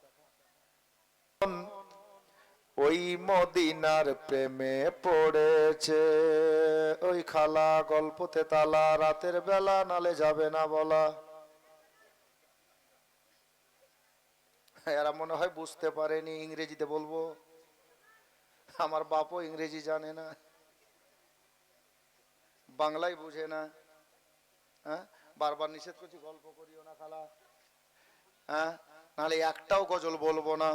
ওই মদিনার প্রেমে পড়েছে। ওই খালা গল্পতে তালা, রাতের বেলা নালে যাবে না বলা। এরা মনে হয় বুঝতে পারেনি, ইংরেজিতে বলবো। আমার বাপও ইংরেজি জানে না, বাংলাই বুঝে না। হ্যাঁ, বারবার নিষেধ করছি গল্প করিও না খালা। হ্যাঁ, নাহলে একটাও গজল বলবো না।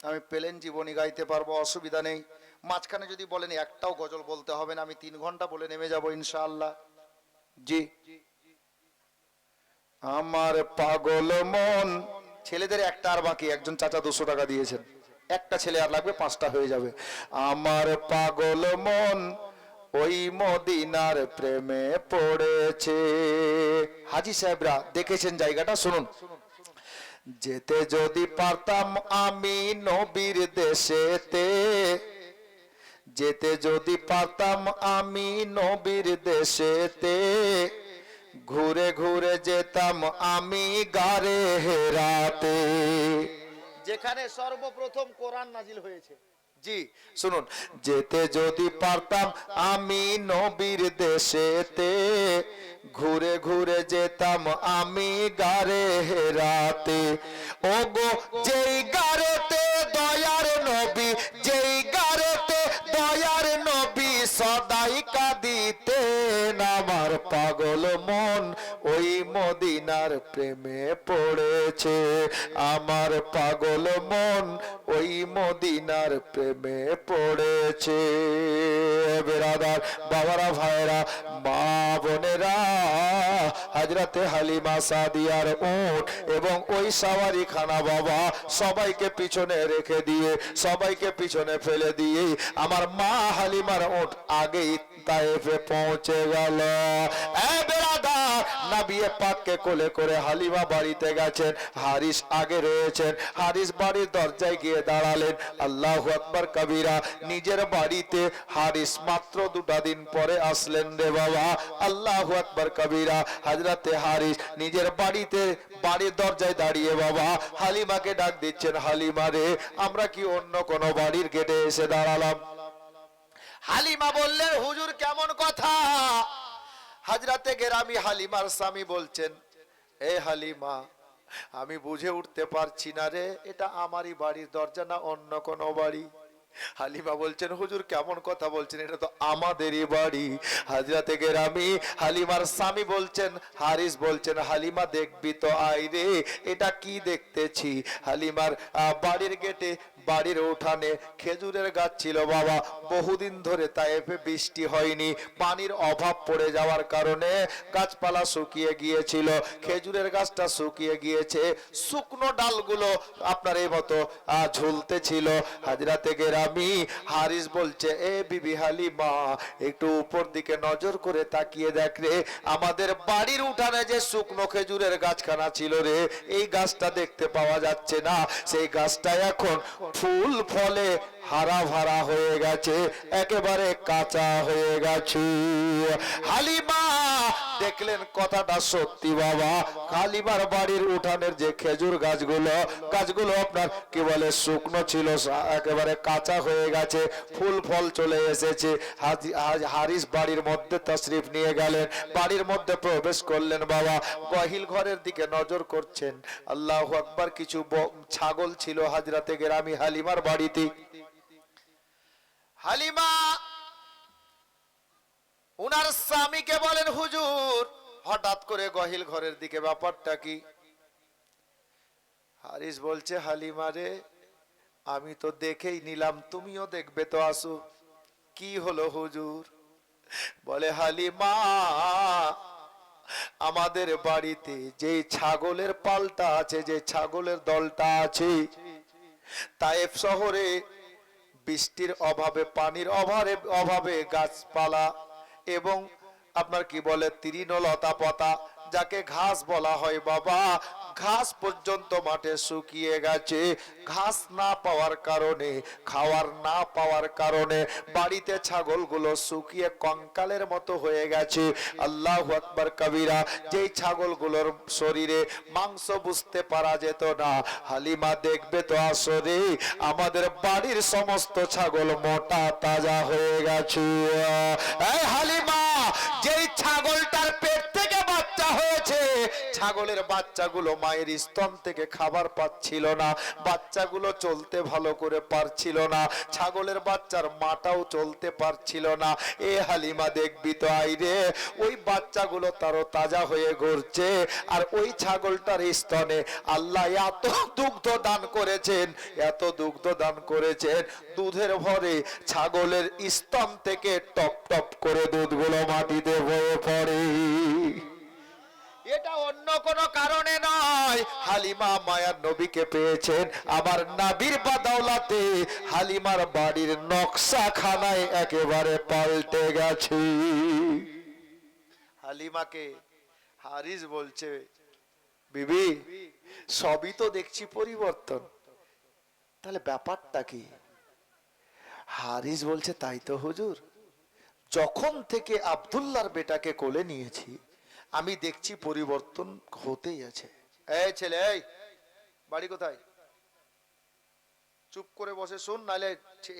আমি প্লেন জীবনী গাইতে পারবো, অসুবিধা নেই। মাঝখানে যদি বলেন একটাও গজল বলতে হবে না, আমি 3 ঘন্টা বলে নেমে যাবো ইনশাআল্লাহ। জি, আমার পাগল মন। ছেলেদের একটা আর বাকি, একজন চাচা 200 টাকা দিয়েছেন। একটা ছেলে আর লাগবে, 5টা হয়ে যাবে। আমার পাগল মন ওই মদিনার প্রেমে পড়েছে। হাজী সাহেবরা দেখেছেন জায়গাটা, শুনুন। যেতে যদি পারতাম আমি নবীর দেশেতে, যেতে যদি পারতাম আমি নবীর দেশেতে, ঘুরে ঘুরে যেতাম আমি গারে হেরাতে, যেখানে সর্বপ্রথম কোরআন নাজিল হয়েছে। জি শুনুন। যেতে যদি পারতাম আমি নবীর দেশেতে, ঘুরে ঘুরে যেতাম আমি গারে হেরাতে। ওগো যেই গারেতে দয়ার নবী, যেই গারেতে দয়ার নবী সদাই কাঁদিতেন। আমার পাগল মন ওই মদিনার প্রেমে পড়েছে। আমার পাগল মন ওই মদিনার প্রেমে পড়েছে। বেরাদার বাবারা, ভাইরা, মা বোনেরা, হযরতে হালিমা সাদিয়ার উট এবং ওই সাওয়ারি খানা বাবা সবাইকে পিছনে রেখে দিয়ে, সবাইকে পিছনে ফেলে দিয়ে আমার মা হালিমার উট আগেই তায়েফে পৌঁছে গেল। এ বেরাদার, নবী পাককে কোলে করে হালিমা বাড়িতে গেছেন, হারিস আগে রয়েছেন। হারিস বাড়ির দরজায় গিয়ে দাঁড়ালেন। আল্লাহু আকবার কবিরা। নিজের বাড়িতে হারিস মাত্র 2টা দিন পরে আসলেন রে বাবা। আল্লাহু আকবার কবিরা। হযরতে হারিস নিজের বাড়িতে, বাড়ির দরজায় দাঁড়িয়ে বাবা হালিমাকে ডাক দিচ্ছেন, হালিমা রে, আমরা কি অন্য কোন বাড়ির গেটে এসে দাঁড়ালাম? হালিমা বললেন, হুজুর কেমন কথা? হযরতে গেরামি হালিমার স্বামী বলছেন, এ হালিমা, আমি বুঝে উঠতে পারছি না রে, এটা আমারই বাড়ির দরজা না অন্য কোন বাড়ি। হালিমা বলছেন, হুজুর কেমন কথা বলছেন, এটা তো আমাদেরই বাড়ি। হযরতে গেরামি হালিমার স্বামী বলছেন, হারিস বলছেন, হালিমা দেখবি তো, আয় রে, এটা কি দেখতেছি? হালিমার বাড়ির গেটে, বাড়ির উঠানে খেজুরের গাছ ছিল বাবা। বহুদিন ধরে তায়েফে বৃষ্টি হয়নি, পানির অভাব পড়ে যাওয়ার কারণে গাছপালা শুকিয়ে গিয়েছিল। খেজুরের গাছটা শুকিয়ে গিয়েছে, শুকনো ডালগুলো আপনার এই মতো ঝুলতে ছিল। হযরতে গেরামি হারিস বলছে, এ বিবি হালিমা, একটু উপর দিকে নজর করে তাকিয়ে দেখ রে, আমাদের বাড়ির উঠানে যে শুকনো খেজুরের গাছখানা ছিল রে, এই গাছটা দেখতে পাওয়া যাচ্ছে না। সেই গাছটা এখন ফুল ফলে হারা ভরা হয়ে গেছে, একেবারে কাঁচা হয়ে গেছে। হালিমা দেখলেন কথাটা সত্যি বাবা। হালিমার বাড়ির উঠানের যে খেজুর গাছগুলো আপনার কি বলে শুকনো ছিল, একেবারে কাঁচা হয়ে গেছে, ফুল ফল চলে এসেছে। হারিস বাড়ির মধ্যে তশরিফ নিয়ে গেলেন, বাড়ির মধ্যে প্রবেশ করলেন বাবা। গহিল ঘরের দিকে নজর করছেন। আল্লাহু আকবার। কিছু ছাগল ছিল হাজরাতে গেরামি হালিমার বাড়িতে। হালিমা উনার স্বামীকে বলেন, হুজুর হঠাৎ করে গহিল ঘরের দিকে, ব্যাপারটা কি? হারিস বলছে, হালিমা রে, আমি তো দেখেই নিলাম, তুমিও দেখবে তো, আসো। কি হলো হুজুর? বলে, হালিমা আমাদের বাড়িতে যে ছাগলের পালটা আছে, যে ছাগলের দলটা আছে, তায়েফ শহরে বৃষ্টির অভাবে, পানির অভাবে গাছপালা এবং আপনার কি বলে তৃণলতা পাতা, যাকে ঘাস বলা হয় বাবা, ঘাস পর্যন্ত মাঠে শুকিয়ে গেছে। ঘাস না পাওয়ার কারণে, খাওয়ার না পাওয়ার কারণে বাড়িতে ছাগলগুলো শুকিয়ে কঙ্কালের মতো হয়ে গেছে। আল্লাহু আকবার কবিরা। যেই ছাগলগুলোর শরীরে মাংস বুঝতে পারা যেত না, হালিমা দেখবে তো আসরে আমাদের বাড়ির সমস্ত ছাগল মোটা তাজা হয়ে গেছে। এই হালিমা, যেই ছাগলটার পেট থেকে বাচ্চা হয়েছে, ছাগলের বাচ্চাগুলো মায়ের স্তন থেকে খাবার পাচ্ছিল না, বাচ্চাগুলো চলতে ভালো করে পারছিল না, ছাগলের বাচ্চার মাটাও চলতে পারছিল না। এ হালিমা দেখবি তো আইরে, ওই বাচ্চাগুলো তারও তাজা হয়ে ঘুরছে, আর ওই ছাগলটার স্তনে আল্লাহ এত দুগ্ধ দান করেছেন, এত দুগ্ধ দান করেছেন, দুধের ভরে ছাগলের স্তন থেকে টপ টপ করে দুধগুলো মাটিতে বয়ে পড়ে। এটা অন্য কোনো কারণে নয়, হালিমা মায়ার নবীকে পেয়েছেন। আমার নবীর বাদৌলতে হালিমার বাড়ির নকশা খানায় একেবারে পাল্টে গেছে। হালিমাকে হারিস বলছে, বিবি সবই তো দেখছি পরিবর্তন, তাহলে ব্যাপারটা কি? হারিস বলছে, তাই তো হুজুর, যখন থেকে আব্দুল্লাহর বেটাকে কোলে নিয়েছি আমি দেখছি পরিবর্তন হতেই আছে। এই ছেলে, এই বাড়ি কোথায়? চুপ করে বসে শুন, নাহলে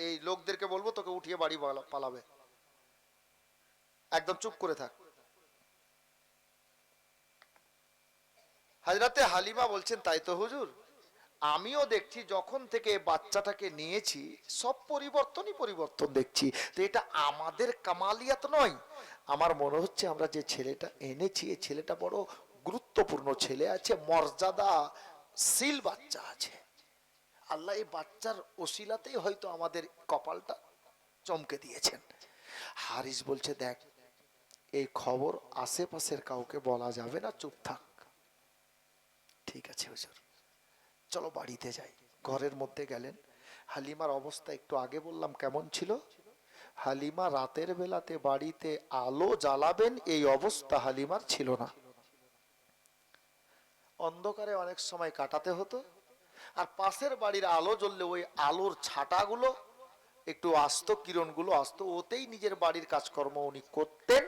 এই লোকদেরকে বলবো তোকে উঠিয়ে বাড়ি পালাবে। একদম চুপ করে থাক। হযরতে হালিমা বলছেন, তাই তো হুজুর, আমিও দেখছি যখন থেকে বাচ্চাটাকে নিয়েছি সব পরিবর্তন দেখছি। তো এটা আমাদের কামালিয়াত নয়, আমার মনে হচ্ছে আমরা যে ছেলেটা এনেছি, এই ছেলেটা বড় গুরুত্বপূর্ণ ছেলে আছে, মর্যাদাশীল বাচ্চা আছে। আল্লাহ এই বাচ্চার ওসিলাতেই হয়তো আমাদের কপালটা চমকে দিয়েছেন। হারিস বলছে, দেখ এই খবর আশেপাশের কাউকে বলা যাবে না, চুপ থাক। ঠিক আছে হুজুর, চলো বাড়িতে যাই। ঘরের মধ্যে গেলেন। হালিমার অবস্থা একটু আগে বললাম কেমন ছিল। হালিমা রাতের বেলাতে বাড়িতে আলো জ্বালাবেন এই অবস্থা হালিমার ছিল না। অন্ধকারে অনেক সময় কাটাতে হতো, আর পাশের বাড়ির আলো জ্বললে ওই আলোর ছাটাগুলো একটু আসতো, কিরণগুলো আসতো, ওতেই নিজের বাড়ির কাজকর্ম উনি করতেন।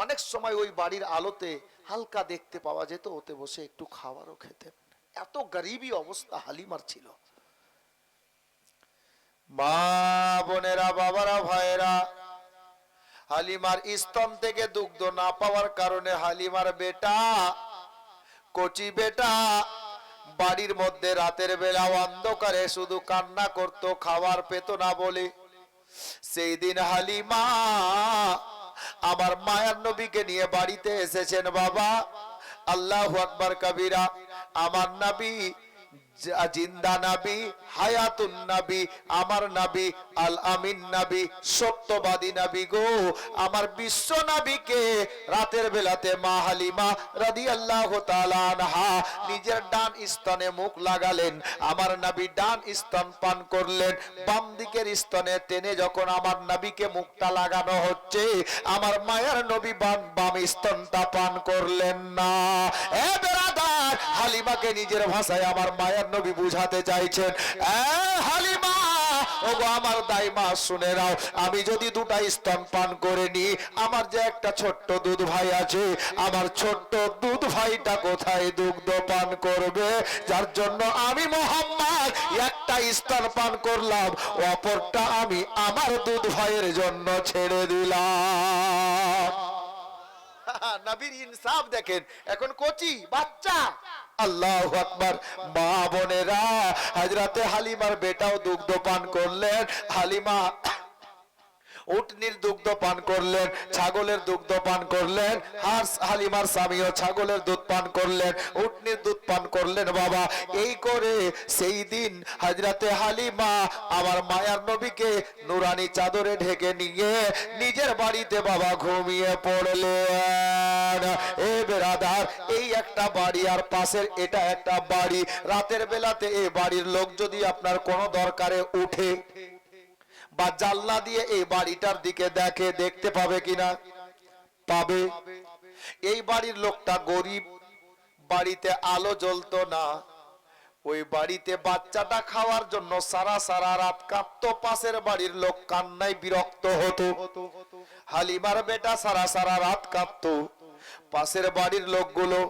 অনেক সময় ওই বাড়ির আলোতে হালকা দেখতে পাওয়া যেত, ওতে বসে একটু খাবারও খেতেন। এত গরিবী অবস্থা হালিমার ছিল। মা বোনেরা, বাবারা, ভাইয়েরা, হালিমার স্তন থেকে দুগ্ধ না পাওয়ার কারণে হালিমার বেটা, কচি বেটা, বাড়ির মধ্যে রাতের বেলা অন্ধকারে শুধু কান্না করত, খাবার পেত না বলে। সেই দিন হালিমা আমার মায়ার নবীকে নিয়ে বাড়িতে এসেছেন বাবা। আল্লাহু আকবার কবিরা। আমার নবী জিন্দা নবী, হায়াতুন নবী, আমার নবী আল আমিন নবী, সত্যবাদী নবী গো। আমার বিশ্ব নবীকে রাতের বেলাতে মা হালিমা রাদিয়াল্লাহু তাআলা আনহা নিজের ডান স্তনে মুখ লাগালেন, আমার নবী ডান স্তন পান করলেন। বাম দিকের স্তনে টেনে যখন আমার নবীকে মুখটা লাগানো হচ্ছে, আমার মায়ের নবী বাম স্তনটা পান করলেন না। এ বেরাদার, হালিমাকে নিজের ভাষায় আমার মায়ের নবী বুঝাতে চাইছেন, হালিমা ওগো আমার দাইমা শুনে নাও, আমি যদি দুটা স্তন পান করে নি, আমার যে একটা ছোট্ট দুধ ভাই আছে, আমার ছোট্ট দুধ ভাইটা কোথায় দুগ্ধ পান করবে? যার জন্য আমি মুহাম্মদ একটা স্তন পান করলাম, অপরটা আমি আমার দুধ ভাইয়ের জন্য ছেড়ে দিলাম। নবীর ইনসাফ দেখেন, এখন কচি বাচ্চা। আল্লাহু আকবার। মা বোনেরা, হযরতে হালিমার বেটাও দুগ্ধ পান করলেন, হালিমা উটনির দুগ্ধ পান করলেন, ছাগলের দুগ্ধ পান করলেন, আর হালিমার স্বামীও ছাগলের দুধ পান করলেন, উটনির দুধ পান করলেন। বাবা, এই করে সেই দিন হযরতে হালিমা আমার মায়ার নবীকে নুরানি চাদরে ঢেকে নিয়ে নিজের বাড়িতে বাবা ঘুমিয়ে পড়লেন। এ বেরাদার, এই একটা বাড়ি আর পাশের এটা একটা বাড়ি। রাতের বেলাতে এই বাড়ির লোক যদি আপনার কোনো দরকারে উঠে বা জানলা দিয়ে এই বাড়িটার দিকে দেখে, দেখতে পাবে কিনা? পাবে। এই বাড়ির লোকটা গরিব, বাড়িতে আলো জ্বলতো না, ওই বাড়িতে বাচ্চাটা খাওয়ার জন্য সারা সারা রাত কাঁদতো, পাশের বাড়ির লোক কান্নায় বিরক্ত হতো। হালিমার বেটা সারা সারা রাত কাঁদতো, পাশের বাড়ির লোকগুলো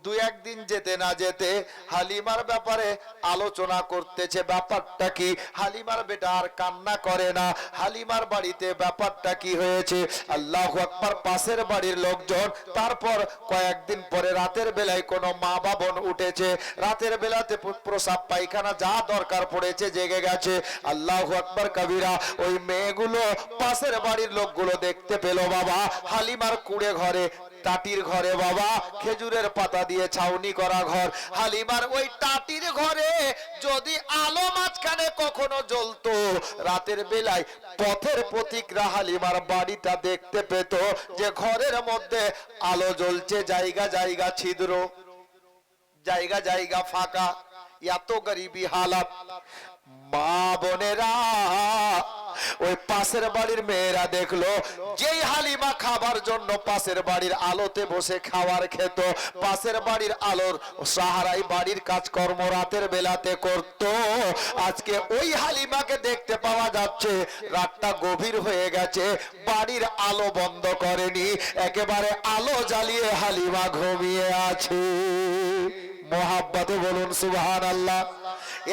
দুই একদিন যেতে না যেতে হালিমার ব্যাপারে আলোচনা করতেছে, ব্যাপারটা কি? হালিমার বেটা আর কান্না করে না, হালিমার বাড়িতে ব্যাপারটা কি হয়েছে? আল্লাহু আকবার। পাশের বাড়ির লোকজন, তারপর কয়েকদিন পরে রাতের বেলায় কোনো মা বাবন উঠেছে, রাতের বেলাতে প্রসাব পায়খানা যা দরকার পড়েছে, জেগে গেছে। আল্লাহু আকবার কবিরা। ওই মেয়েগুলো পাশের বাড়ির লোকগুলো দেখতে পেল বাবা হালিমার কুড়ে ঘরে, টাটির ঘরে বাবা, খেজুরের পাতা দিয়ে ছাউনি করা ঘর, হালিমার ওই টাটির ঘরে যদি আলো মাঝখানে কখনো জ্বলতো, রাতের বেলায় পথের পথিকরা হালিমার বাড়িটা দেখতে পেত যে ঘরের মধ্যে আলো জ্বলছে, জায়গা জায়গা ছিদ্র, জায়গা জায়গা ফাঁকা, এত গরিবী হালাত। মা বোনেরা, ওই পাশের বাড়ির মেয়েরা দেখলো যেই হালিমা খাবার জন্য পাশের বাড়ির আলোতে বসে খাবার খেত, পাশের বাড়ির আলোর সাহারাই বাড়ির কাজকর্ম রাতের বেলাতে করত, আজকে ওই হালিমাকে দেখতে পাওয়া যাচ্ছে রাতটা গভীর হয়ে গেছে, বাড়ির আলো বন্ধ করেনি, একেবারে আলো জ্বালিয়ে হালিমা ঘুমিয়ে আছে। মোহাব্বতে বলুন সুবহানাল্লাহ।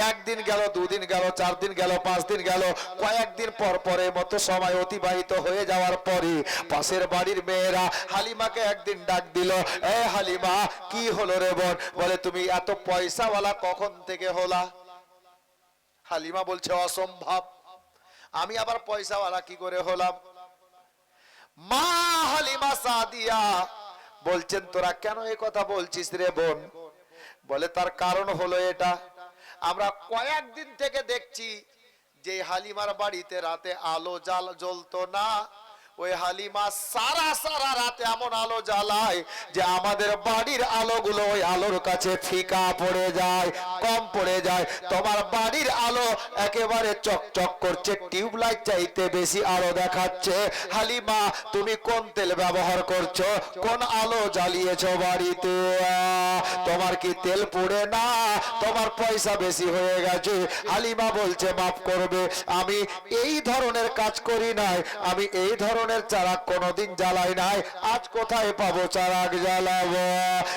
একদিন গেল, দুদিন গেল, 4 দিন গেল, 5 দিন গেল, কয়েকদিন পর পরে মতো সময় অতিবাহিত হয়ে যাওয়ার পরে পাশের বাড়ির মেয়েরা হালিমাকে একদিন ডাক দিল, এ হালিমা, কি হলো রে বোন? বলে, তুমি এত পয়সাওয়ালা কখন থেকে হলা? হালিমা বলছে, অসম্ভব, আমি আবার পয়সাওয়ালা কি করে হলাম? মা হালিমা সাদিয়া বলছেন, তোরা কেন এই কথা বলছিস রে বোন? বলে, তার কারণ হলো এটা, আমরা কয়েকদিন থেকে দেখছি যে হালিমার বাড়িতে রাতে আলো জ্বলতো না, ওই হালিমা সারা সারা রাতে এমন আলো জ্বালায় যে আমাদের বাড়ির আলোগুলো ওই আলোর কাছে ফিকা পড়ে যায়, কম পড়ে যায়। তোমার বাড়ির আলো একেবারে চকচক করছে, টিউবলাইট চাইতে বেশি আলো দেখাচ্ছে। হালিমা, তুমি কোন তেল ব্যবহার করছো? কোন আলো জ্বালিয়েছো বাড়িতে? তোমার কি তেল পুড়ে না? তোমার পয়সা বেশি হয়ে গেছে। হালিমা বলছে, মাফ করবে, আমি এই ধরনের কাজ করি নাই, আমি এই ধরনের চারাক কোনদিন জ্বালাই নাই, আজ কোথায় পাবো চারাক জ্বালাবো?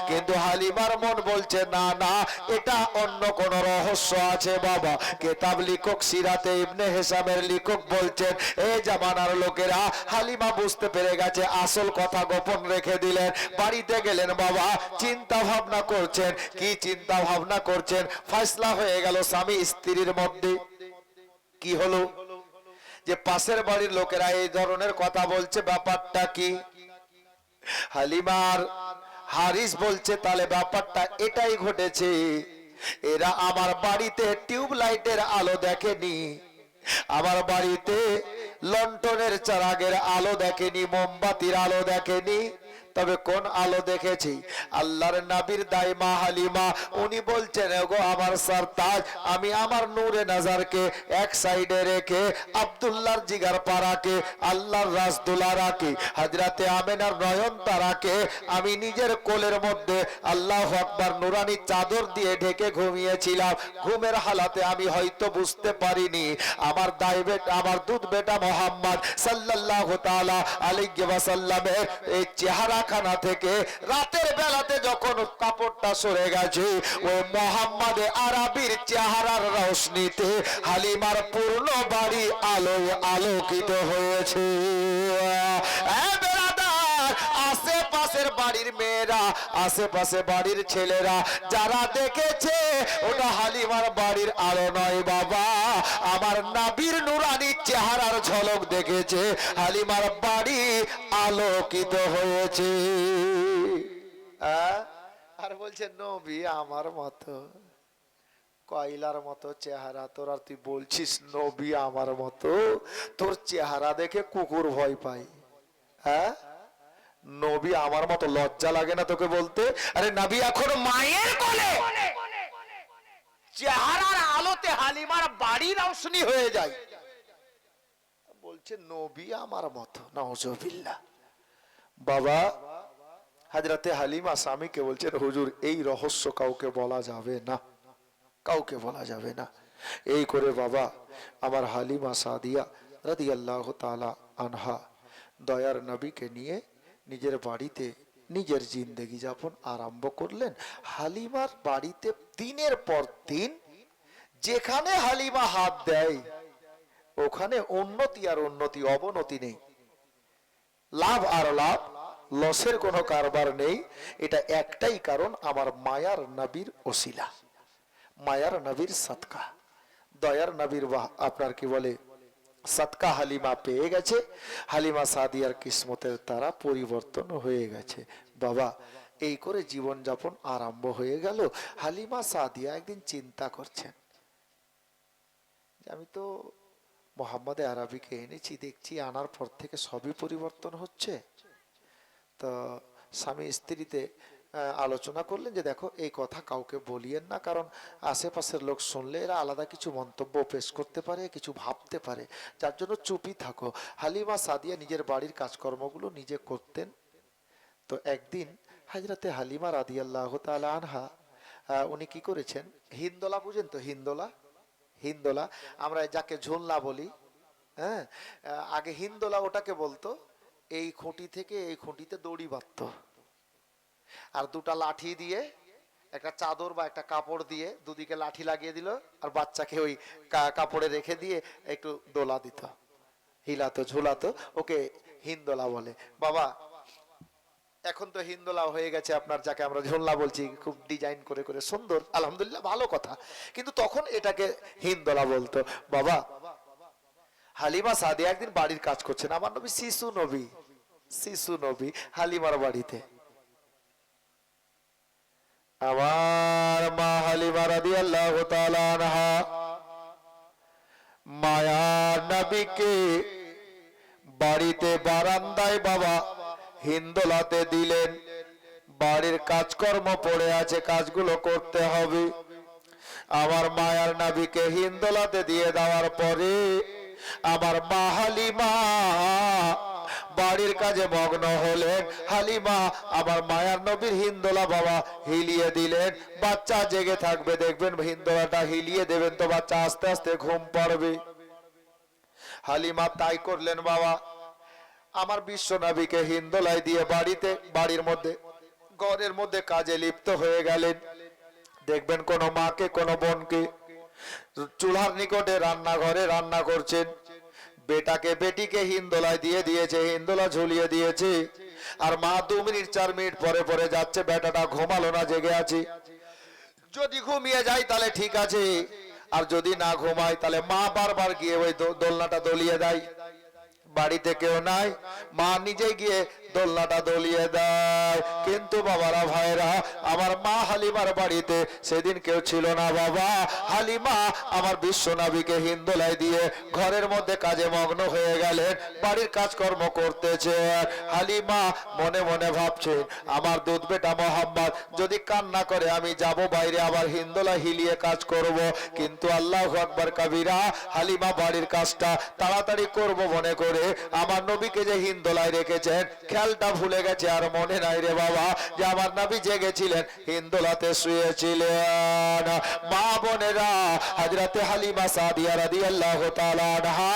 কিন্তু হালিমার মন বলছে, না না, এটা অন্য কোন রহস্য আছে বাবা। কিতাব লিখক সিরাতে ইবনে হিসামের লিখক বলছেন, এই জামানার লোকেরা, হালিমা বুঝতে পেরে গেছে, আসল কথা গোপন রেখে দিলেন। বাড়িতে গেলেন বাবা, চিন্তা ভাবনা করছেন। কি চিন্তা ভাবনা করছেন? ফয়সালা হয়ে গেল স্বামী স্ত্রীর মধ্যে। কি হলো? যে পাশের বাড়ির লোকেরা এই ধরনের কথা বলছে, ব্যাপারটা কি? হালিমার হারিস বলছে, তাহলে ব্যাপারটা এটাই ঘটেছে, এরা আমার বাড়িতে টিউবলাইটের আলো দেখেনি, আমার বাড়িতে লন্ঠনের চারাগের আলো দেখেনি, মোমবাতির আলো দেখেনি, তবে কোন আলো দেখেছি? আল্লাহর নবীর দাইমা হালিমা, উনি বলছেন গো আমার সরতাজ, আমি আমার নূরে নজরকে এক সাইডে রেখে আব্দুল্লাহর জিগার পারাকে, আল্লাহর রাসদুলারাকে, হযরতে আমিনার নয়ন তারাকে আমি নিজের কোলের মধ্যে আল্লাহু আকবার নুরানি চাদর দিয়ে ঢেকে ঘুমিয়েছিলাম। ঘুমের হালাতে আমি হয়তো বুঝতে পারিনি আমার আমার দুধ বেটা মোহাম্মদ সাল্লাল্লাহু তাআলা আলাইহি ওয়াসাল্লামের এই চেহারাখানা থেকে রাতের বেলাতে যখন কাপড়টা সরে গেছে, ওই মোহাম্মদ আরবির চেহারার রোশনীতে হালিমার পূর্ণ বাড়ি আলোয় আলোকিত হয়েছে। আশেপাশের বাড়ির মেয়েরা, আশেপাশে বাড়ির ছেলেরা যারা দেখেছে, ওটা হালিমার বাড়ির আলো নয় বাবা, আমার নবীর নুরানি চেহারার ঝলক দেখেছে, হালিমার বাড়ি আলোকিত হয়েছে। আর বলছে নবী আমার মতো, কয়লার মতো চেহারা তোর, আর তুই বলছিস নবী আমার মতো? তোর চেহারা দেখে কুকুর ভয় পায়। হ্যাঁ, নবী আমার মতো, লজ্জা লাগে না তোকে বলতে? আরে নবী এখন মায়ের কোলে, চেহারার আলোতে হালিমার বাড়ি রৌশনি হয়ে যায়, বলছে নবী আমার মতো। নাউজুবিল্লাহ। বাবা হযরতে হালিমা স্বামীকে বলছেন, হুজুর এই রহস্য কাউকে বলা যাবে না, কাউকে বলা যাবে না। এই করে বাবা আমার হালিমা সাদিয়া রাদিয়াল্লাহু তাআলা আনহা দয়ার নবীকে নিয়ে নিজের বাড়িতে নিজের জিন্দেগি যাপন আরম্ভ করলেন। হালিমার বাড়িতে দিনের পর দিন যেখানে হালিমা হাত দেয় ওখানে উন্নতি আর উন্নতি, অবনতি নেই, লাভ আর লাভ, লসের কোনো কারবার নেই। এটা একটাই কারণ, আমার মায়ার নবীর ওসিলা, মায়ার নবীর সদকা, দয়ার নবীর আপনার কি বলে সদকা হালিমা পেয়ে গেছে। হালিমা সাদিয়ার কিসমতের তারা পরিবর্তন হয়ে গেছে। বাবা এই করে জীবন যাপন আরম্ভ হয়ে গেল। হালিমা সাদিয়া একদিন চিন্তা করছেন, আমি তো মোহাম্মদ আরবিকে এনেছি, দেখছি আনার পর থেকে সবই পরিবর্তন হচ্ছে। তো স্বামী স্ত্রীতে আলোচনা করলেন যে দেখো এই কথা কাউকে বলিয়েন না, কারণ আশেপাশের লোক শুনলে এরা আলাদা কিছু মন্তব্য পেশ করতে পারে, কিছু ভাবতে পারে, যার জন্য চুপই থাকো। হালিমা সাদিয়া নিজের বাড়ির কাজকর্মগুলো নিজে করতেন। তো একদিন হযরতে হালিমা রাদিয়াল্লাহু তাআলা আনহা উনি কি করেছেন, হিন্দোলা বুঝেন তো? হিন্দোলা, হিন্দোলা আমরা যাকে ঝুলনা বলি, হ্যাঁ, আগে হিন্দোলা ওটাকে বলতো। এই খুঁটি থেকে এই খুঁটিতে দড়ি বাঁধতো, আর দুটা লাঠি দিয়ে, একটা চাদর বা একটা কাপড় দিয়ে দুদিকে লাঠি লাগিয়ে দিল, আর বাচ্চাকে ওই কাপড়ে রেখে দিয়ে একটু দোলা দিত, হিলাতো ঝুলাতো, ওকে হিন্দোলা বলে। বাবা এখন তো হিন্দোলা হয়ে গেছে আপনার, যাকে আমরা ঝোলনা বলছি, খুব ডিজাইন করে করে সুন্দর, আলহামদুলিল্লাহ ভালো কথা, কিন্তু তখন এটাকে হিন্দোলা বলতো। বাবা হালিমা সাদিয়া একদিন বাড়ির কাজ করছেন, আমার নবী শিশু নবী, শিশু নবী হালিমার বাড়িতে। আমার মা হালিমা রাদিয়াল্লাহু তাআলা আনহা মায়ার নবীকে বাড়িতে বারান্দায় বাবা হিন্দোলাতে দিলেন। বাড়ির কাজকর্ম পড়ে আছে, কাজগুলো করতে হবে। আমার মায়ার নবীকে হিন্দোলাতে দিয়ে দেওয়ার পরে আমার মা হালিমা বাড়ির কাজে মগ্ন হলেন। হালিমা আমার মায়ার নবীর হিন্দোলা বাবা হিলিয়ে দিলেন। বাচ্চা জেগে থাকবে, দেখবেন হিন্দোলাটা হিলিয়ে দেবেন তো বাচ্চা আস্তে আস্তে ঘুম পড়বে। হালিমা তাই করলেন। বাবা আমার বিশ্ব নবীকে হিন্দোলায় দিয়ে বাড়িতে, বাড়ির মধ্যে, ঘরের মধ্যে কাজে লিপ্ত হয়ে গেলেন। দেখবেন কোন মাকে, কোন বোনকে চুলার নিকটে রান্নাঘরে রান্না করছেন, বেটাকে বেটিকে হিন্দোলায় দিয়ে দিয়েছে, হিন্দোলা ঝুলিয়ে দিয়েছে, আর মা 2 মিনিট 4 মিনিট পরে পরে যাচ্ছে, বেটাটা ঘুমালো না, জেগে আছে। যদি ঘুমিয়ে যায় তাহলে ঠিক আছে, আর যদি না ঘুমায় তাহলে মা বারবার গিয়ে ওই দোলনাটা দলিয়ে দেয়। বাড়িতে কেউ নাই, মা নিজে গিয়ে দোলনাটা দলিয়ে দেয়। কিন্তু বাবারা ভাইরা, আমার মা হালিমার বাড়িতে সেদিন কেউ ছিল না বাবা। হালিমা আমার বিশ্বনবীকে হিন্দোলাই দিয়ে ঘরের মধ্যে কাজে মগ্ন হয়ে গেলেন, বাড়ির কাজকর্ম করতেছে। হালিমা মনে মনে ভাবছে, আমার দুধ বেটা মোহাম্মদ যদি কান্না করে আমি যাব বাইরে আবার হিন্দোলা হিলিয়ে কাজ করব। কিন্তু আল্লাহু আকবার কবিরা, হালিমা বাড়ির কাজটা তাড়াতাড়ি করব মনে করে আমার নবীকে যে হিন্দোলায় রেখেছেন খেয়ালটা ভুলে গেছে, আর মনে নাই রে বাবা যে আমার নবী জেগেছিলেন, হিন্দোলাতে শুয়েছিলেন। মা বোনেরা, হযরতে হালিমা সাদিয়া রাদিয়াল্লাহু তাআলা আনহা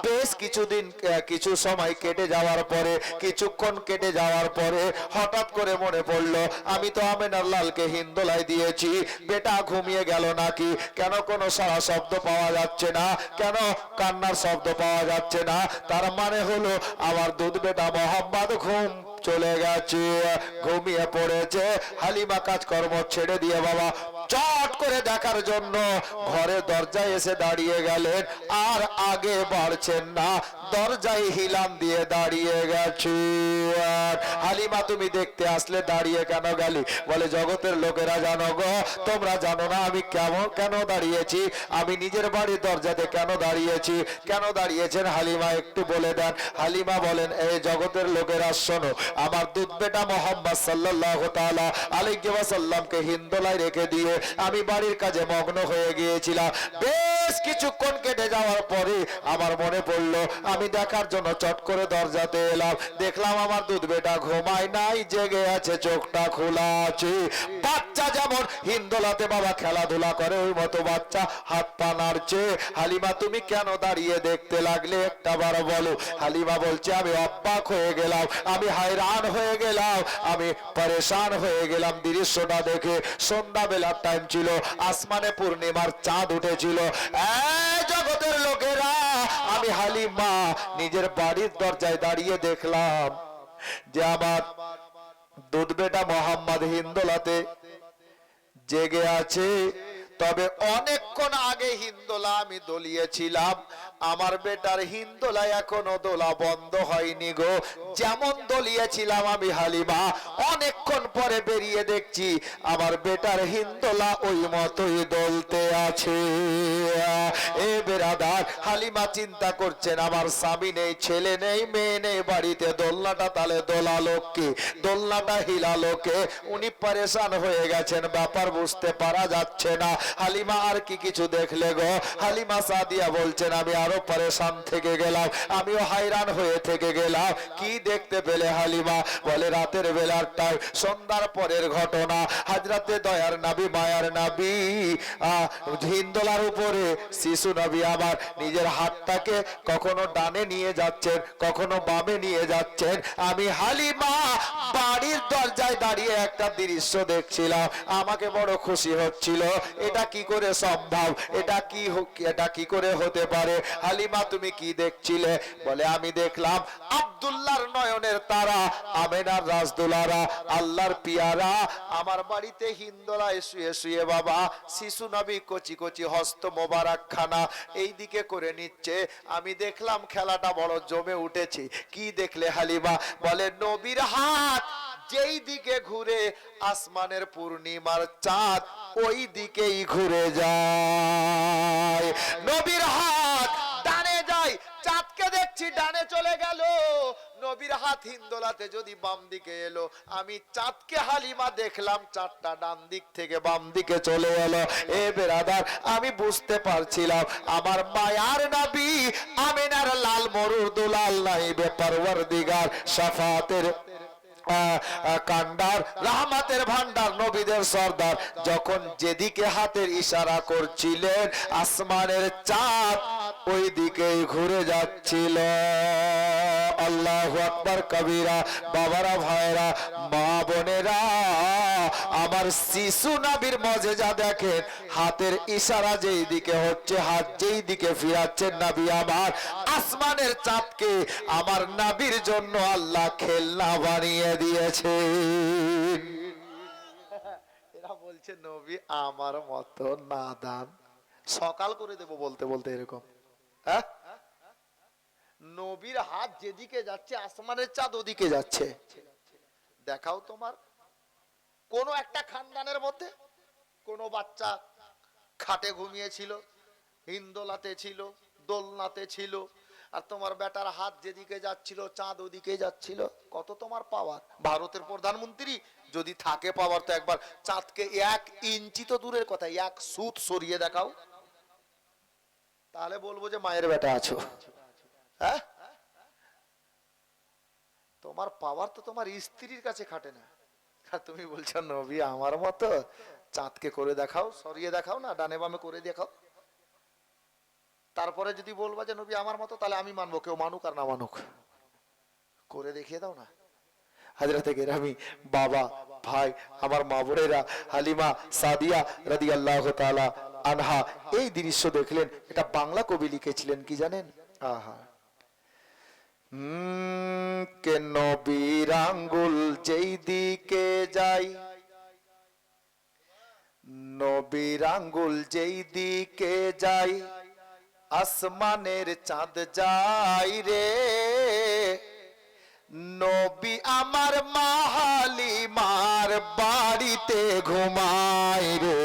বেশ কিছুদিন কিছু সময় কেটে যাওয়ার পরে, কিছুক্ষণ কেটে যাওয়ার পরে হঠাৎ করে মনে পড়লো, আমি তো আমেনার লালকে হিন্দোলায় দিয়েছি, বেটা ঘুমিয়ে গেল নাকি? কেন কোনো সারা শব্দ পাওয়া যাচ্ছে না, কেন কান্নার শব্দ পাওয়া যাচ্ছে না? তার মানে হলো আমার দুধ বেটা মোহাম্মদ ঘুম চলে গেছে, ঘুমিয়ে পড়েছে। হালিমা কাজকর্ম ছেড়ে দিয়ে বাবা চট করে দেখার জন্য ঘরের দরজায় এসে দাঁড়িয়ে গেলেন, আর আগে বাড়ছেন না, দরজায় হিলাম দিয়ে দাঁড়িয়ে গেছে। হালিমা তুমি দেখতে আসলে দাঁড়িয়ে কেন গেলি? বলে জগতের লোকেরা জানো গো, তোমরা জানো না আমি কেন দাঁড়িয়েছি, আমি নিজের বাড়ির দরজাতে কেন দাঁড়িয়েছি। কেন দাঁড়িয়েছেন হালিমা একটু বলে দেন। হালিমা বলেন, এই জগতের লোকেরা শোনো, আমার দুধ বেটা মোহাম্মদ সাল্লাল্লাহু তাআলা আলাইহি ওয়াসাল্লামকে হিন্দোলায় রেখে দিয়ে আমি বাড়ির কাজে মগ্ন হয়ে গিয়েছিলাম। বেশ কিছুক্ষণ কেটে যাওয়ার পরে আমার মনে পড়লো, আমি দেখার জন্য চট করে দরজাতে এলাম, দেখলাম আমার দুধ বেটা ঘুমায় নাই, জেগে আছে, চোখটা খোলা আছে। বাচ্চা যেমন হিন্দোলাতে বাবা খেলাধুলা করে ওই মতো বাচ্চা হাত পা নাড়ছে। হালিমা তুমি কেন দাঁড়িয়ে দেখতে লাগলে একটা বার বলো। হালিমা বলছে, আমি অবাক হয়ে গেলাম, আমি হায়রান হয়ে গেলাম, আমি পরেশান হয়ে গেলাম দৃশ্যটা দেখে। সন্ধ্যাবেলার টাইম ছিল, আসমানে পূর্ণিমার চাঁদ উঠেছিল। এই জগতের লোকেরা, আমি হালিমা নিজের বাড়ির দরজায় দাঁড়িয়ে দেখলাম যে আমার দুধ বেটা মোহাম্মদ হিন্দোলাতে জেগে আছে। তবে অনেকক্ষণ আগে হিন্দোলা আমি দলিয়েছিলাম, আমার বেটার হিন্দোলা এখনো দোলা বন্ধ হয়নি গো। যেমন দলিয়েছিলাম আমি হালিমা, অনেকক্ষণ পরে বেরিয়ে দেখছি আমার বেটার হিন্দোলা ওই মতোই দলতে আছে। এ বেরাদার, হালিমা চিন্তা করছেন আমার স্বামী নেই, ছেলে নেই, মেয়ে নেই বাড়িতে, দোলনাটা তাহলে দোলালো কে, দোলনাটা হিলালো কে? উনি পরেশান হয়ে গেছেন, ব্যাপার বুঝতে পারা যাচ্ছে না। হালিমা আর কি কিছু দেখলে গো? হালিমা সাদিয়া বলছেন, আমি আরো পরেশান থেকে গেলাম, আমিও হায়রান হয়ে থেকে গেলাম। কি দেখতে পেলে হালিমা? বলে রাতের বেলার টাইম, সন্ধ্যার পরের ঘটনা। হযরতে দয়ার নবী মায়ার নবী হিন্দোলার উপরে শিশু নবী আমার নিজের হাতটাকে কখনো ডানে নিয়ে যাচ্ছেন, কখনো বামে নিয়ে যাচ্ছেন। আমি হালিমা বাড়ির দরজায় দাঁড়িয়ে একটা দৃশ্য দেখছিলাম, আমাকে বড় খুশি হচ্ছিল। এটা কি করে সম্ভব? এটা কি করে হতে পারে? হালিমা তুমি কি দেখছিলে? বলে আমি দেখলাম আব্দুল্লাহর নয়নের তারা, আমেনার রাজদুলারা, আল্লাহর পিয়ারা আমার বাড়িতে হিন্দোলায় শুয়ে শুয়ে বাবা শিশু নবী কচি কচি হস্ত মোবারক খানা এই দিকে করে নিচ্ছে। আমি দেখলাম খেলাটা বড় জমে উঠেছে। কি দেখলে হালিমা? বলে নবীর হাত যেই দিকে ঘুরে আসমানের পূর্ণিমার চাঁদ ওই দিকেই ঘুরে যায়। নবীর হাত ডানে যায়, চাঁদকে দেখছি ডানে চলে গেল। নবীর হাত হিন্দোলাতে যদি বাম দিকে এলো, আমি চাঁদকে হালিমা দেখলাম চাঁদটা ডান দিক থেকে বাম দিকে চলে এলো। এ বেরাদার, আমি বুঝতে পারছিলাম আমার মায়ার নবী আমিনার লাল মরুর দুলাল নাইবে পরওয়ারদিগার শাফাতের কান্ডার রহমতের ভান্ডার নবীদের সর্দার যখন যেদিকে হাতের ইশারা করছিলেন আসমানের চাঁদ ওই দিকেই ঘুরে যাচ্ছিল। আল্লাহু আকবার কবিরা। বাবারা ভাইরা মা বোনেরা, আমার শিশু নবীর মজেজা দেখেন। হাতের ইশারা যেই দিকে হচ্ছে, হাত যেই দিকে ফিরাচ্ছেন নবী আমার, আসমানের চাঁদকে আমার নবীর জন্য আল্লাহ খেলনা বানিয়ে দিয়েছে। এরা বলছে নবী আমার মতো নাদান, সকাল করে দেব বলতে বলতে এরকম। নবীর হাত যেদিকে যাচ্ছে আসমানের চাঁদ ওদিকে যাচ্ছে। দেখাও তোমার কোন একটা খানদানের মধ্যে কোন বাচ্চা খাটে ঘুমিয়েছিল, হিন্দোলাতে ছিল, দোলনাতে ছিল, আর তোমার বেটার হাত যেদিকে যাচ্ছিল চাঁদ ওদিকে যাচ্ছিল। কত তোমার পাওয়ার! ভারতের প্রধানমন্ত্রী যদি থাকে পাওয়ার, তো একবার চাঁদকে 1 ইঞ্চি তো দূরের কথা 1 সুত সরিয়ে দেখাও, তাহলে বলবো যে মায়ের বেটা আছো। হ্যাঁ, তোমার পাওয়ার তো তোমার স্ত্রীর কাছে খাটে না, আর তুমি বলছো নবী আমার মতো, চাঁদকে করে দেখাও, সরিয়ে দেখাও না, ডানে বামে করে দেখাও। তারপরে যদি বলবা যে নবী আমার মতো, তাহলে আমি মানবো, কেউ মানুক আর না মানুক, করে দেখিয়ে দাও না। হযরতে গেরামি বাবা, ভাই, আমার মা বোনেরা, হালিমা সাদিয়া রাদিয়াল্লাহু তাআলা আনহা এই দৃশ্য দেখলেন। এটা বাংলা কবি লিখেছিলেন, কি জানেন? আহা, কে নবীর আঙ্গুল যেই দিকে যায়, নবীর আঙ্গুল যেই দিকে যায়, আসমানের চাঁদ যায় রে। নবী আমার মা হালিমার বাড়িতে ঘুমায় রে।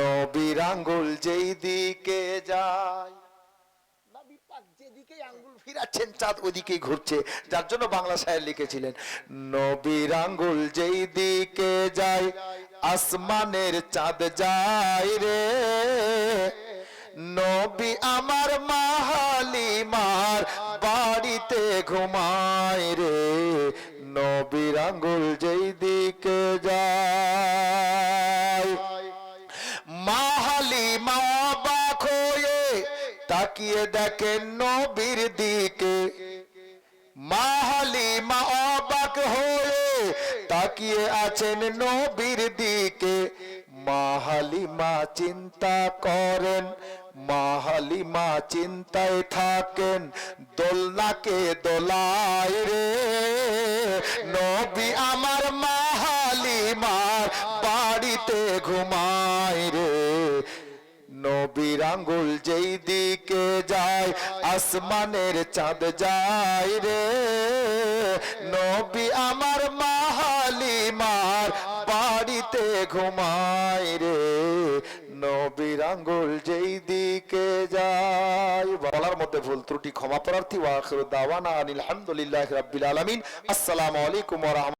নবীর আঙ্গুল যেই দিকে যায়, নবী পাক যেদিকে আঙ্গুল ফিরাচ্ছেন চাঁদ ওদিকে ঘুরছে। যার জন্য বাংলা শায়ের লিখেছিলেন, নবীর আঙ্গুল যেই দিকে যায়, আসমানের চাঁদ যায় রে। নবী আমার মা হালিমার বাড়িতে ঘুমায় রে। নবীর আঙ্গুল যেই দিকে যায়, মা হালিমা অবাক হয়ে তাকিয়ে দেখেন নবীর দিকে। মা হালিমা অবাক হয়ে তাকিয়ে আছেন নবীর দিকে। মা হালিমা চিন্তা করেন, মা হালিমা চিন্তায় থাকেন, দোলনাকে দোলায় রে। নবী আমার মা হালিমার বাড়িতে ঘুমায় রে। নবীর আঙ্গুল যেই দিকে যায়, আসমানের চাঁদ যায় রে। নবী আমার মা হালিমার বাড়িতে ঘুমায় রে। নবীর আঙ্গুল যেই দিকে যায়। বলার মধ্যে ভুল ত্রুটি ক্ষমা প্রার্থী। ওয়া আখিরু দাওয়ানা আনিল হামদুলিল্লাহি রাব্বিল আলামিন। আসসালামু আলাইকুম ওয়া রাহমাতুল্লাহ।